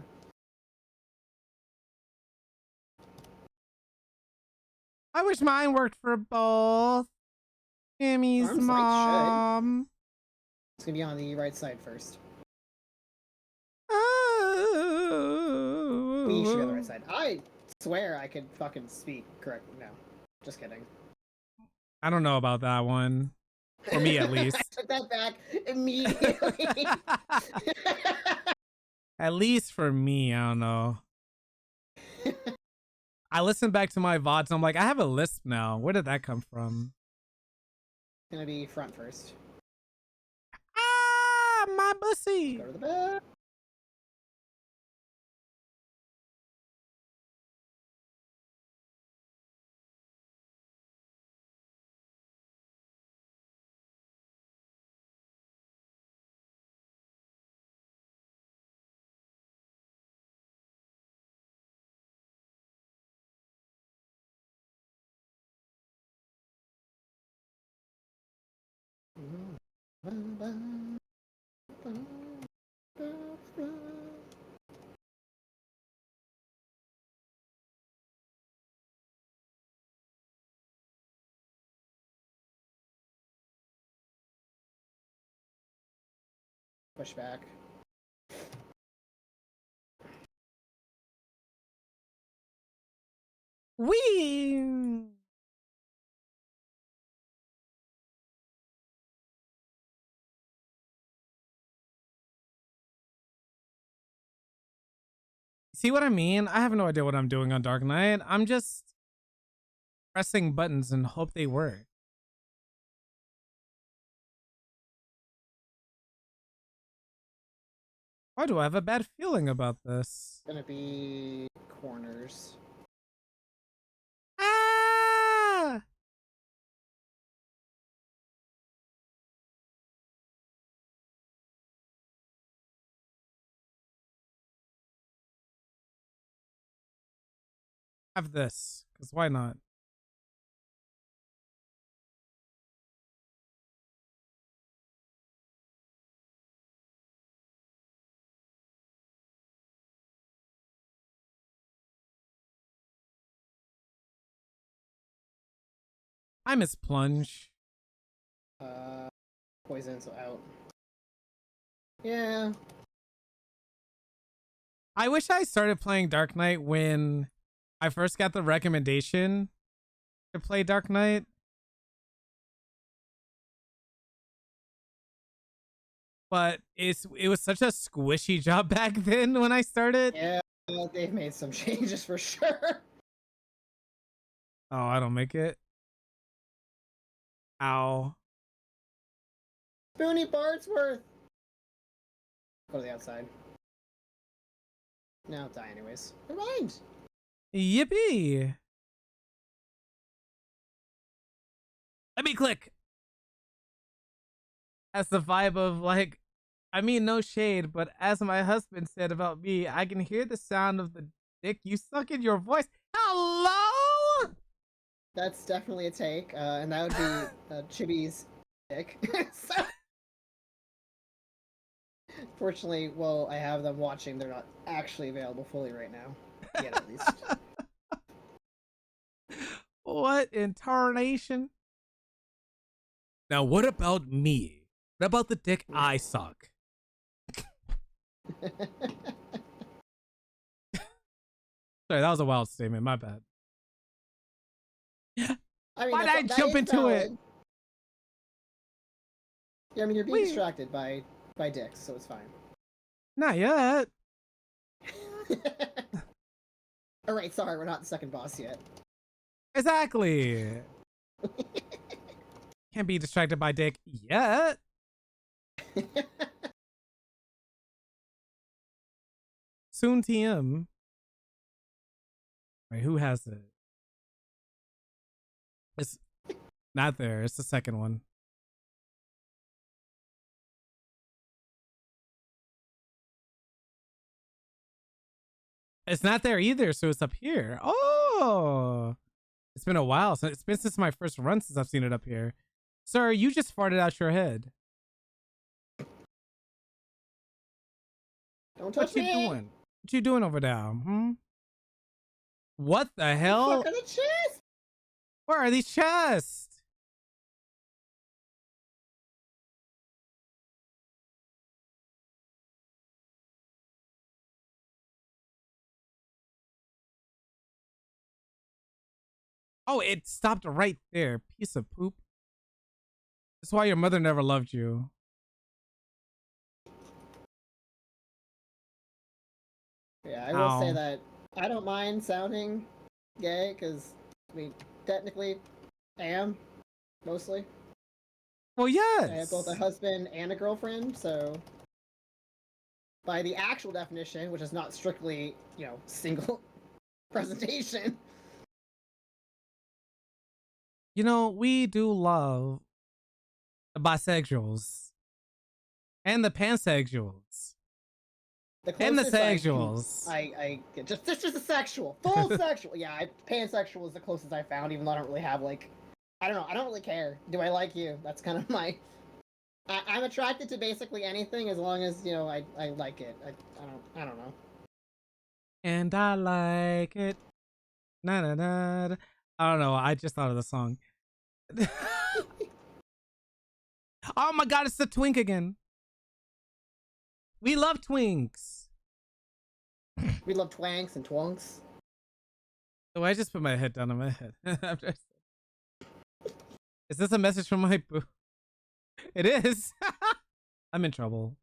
I wish mine worked for both. Jimmy's Arms light should. mom. It's gonna be on the right side first. Oh. We should be on the right side. I swear I could fucking speak correctly. No, just kidding. I don't know about that one. For me, at least. I took that back immediately. At least for me, I don't know. I listened back to my VODs and I'm like, I have a lisp now. Where did that come from? Gonna be front first. Ah, my pussy. Go to the back. Push back. Wee. See what I mean? I have no idea what I'm doing on Dark Knight. I'm just pressing buttons and hope they work. Why do I have a bad feeling about this? Gonna be corners. Ah! Have this, because why not? I miss Plunge. Poison, so out. Yeah. I wish I started playing Dark Knight when I first got the recommendation to play Dark Knight. But it was such a squishy job back then when I started. Yeah, they've made some changes for sure. Oh, I don't make it. Ow. Spoonie Bardsworth. Go to the outside. No, I'll die anyways. Never mind. Yippee. Let me click. That's the vibe of like, I mean, no shade, but as my husband said about me, I can hear the sound of the dick you suck in your voice. Hello? That's definitely a take, and that would be Chibi's dick. So, fortunately, well, I have them watching. They're not actually available fully right now. Yet, at least. What in tarnation? Now, what about me? What about the dick I suck? Sorry, that was a wild statement. My bad. I mean, Why'd I that jump is into valid. it? Yeah, I mean, you're being Wait. distracted by dicks, so it's fine. Not yet. All right, sorry, we're not the second boss yet. Exactly. Can't be distracted by dick yet. Soon TM. Wait, who has it? It's not there. It's the second one. It's not there either, so it's up here. Oh. It's been a while. So it's been since my first run since I've seen it up here. Sir, you just farted out your head. Don't What touch you me! doing? What you doing over there? Hmm? What the The hell? fuck are the chest? Where are these chests? Oh, it stopped right there. Piece of poop. That's why your mother never loved you. Yeah, I will say Ow. that I don't mind sounding gay because I mean, technically, I am mostly. Well, I have both a yes. husband and a girlfriend, so by the actual definition, which is not strictly, single presentation. You know, we do love the bisexuals and the pansexuals The and the closest sexuals. I get just a sexual, full sexual. Yeah, pansexual is the closest I found, even though I don't really have like, I don't know, I don't really care. Do I like you? That's kind of my. I'm attracted to basically anything as long as I like it. I don't know. And I like it. Na na na. I don't know. I just thought of the song. Oh my god, it's the twink again. We love twinks. We love twanks and twunks. Oh, I just put my head down on my head. Is this a message from my boo? It is. I'm in trouble.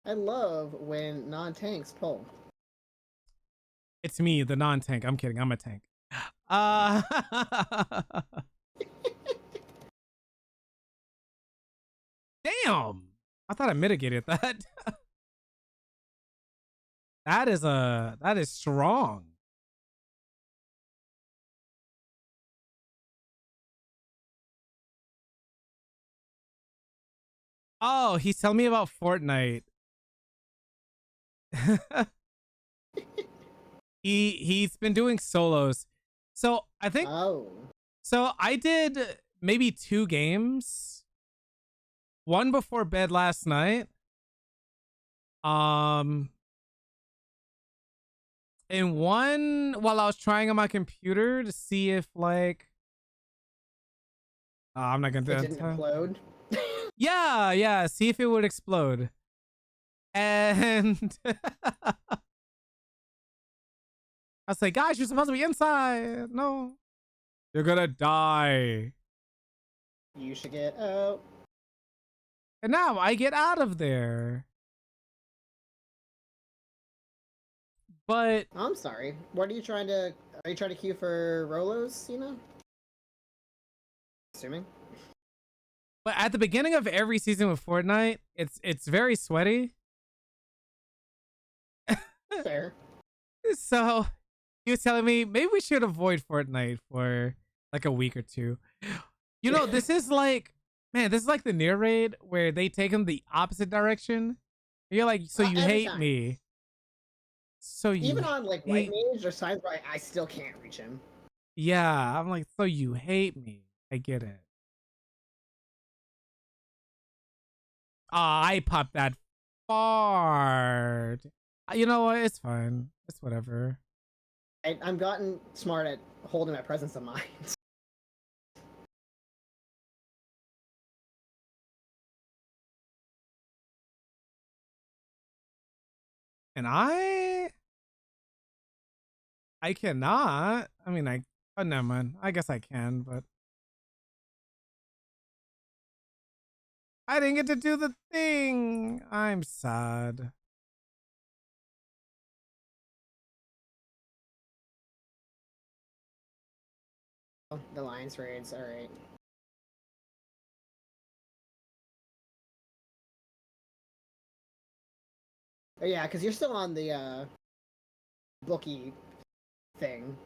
I love when non-tanks pull. It's me, the non-tank. I'm kidding. I'm a tank. Uh Damn. I thought I mitigated that. That is strong. Oh, he's telling me about Fortnite. He's been doing solos. So I think Oh, so I did maybe 2 games. One before bed last night. Um and one while I was trying on my computer to see if like I'm not gonna do it that. didn't implode. Yeah, see if it would explode. And I was like, guys, you're supposed to be inside. No. You're gonna die. You should get out. And now I get out of there. But I'm sorry. What are you trying to? Are you trying to queue for Rolos? Assuming. but at the beginning of every season with Fortnite, it's very sweaty. Fair. So he was telling me maybe we should avoid Fortnite for like a week or two. You know, this is like, man, this is like the near raid where they take him the opposite direction. You're like, so you Every hate time. me. So you Even on like White hate, Mage, there's times where I still can't reach him. yeah. I'm like, so you hate me. I get it. I popped that fart. You know what? It's fine. It's whatever. I'm gotten smart at holding my presence of mind. And I cannot. I mean, oh, never mind. I guess I can, but I didn't get to do the thing. I'm sad. The Alliance raids, all right. Oh yeah, because you're still on the bookie thing.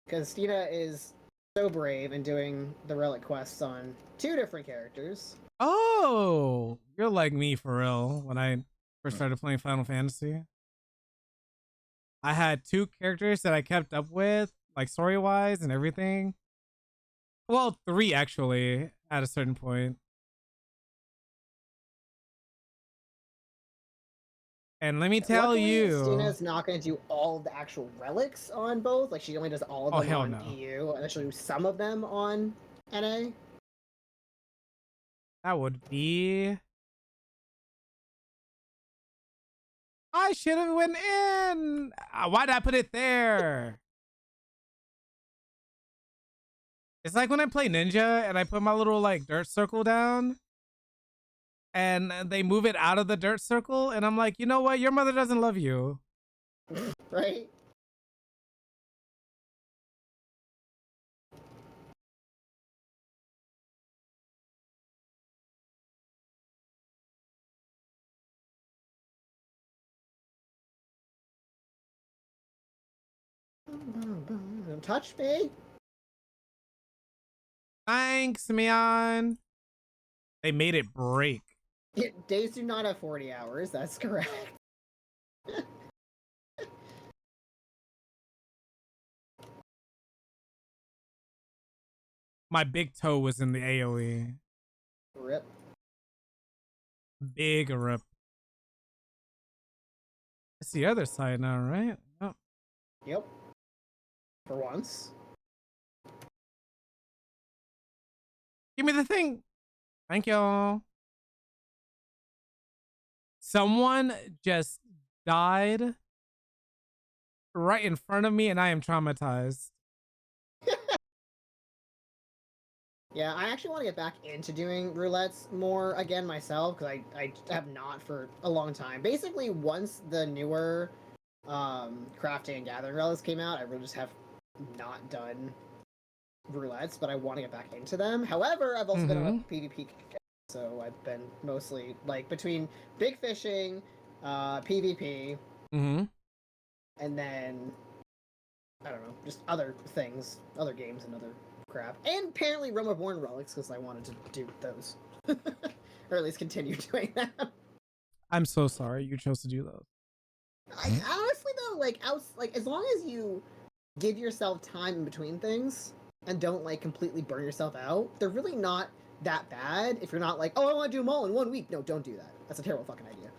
Because Stina is so brave in doing the relic quests on 2 different characters. Oh, you're like me for real. When I first started playing Final Fantasy, I had 2 characters that I kept up with, like story wise and everything. Well, 3 actually at a certain point. And let me tell Luckily, you, Stina's not going to do all of the actual relics on both. Like, she only does all of oh them hell on no, EU, and then she'll do some of them on NA. that would be. I should have went in. Why did I put it there? It's like when I play Ninja and I put my little like dirt circle down and they move it out of the dirt circle and I'm like, you know what? Your mother doesn't love you. Right? Don't touch me. Thanks, Mion. They made it break. Yeah, days do not have 40 hours. That's correct. My big toe was in the AoE. Rip. Big rip. It's the other side now, right? Oh. Yep. For once. Give me the thing. Thank you. Someone just died right in front of me and I am traumatized. Yeah, I actually want to get back into doing roulettes more again myself, because I have not for a long time. Basically, once the newer crafting and gathering relics came out, I really just have not done roulettes, but I want to get back into them. However, I've also been on a PvP kick, so I've been mostly like between big fishing, PvP, and then I don't know, just other things, other games, and other crap, and apparently Realm Reborn relics, because I wanted to do those, or at least continue doing them. I'm so sorry you chose to do those. Honestly though, like as long as you give yourself time in between things and don't like completely burn yourself out, they're really not that bad. If you're not like, oh, I want to do them all in 1 week. No, don't do that. That's a terrible fucking idea.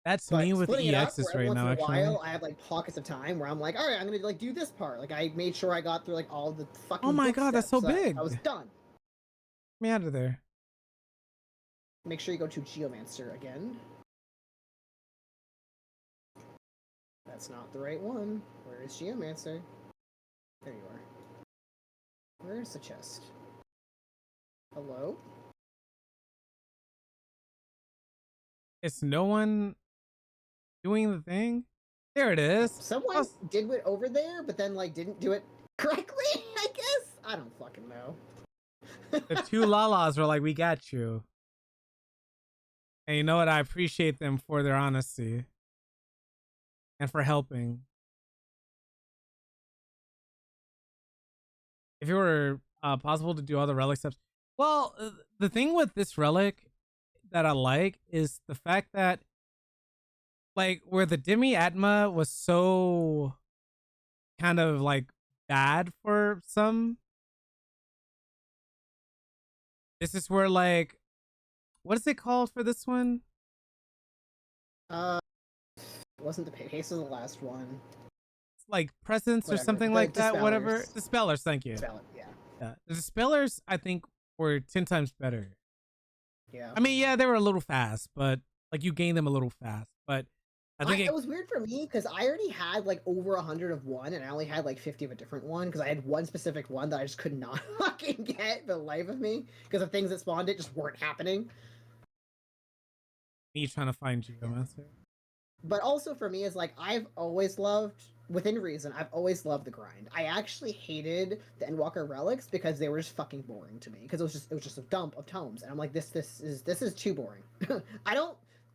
That's But me with splitting it up, EXs where right once now, in a actually. while, I have like pockets of time where I'm like, all right, I'm gonna like do this part. Like I made sure I got through like all the fucking. Oh my book god, that's steps, so big. I was done. Get me out of there. Make sure you go to Geomancer again. That's not the right one. Where is Geomancer? There you are. Where's the chest? Hello? Is no one doing the thing? There it is. Someone did it over there, but then like didn't do it correctly, I guess? I don't fucking know. The 2 Lalas were like, we got you. And you know what? I appreciate them for their honesty. And for helping. If it were possible to do all the relic steps. Well, the thing with this relic that I like is the fact that like where the Demi Atma was so kind of like bad for some, this is where like, what is it called for this one? Wasn't the pace of the last one? It's like presence or Whatever. something The like that. Whatever. Dispellers. Dispellers. Thank you. Dispel it, yeah. Yeah. The Dispellers, I think, were 10 times better. Yeah. I mean, yeah, they were a little fast, but like you gain them a little fast. But I think it was weird for me because I already had like over 100 of one, and I only had like 50 of a different one because I had one specific one that I just could not fucking get for the life of me because the things that spawned it just weren't happening. Me trying to find Geomancer. But also for me is like I've always loved, within reason, I've always loved the grind. I actually hated the Endwalker relics because they were just fucking boring to me because it was just a dump of tomes, and I'm like this is too boring.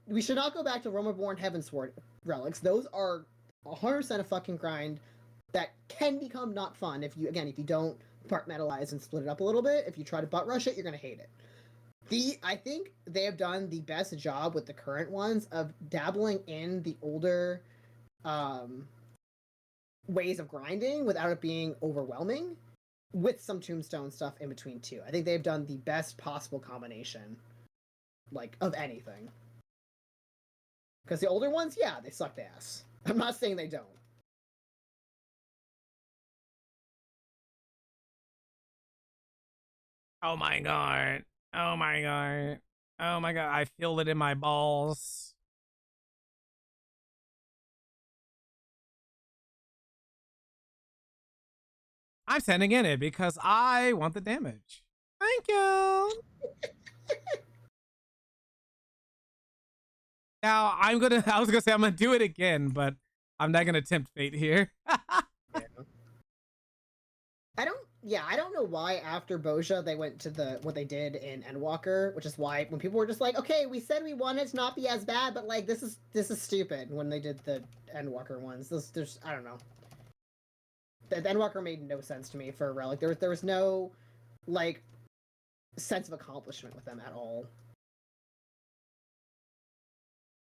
We should not go back to Realm Reborn Heavensward relics. Those are 100% a fucking grind. that can become not fun if you don't compartmentalize and split it up a little bit. If you try to butt rush it, you're gonna hate it. I think they have done the best job with the current ones of dabbling in the older ways of grinding without it being overwhelming, with some tombstone stuff in between too. I think they've done the best possible combination, like, of anything. Because the older ones, yeah, they sucked ass. I'm not saying they don't. Oh my god. Oh my god. Oh my god. I feel it in my balls. I'm sending in it because I want the damage. Thank you. Now I was gonna say I'm gonna do it again, but I'm not gonna tempt fate here. Yeah. I don't know why after Boja they went to what they did in Endwalker, which is why when people were just like, okay, we said we want it to not be as bad, but like this is stupid when they did the Endwalker ones. There's I don't know. The Endwalker made no sense to me for a relic. There was no like sense of accomplishment with them at all.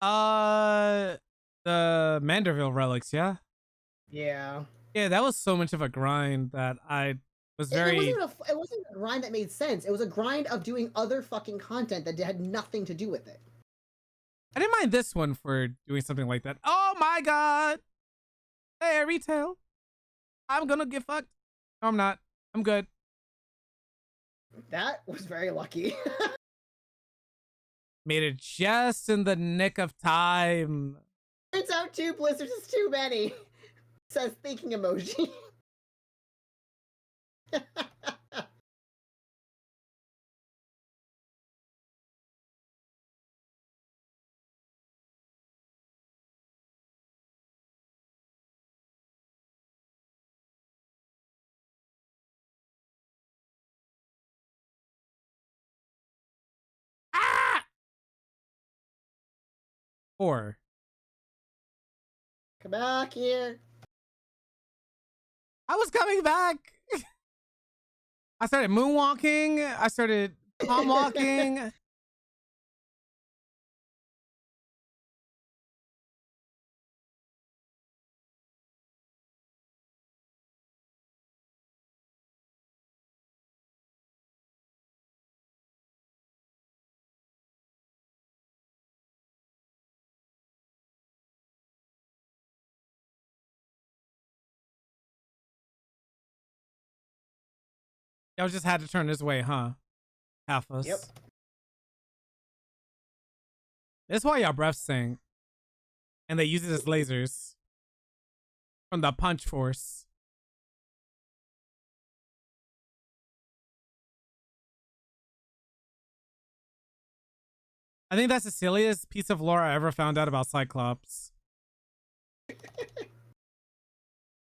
The Manderville relics, yeah. Yeah. Yeah, that was so much of a grind that I was very. It wasn't a grind that made sense. It was a grind of doing other fucking content that had nothing to do with it. I didn't mind this one for doing something like that. Oh my god! Hey, retail. I'm gonna get fucked. No, I'm not. I'm good. That was very lucky. Made it just in the nick of time. Turns out 2 blizzards is too many. Says thinking emoji. Ah! 4. Come back here. I was coming back. I started moonwalking. I started palm walking. Y'all just had to turn this way, huh? Half us. Yep. That's why y'all breath stink. And they use it as lasers. From the punch force. I think that's the silliest piece of lore I ever found out about Cyclops.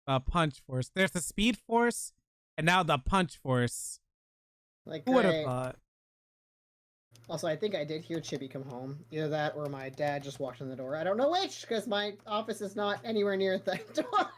The punch force. There's the speed force, and now the punch force. Like, who would have great. thought? Also, I think I did hear Chibi come home. Either that or my dad just walked in the door. I don't know which, because my office is not anywhere near the door.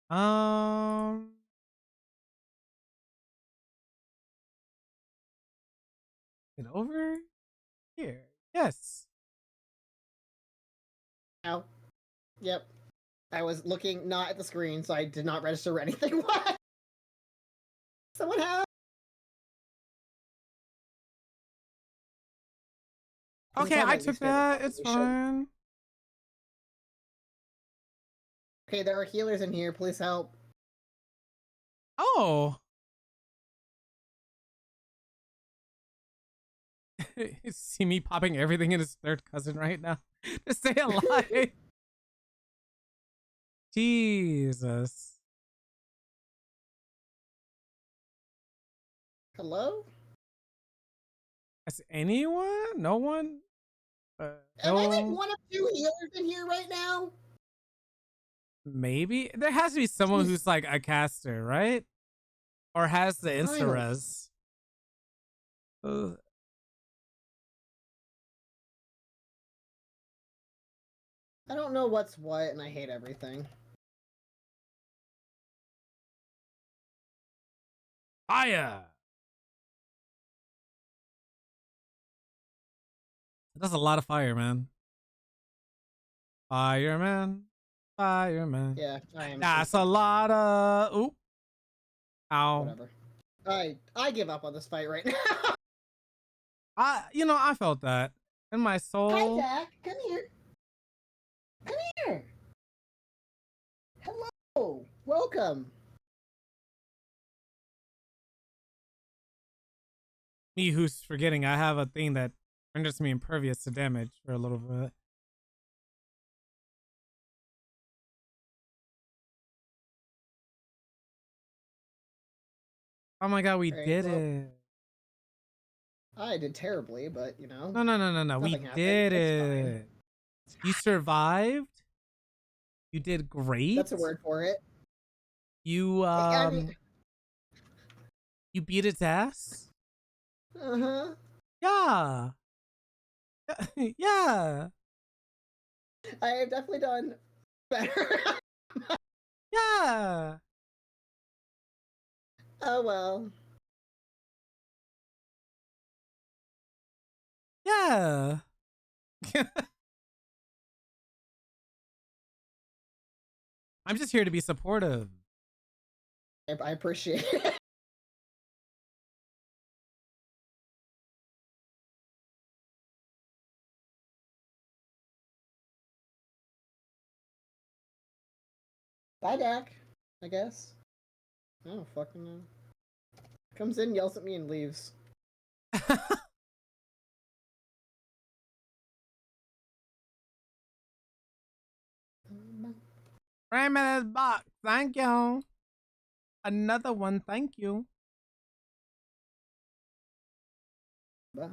Um, and over here. Yes. Ow. Yep. I was looking not at the screen, so I did not register anything. What? Someone have? Okay, I took that. It's fine. Okay, there are healers in here. Please help. Oh. You see me popping everything in his third cousin right now to stay alive. Jesus. Hello? Is anyone? No one? Am I like No. one of two healers in here right now? Maybe there has to be someone Jeez. who's like a caster, right? Or has the I don't. insta-res. Ugh. I don't know what's what, and I hate everything. Fire. That's a lot of fire, man. Fireman. Fireman. Yeah, I am. That's a lot of. Oop. Ow. Whatever. I give up on this fight right now. I felt that in my Hi, soul. Zach. Come here. Come here. Hello. Welcome. Me who's forgetting I have a thing that renders me impervious to damage for a little bit. Oh my god, we All right. did Well, it. I did terribly, but No. We nothing happened. did It's fine. it. You survived. You did great. That's a word for it. You I mean, you beat its ass. uh-huh. Yeah. Yeah. I have definitely done better. Yeah. Oh well. Yeah. I'm just here to be supportive. I appreciate it. Bye, Dak. I guess. I don't fucking know. Comes in, yells at me, and leaves. Raymond is box. Thank you. Another one. Thank you. Bye.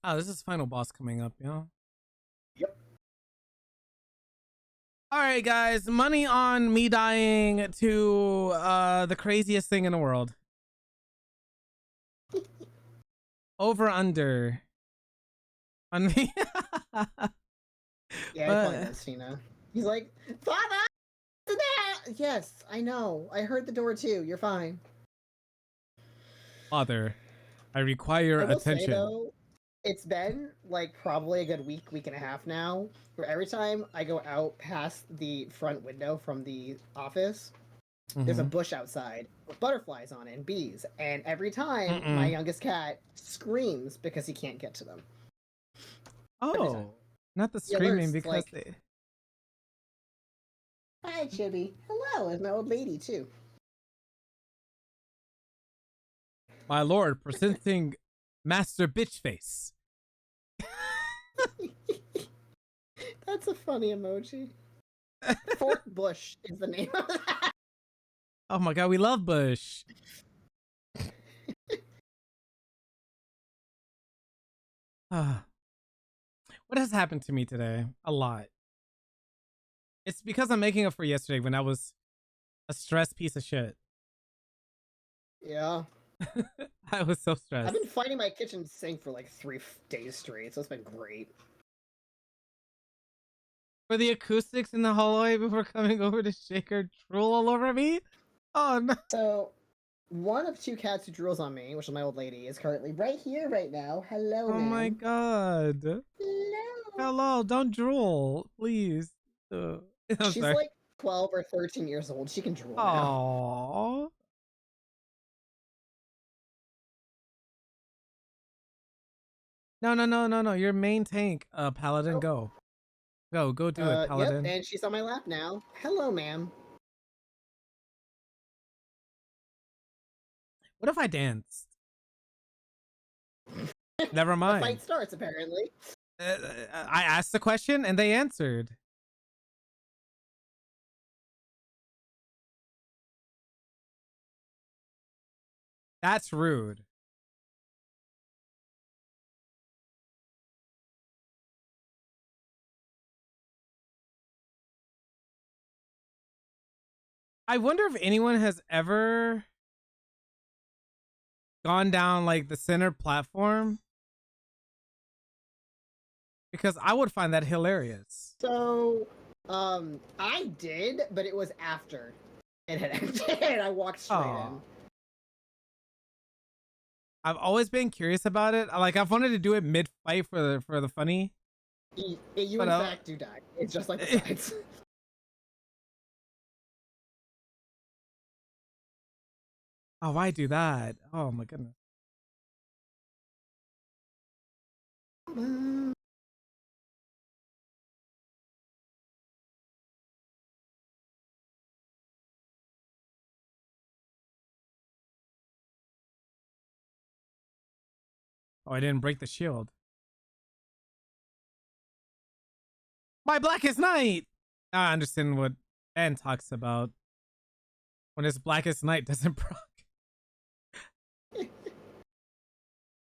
Oh, this is final boss coming up, Yep. All right, guys. Money on me dying to the craziest thing in the world. Over under. On me. Yeah, I probably does, Tina. He's like, Father! Yes, I know. I heard the door too. You're fine. Father, I require I will say attention. though, it's been like probably a good week and a half now, where every time I go out past the front window from the office, there's a bush outside with butterflies on it and bees, and every time my youngest cat screams because he can't get to them. Oh, not the He screaming alerts, because like, they. Hi, Chibi. Hello, is my old lady too. My lord, presenting Master Bitch Face. That's a funny emoji. Fort Bush is the name of that. Oh my god, we love Bush. What has happened to me today? A lot. It's because I'm making up for yesterday when I was a stressed piece of shit. Yeah. I was so stressed. I've been fighting my kitchen sink for like 3 days straight, so it's been great. For the acoustics in the hallway before coming over to shake her drool all over me? Oh no. So, one of two cats who drools on me, which is my old lady, is currently right here right now. Hello, Oh ma'am. my god. Hello. Hello, don't drool, please. I'm She's sorry. like 12 or 13 years old. She can drool now. Aww. No. Your main tank, Paladin, Oh. Go do it, Paladin. Yep, and she's on my lap now. Hello, ma'am. What if I danced? Never The mind. fight starts, apparently. I asked the question and they answered. That's rude. I wonder if anyone has ever gone down like the center platform, because I would find that hilarious. So, I did, but it was after it had ended. I walked straight Aw. in. I've always been curious about it. Like I've wanted to do it mid fight for the funny. You But in fact do die. It's just like the sides. oh, why do that? Oh my goodness. Oh, I didn't break the shield. My Blackest Night. Now I understand what Ben talks about when his Blackest Night doesn't proc.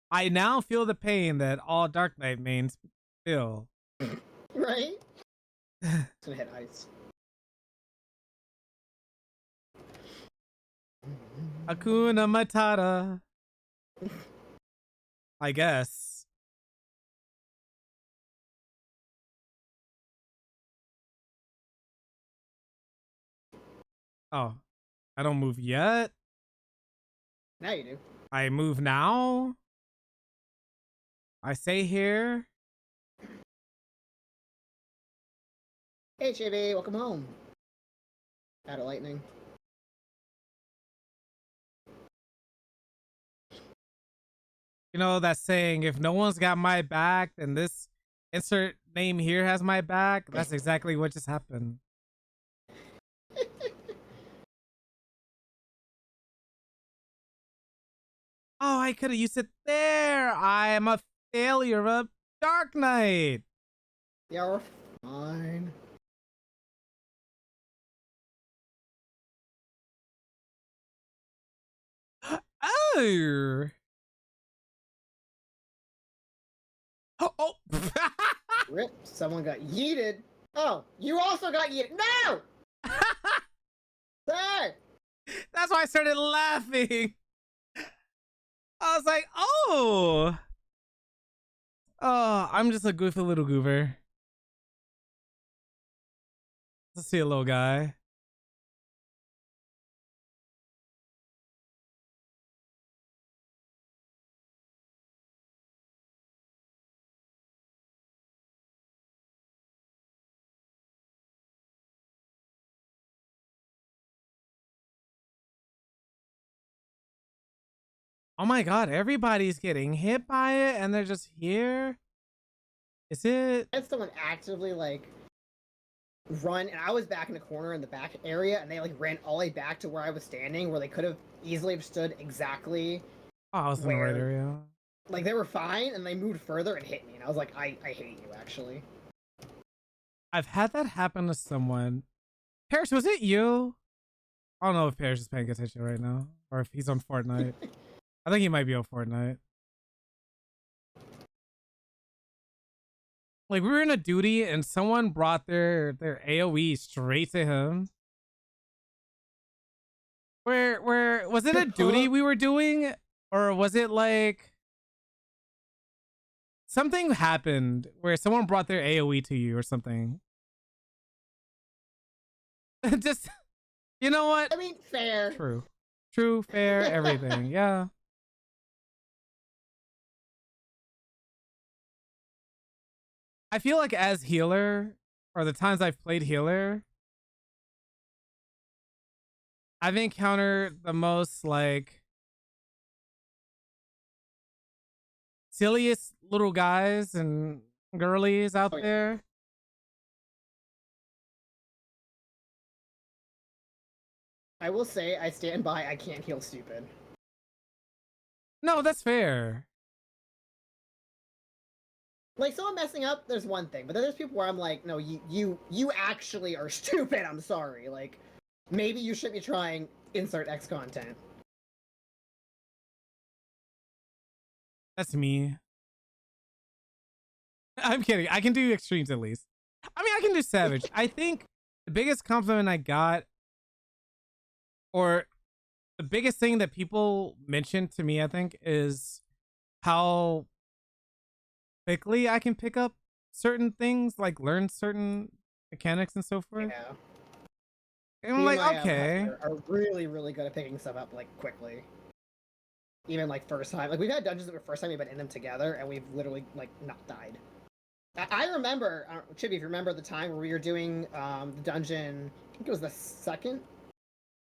I now feel the pain that all Dark Knight mains feel. Right? It's gonna hit ice. Hakuna Matata. I guess. Oh, I don't move yet. Now you do. I move now. I stay here. Hey, Chibi, welcome home. Out of lightning. You know that saying, if no one's got my back, then this insert name here has my back. That's exactly what just happened. Oh, I could have used it there. I am a failure of Dark Knight. Yeah, we're fine. Oh. Oh. Rip, someone got yeeted. Oh, you also got yeeted. No! Sir! That's why I started laughing. I was like, oh. Oh, I'm just a goofy little goober. Let's see a little guy. Oh my god, everybody's getting hit by it and they're just here? Is it? I had someone actively, like, run, and I was back in the corner in the back area, and they, like, ran all the way back to where I was standing, where they could have easily have stood exactly. Oh, I was in the right area. Like, they were fine, and they moved further and hit me, and I was like, I hate you, actually. I've had that happen to someone. Parrish, was it you? I don't know if Parrish is paying attention right now, or if he's on Fortnite. I think he might be on Fortnite. Like, we were in a duty and someone brought their AoE straight to him. Where was it a duty we were doing? Or was it like something happened where someone brought their AoE to you or something? Just, you know what? I mean, fair. True, fair, everything. Yeah. I feel like as healer, or the times I've played healer, I've encountered the most like silliest little guys and girlies out there. I will say, I stand by, I can't heal stupid. No, that's fair. Like, someone messing up, there's one thing, but then there's people where I'm like, no, you actually are stupid, I'm sorry. Like, maybe you should be trying insert X content. That's me. I'm kidding. I can do extremes at least. I mean, I can do savage. I think the biggest compliment I got or the biggest thing that people mention to me, I think, is how quickly I can pick up certain things, like learn certain mechanics and so forth. Yeah. And I'm Me and like, my okay. husband are really, really good at picking stuff up like quickly. Even like first time, like we've had dungeons that were first time we've been in them together, and we've literally like not died. I remember, Chibi, if you remember the time where we were doing the dungeon, I think it was the second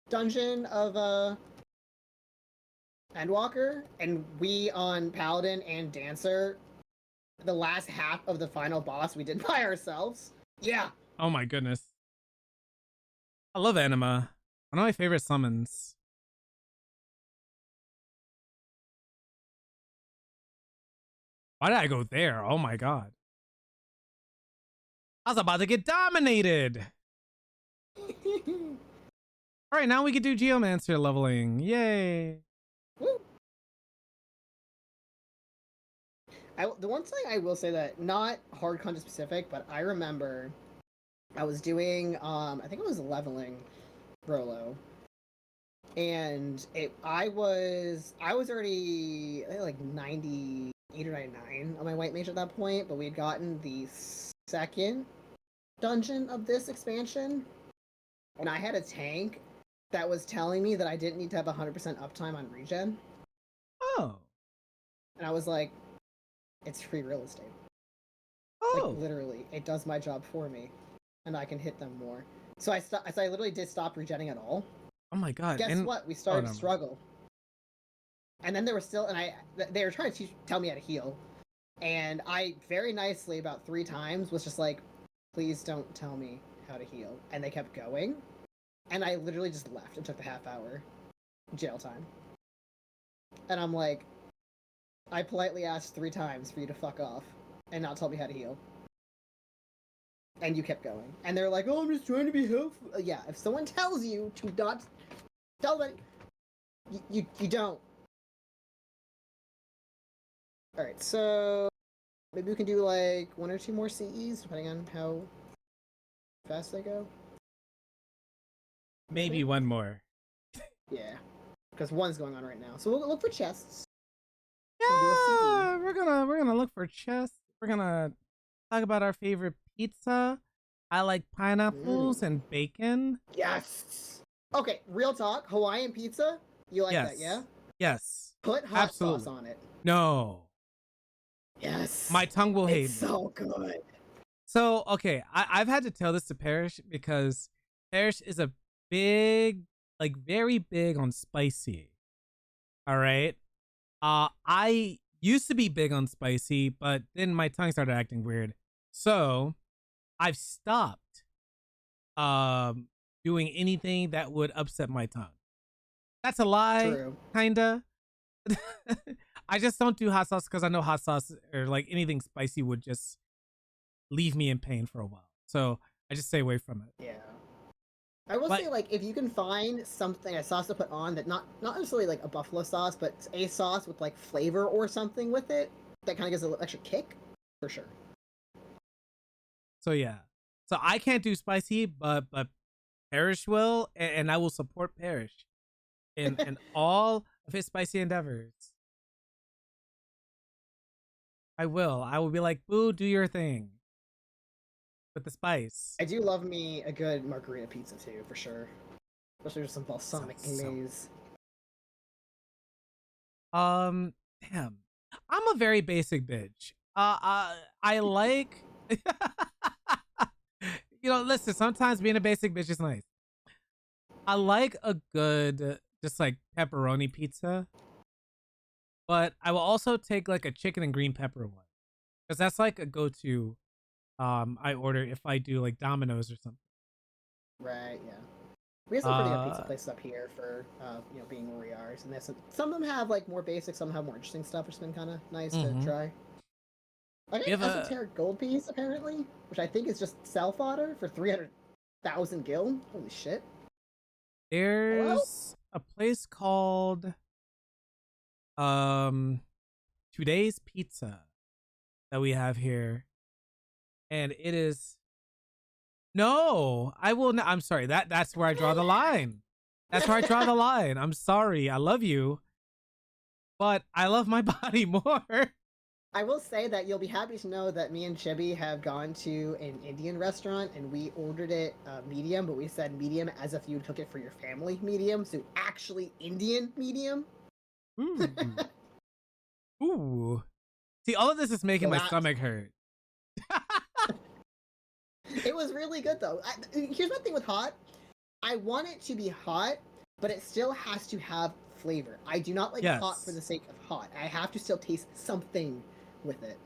dungeon of Endwalker, and we on Paladin and Dancer, the last half of the final boss we did by ourselves. Yeah. Oh my goodness. I love anima. One of my favorite summons. Why did I go there? Oh my god. I was about to get dominated. All right, now we can do Geomancer leveling. Yay. Woo. The one thing I will say that, not hard content specific, but I remember I was doing, I think it was leveling Rolo, and I was already, I think, like 98 or 99 on my white mage at that point, but we had gotten the second dungeon of this expansion, and I had a tank that was telling me that I didn't need to have 100% uptime on regen. Oh. And I was like, it's free real estate. Oh. Like, literally, it does my job for me, and I can hit them more. So I literally did stop regenning at all. Oh my god. Guess what? We started to no. struggle. And then there was still, they were trying to tell me how to heal. And I very nicely, about 3 times, was just like, please don't tell me how to heal. And they kept going. And I literally just left and took the half-hour jail time. And I'm like, I politely asked 3 times for you to fuck off and not tell me how to heal. And you kept going. And they're like, oh, I'm just trying to be helpful. Yeah, if someone tells you to not tell them, you don't. Alright, so maybe we can do like 1 or 2 more CEs, depending on how fast they go. Maybe one more. Yeah, because one's going on right now. So we'll look for chests. Yeah, we're gonna look for chests. We're gonna talk about our favorite pizza. I like pineapples and bacon. Yes. Okay, real talk. Hawaiian pizza. You like that, yeah? Yes. Put hot sauce on it. No. Yes. My tongue will hate It's me. so good. So, okay, I've had to tell this to Parrish because Parrish is a big, like very big on spicy. All right. I used to be big on spicy, but then my tongue started acting weird. So I've stopped doing anything that would upset my tongue. That's a lie. True. Kinda. I just don't do hot sauce because I know hot sauce or like anything spicy would just leave me in pain for a while. So I just stay away from it. Yeah. I will say, like, if you can find something, a sauce to put on that not necessarily like a buffalo sauce, but a sauce with like flavor or something with it that kind of gives a little extra kick, for sure. So yeah. So I can't do spicy, but Parrish will, and I will support Parrish in all of his spicy endeavors. I will. I will be like, boo, do your thing with the spice. I do love me a good margarita pizza too, for sure. Especially with some balsamic glaze. Damn. I'm a very basic bitch. I like you know, listen, sometimes being a basic bitch is nice. I like a good just like pepperoni pizza. But I will also take like a chicken and green pepper one. Because that's like a go-to I order if I do like Domino's or something. Right, yeah. We have some pretty good pizza places up here for being where we are. And some of them have like more basic, some have more interesting stuff, which has been kind of nice to try. I think esoteric gold piece apparently, which I think is just self fodder for 300,000 gil. Holy shit! There's a place called Today's Pizza that we have here, and it is. No, I will not. I'm sorry. That's where I draw the line. That's where I draw the line. I'm sorry. I love you, but I love my body more. I will say that you'll be happy to know that me and Chibi have gone to an Indian restaurant and we ordered it medium, but we said medium as if you would cook it for your family medium, so actually Indian medium. Ooh. Ooh. See, all of this is making my stomach hurt. It was really good though. Here's my thing with hot. I want it to be hot, but it still has to have flavor. I do not like hot for the sake of hot. I have to still taste something with it.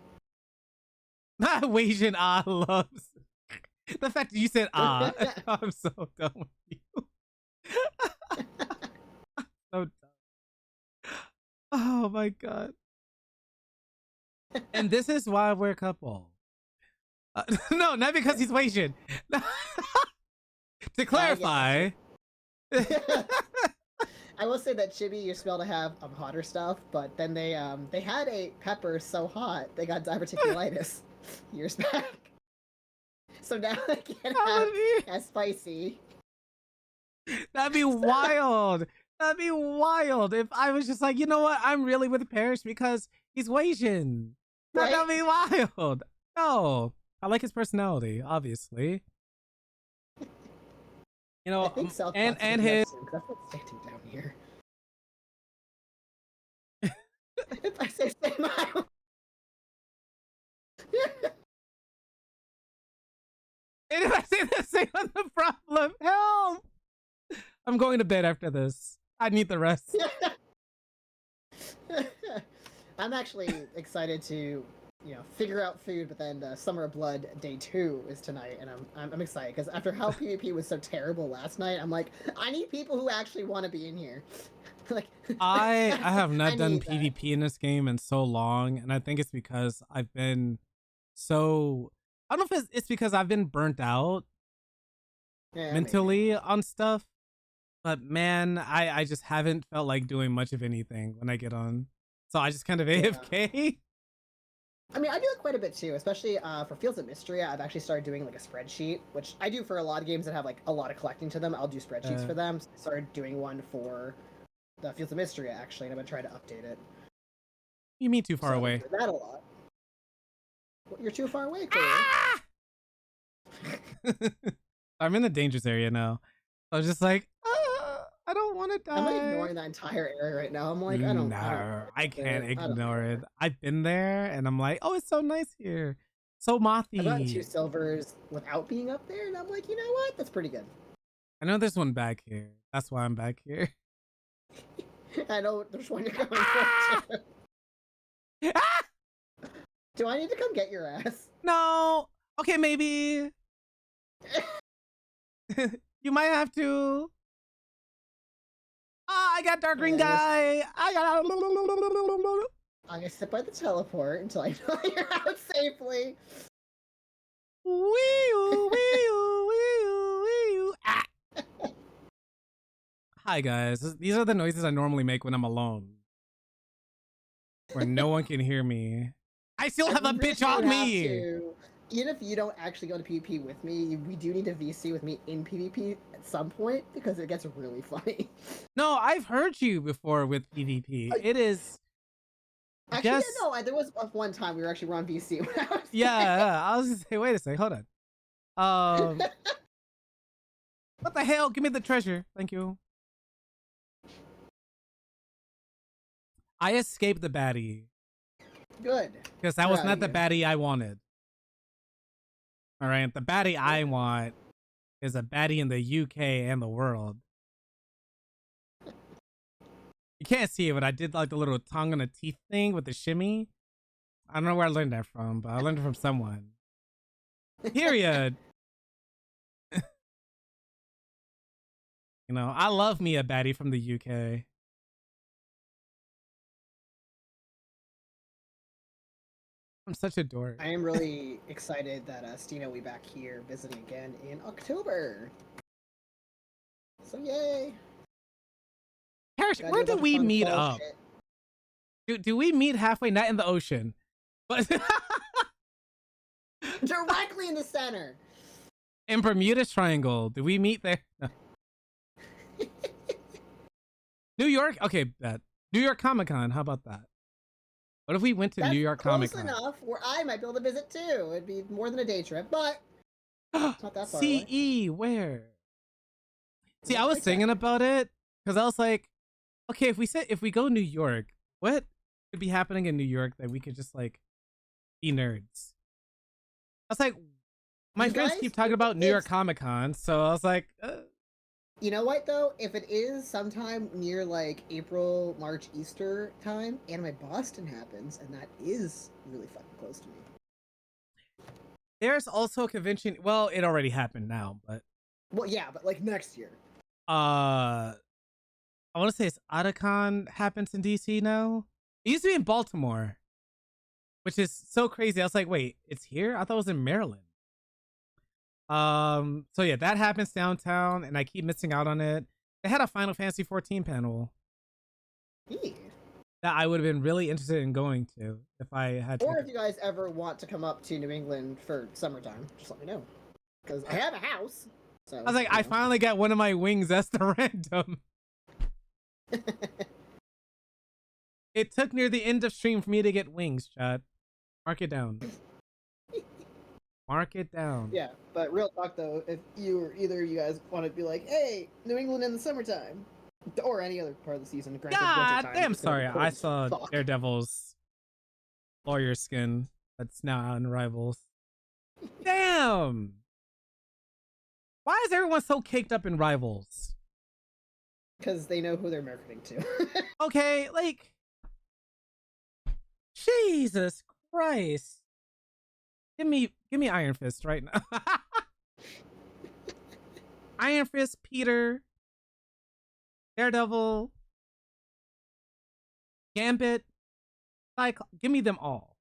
Asian loves the fact that you said I'm so done with you. So dumb. Oh my god. And this is why we're a couple. No, not because he's Asian. To clarify. I will say that Chibi used to be able to have hotter stuff, but then they had a pepper so hot they got diverticulitis years back. So now they can't have as spicy. That'd be wild. That'd be wild if I was just like, you know what? I'm really with Parrish because he's Asian. Right? That'd be wild. No, I like his personality, obviously. You know, I think South and his. That's what's standing down here. If I say same, I. And if I say the same on the problem, help! I'm going to bed after this. I need the rest. I'm actually excited to, figure out food, but then Summer of Blood Day 2 is tonight, and I'm excited, because after how PvP was so terrible last night, I'm like, I need people who actually want to be in here. Like, I have not done PvP in this game in so long, and I think it's because I've been so... I don't know if it's because I've been burnt out mentally on stuff, but man, I just haven't felt like doing much of anything when I get on. So I just kind of AFK. I mean, I do it quite a bit too, especially for Fields of Mystery. I've actually started doing like a spreadsheet, which I do for a lot of games that have like a lot of collecting to them. I'll do spreadsheets for them. So I started doing one for the Fields of Mystery actually, and I'm gonna try to update it. You mean too far away? That a lot. Well, you're too far away, Corey. Ah! I'm in the dangerous area now. I was just like, I don't want to die. I'm like ignoring that entire area right now. I'm like, I can't ignore it. I've been there, and I'm like, oh, it's so nice here. So mothy. I got 2 silvers without being up there, and I'm like, you know what? That's pretty good. I know there's one back here. That's why I'm back here. I know there's one you're going for, too. Do I need to come get your ass? No. Okay, maybe. You might have to. I got dark green guy. I'm gonna sit by the teleport until I know you're out safely. Ah. Hi guys. These are the noises I normally make when I'm alone, where no one can hear me. I still have a bitch on me. Even if you don't actually go to PvP with me, we do need a VC with me in PvP at some point because it gets really funny. No, I've heard you before with PvP. It is. Actually, yeah, no, there was one time we were actually on VC. When I was I was gonna say, wait a second, hold on. What the hell? Give me the treasure. Thank you. I escaped the baddie. Good. Because that was not the baddie I wanted. All right, the baddie I want is a baddie in the UK and the world. You can't see it, but I did like the little tongue on the teeth thing with the shimmy. I don't know where I learned that from, but I learned it from someone. Period. You know, I love me a baddie from the UK. I'm such a dork. I am really excited that Stina will be back here visiting again in October. So yay! Parrish, where do we meet up? Do we meet halfway? Not in the ocean, but directly in the center. In Bermuda Triangle. Do we meet there? No. New York. Okay, bet. New York Comic Con. How about that? What if we went to That's New York Comic close Con? enough where I might be able to visit too. It'd be more than a day trip, but it's not that far away. CE, where? See, I Right was there. thinking about it because I was like, okay, if we go New York, what could be happening in New York that we could just like be nerds? I was like, my You friends guys, keep talking if about New York it's- Comic Con, so I was like, You know what though? If it is sometime near like April, March, Easter time, Anime Boston happens, and that is really fucking close to me. there's also a convention. Well, it already happened now, but Well, yeah, but like next year. I want to say it's Otakon happens in DC now. It used to be in Baltimore, which is so crazy. I was like, wait, it's here? I thought it was in Maryland. So yeah, that happens downtown, and I keep missing out on it. They had a Final Fantasy 14 panel Yeah. that I would have been really interested in going to if I had. Or if you guys ever want to come up to New England for summertime, just let me know. Because I have a house. So I was like, I finally got one of my wings. That's the random. It took near the end of stream for me to get wings, chat. Mark it down. Mark it down. Yeah, but real talk though, if you or either of you guys want to be like, hey, New England in the summertime, or any other part of the season, granted, God wintertime, damn, it's gonna be sorry. cold I as saw fuck. Daredevil's lawyer skin that's now out in Rivals. Damn. Why is everyone so caked up in Rivals? Because they know who they're marketing to. Okay, like, Jesus Christ. Give me Iron Fist right now. Iron Fist, Peter, Daredevil, Gambit, give me them all.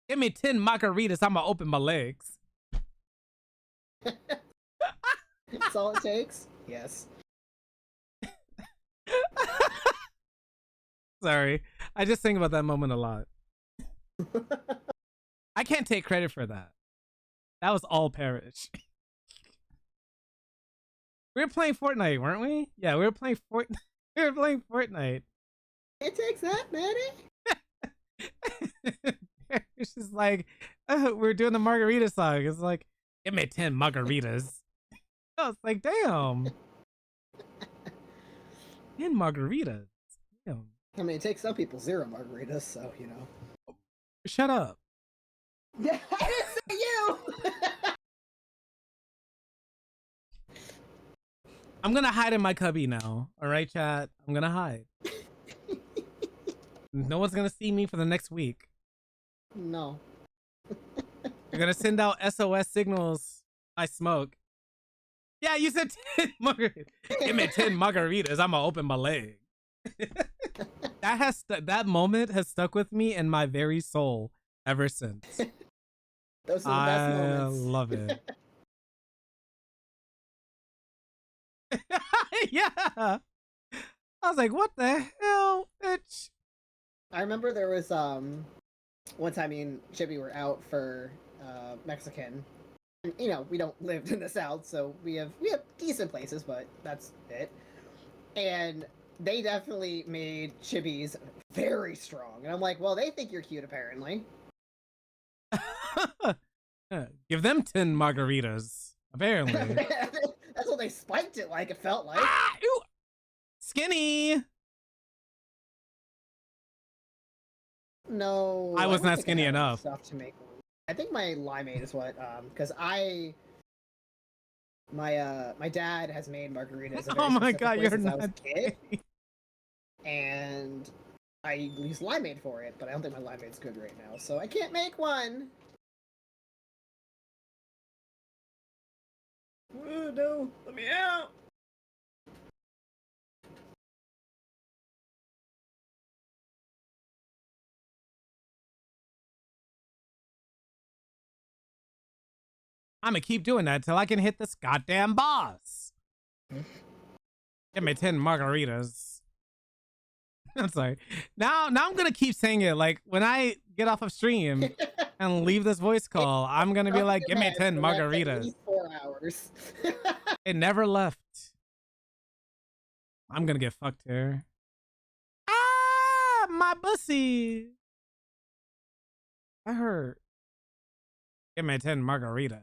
Give me 10 margaritas, I'ma open my legs. That's all it takes? Yes. Sorry. I just think about that moment a lot. I can't take credit for that. That was all Parrish. We were playing Fortnite, weren't we? Yeah, we were playing Fortnite. We were playing Fortnite. It takes that, Manny. It's just like, we're doing the margarita song. It's like, give me 10 margaritas. I was like, damn. 10 margaritas. Damn. I mean, it takes some people 0 margaritas, so, you know. Shut up. I didn't say you! I'm gonna hide in my cubby now. All right, chat? I'm gonna hide. No one's gonna see me for the next week. No. You're gonna send out SOS signals. I smoke. Yeah, you said 10 margaritas. Give me 10 margaritas. I'm gonna open my leg. That moment has stuck with me in my very soul ever since. Those are the best moments. I love it. Yeah. I was like, what the hell, bitch? I remember there was one time me and Chibi were out for Mexican. And, you know, we don't live in the South, so we have decent places, but that's it. And they definitely made Chibis very strong. And I'm like, well, they think you're cute apparently. Give them 10 margaritas. Apparently. That's what they spiked it like, it felt like. Ah, ew. Skinny. No. I was don't not think skinny had enough. Stuff to make one. I think my limeade is what, because my dad has made margaritas. Oh my God, you're since I was a not kid, and I use limeade for it, but I don't think my limeade's good right now, so I can't make one. Oh, no, let me out. I'm gonna keep doing that till I can hit this goddamn boss. Give me 10 margaritas. I'm sorry. Now I'm gonna keep saying it. Like when I get off of stream and leave this voice call, I'm gonna be like, give me 10 margaritas. At least 4 hours. It never left. I'm gonna get fucked here. my pussy. I heard. Give me 10 margaritas.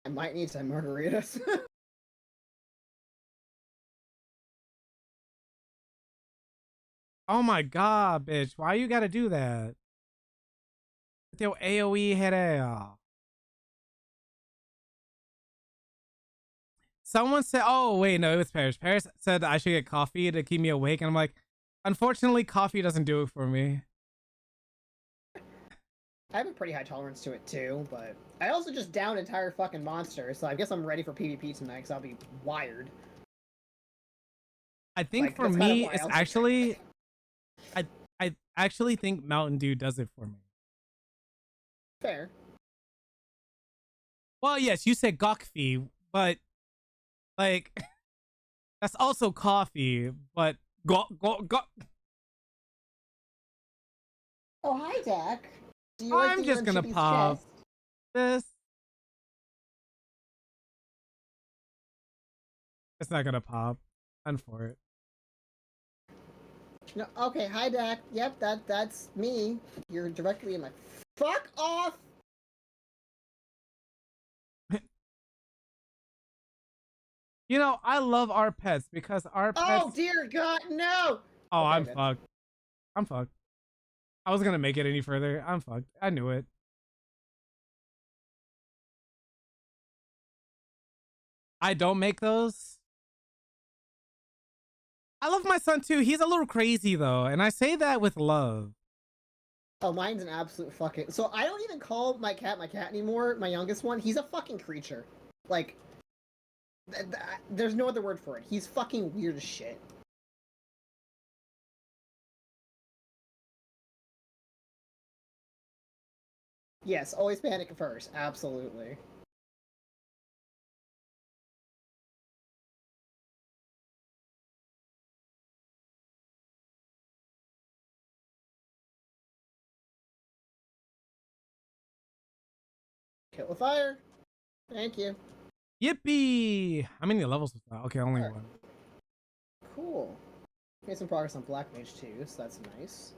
I might need some margaritas. Oh my god, bitch. Why you gotta do that? With your AoE head ass. Someone said, oh, wait, no, it was Paris. Paris said I should get coffee to keep me awake. And I'm like, unfortunately, coffee doesn't do it for me. I have a pretty high tolerance to it too, but I also just downed entire fucking monsters, so I guess I'm ready for PvP tonight because I'll be wired. I think Like, for that's kinda me, why it's I'll- actually, I actually think Mountain Dew does it for me. Fair. Well, yes, you said gokfi, but like, that's also coffee, but go. Oh, hi, Dak. Do you like I'm the just gonna Chippy's pop chest? this. It's not gonna pop. I'm for it. No, okay, hi, Dak. Yep, that's me. You're directly in my... Fuck off! You know, I love our pets because our pets. Oh, dear God, no! Oh, Okay, I'm good. fucked. I'm fucked. I wasn't gonna make it any further. I'm fucked. I knew it. I don't make those. I love my son too. He's a little crazy though, and I say that with love. Oh, mine's an absolute fucking... So I don't even call my cat anymore, my youngest one. He's a fucking creature. Like, there's no other word for it. He's fucking weird as shit. Yes, always panic first. Absolutely. Kill with fire. Thank you. Yippee! How many levels was that? Okay, only Alright. one. Cool. Made some progress on Black Mage too, so that's nice.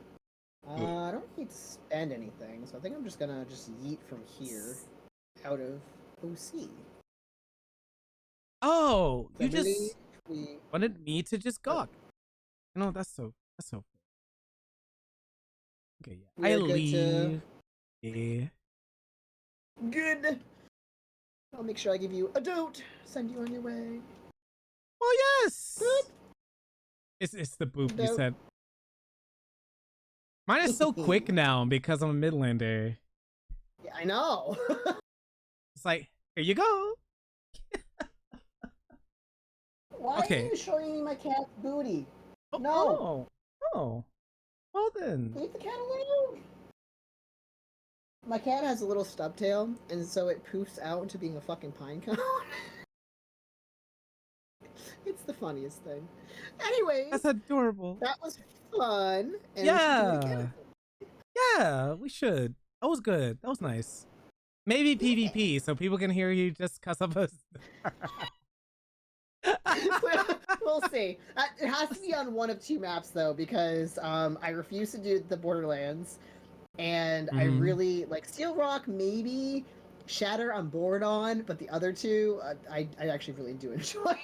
I don't need to spend anything, so I think I'm just gonna yeet from here out of OC. Oh, So you I just believe we... wanted me to just gawk. No, that's so fair. Okay, yeah. We I are good leave. to... Yeah. Good! I'll make sure I give you a dote! Send you on your way. Oh yes! Boop. It's the boop you Dope. said. Mine is so quick now because I'm a Midlander. Yeah, I know! It's like, here you go. Why Okay. are you showing me my cat's booty? Oh, No! Oh. Well then. Leave the cat alone! My cat has a little stub tail, and so it poofs out into being a fucking pine cone. It's the funniest thing. Anyways, That's adorable. that was fun, and we should do it Yeah. again. Yeah, we should. That was good. That was nice. Maybe PvP, so people can hear you just cuss up us. We'll see. It has to be on one of two maps though, because I refuse to do the Borderlands, and I really like Steel Rock. Maybe Shatter I'm bored on, but the other two I actually really do enjoy.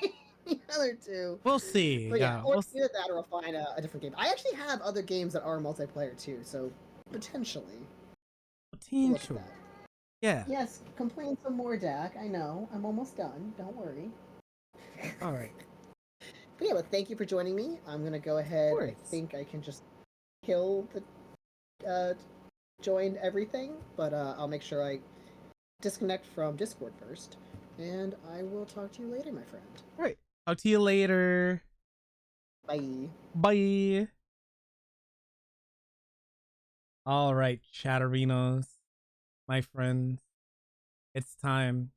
The other two. We'll see. But yeah, or we'll either that or I'll find a different game. I actually have other games that are multiplayer too, so potentially. Look at potential. that. Yeah. Yes, complain some more, Dak. I know. I'm almost done. Don't worry. All right. But yeah, but thank you for joining me. I'm gonna go ahead. I think I can just kill the joined everything, but I'll make sure I disconnect from Discord first, and I will talk to you later, my friend. All right. Talk to you later. Bye. Bye. All right, Chatterinos, my friends. It's time.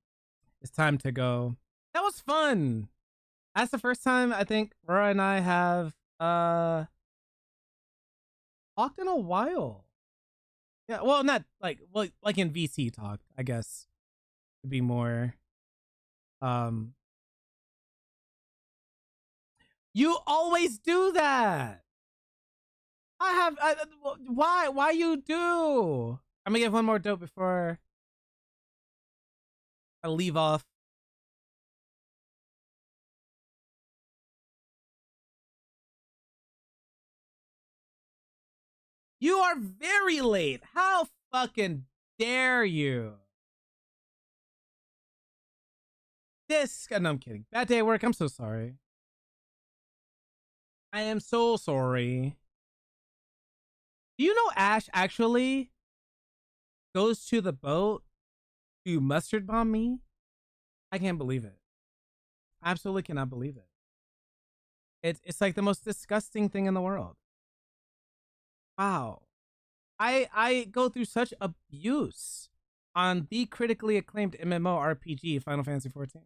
It's time to go. That was fun. That's the first time I think Rora and I have talked in a while. Yeah, well, not like in VC talk, I guess. To be more you always do that. Why you do? I'm gonna give one more dope before I leave off. You are very late. How fucking dare you? No, I'm kidding. Bad day at work. I'm so sorry. I am so sorry. Do you know Ash actually goes to the boat to mustard bomb me? I can't believe it. Absolutely cannot believe it. It's like the most disgusting thing in the world. Wow. I go through such abuse on the critically acclaimed MMORPG Final Fantasy XIV.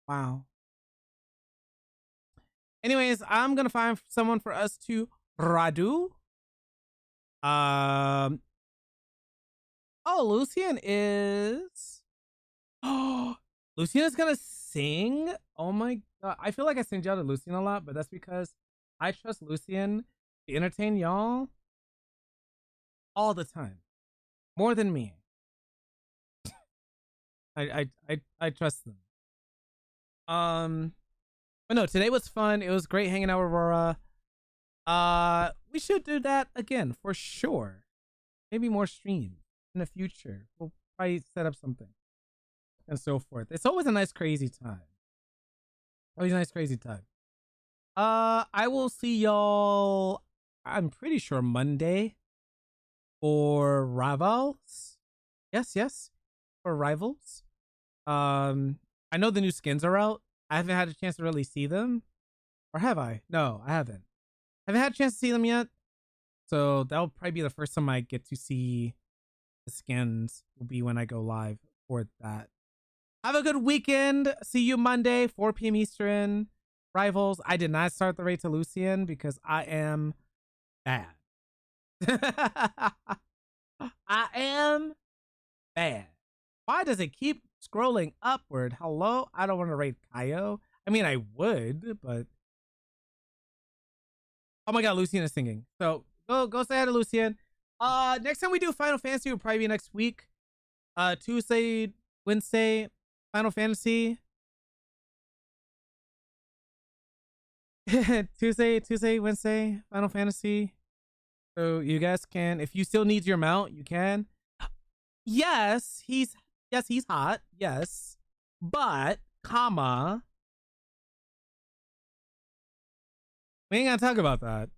Wow. Anyways, I'm gonna find someone for us to Radu. Oh, Lucian is. Oh, Lucian is gonna sing. Oh my god! I feel like I sing out to Lucian a lot, but that's because I trust Lucian to entertain y'all all the time, more than me. I trust them. But no, today was fun. It was great hanging out with Aurora. We should do that again for sure. Maybe more streams in the future. We'll probably set up something and so forth. It's always a nice crazy time. Always a nice crazy time. I will see y'all. I'm pretty sure Monday for Rivals. Yes, for Rivals. I know the new skins are out. I haven't had a chance to really see them. Or have I? No, I haven't. Haven't had a chance to see them yet. So that'll probably be the first time I get to see the skins. Will be when I go live for that. Have a good weekend. See you Monday, 4 p.m. Eastern. Rivals. I did not start the raid to Lucian because I am bad. I am bad. Why does it keep scrolling upward? Hello? I don't want to raid Kaio. I mean, I would, but... Oh my god, Lucian is singing. So, go say hi to Lucian. Next time we do Final Fantasy will probably be next week. Tuesday, Wednesday, Final Fantasy. Tuesday, Wednesday, Final Fantasy. So you guys can, if you still need your mount, you can. Yes, he's hot. Yes. But, comma. We ain't gonna talk about that.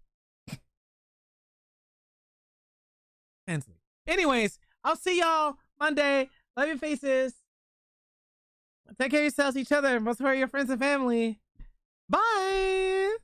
Fancy. Anyways, I'll see y'all Monday. Love your faces. Take care of yourselves, each other, most of your friends and family. Bye.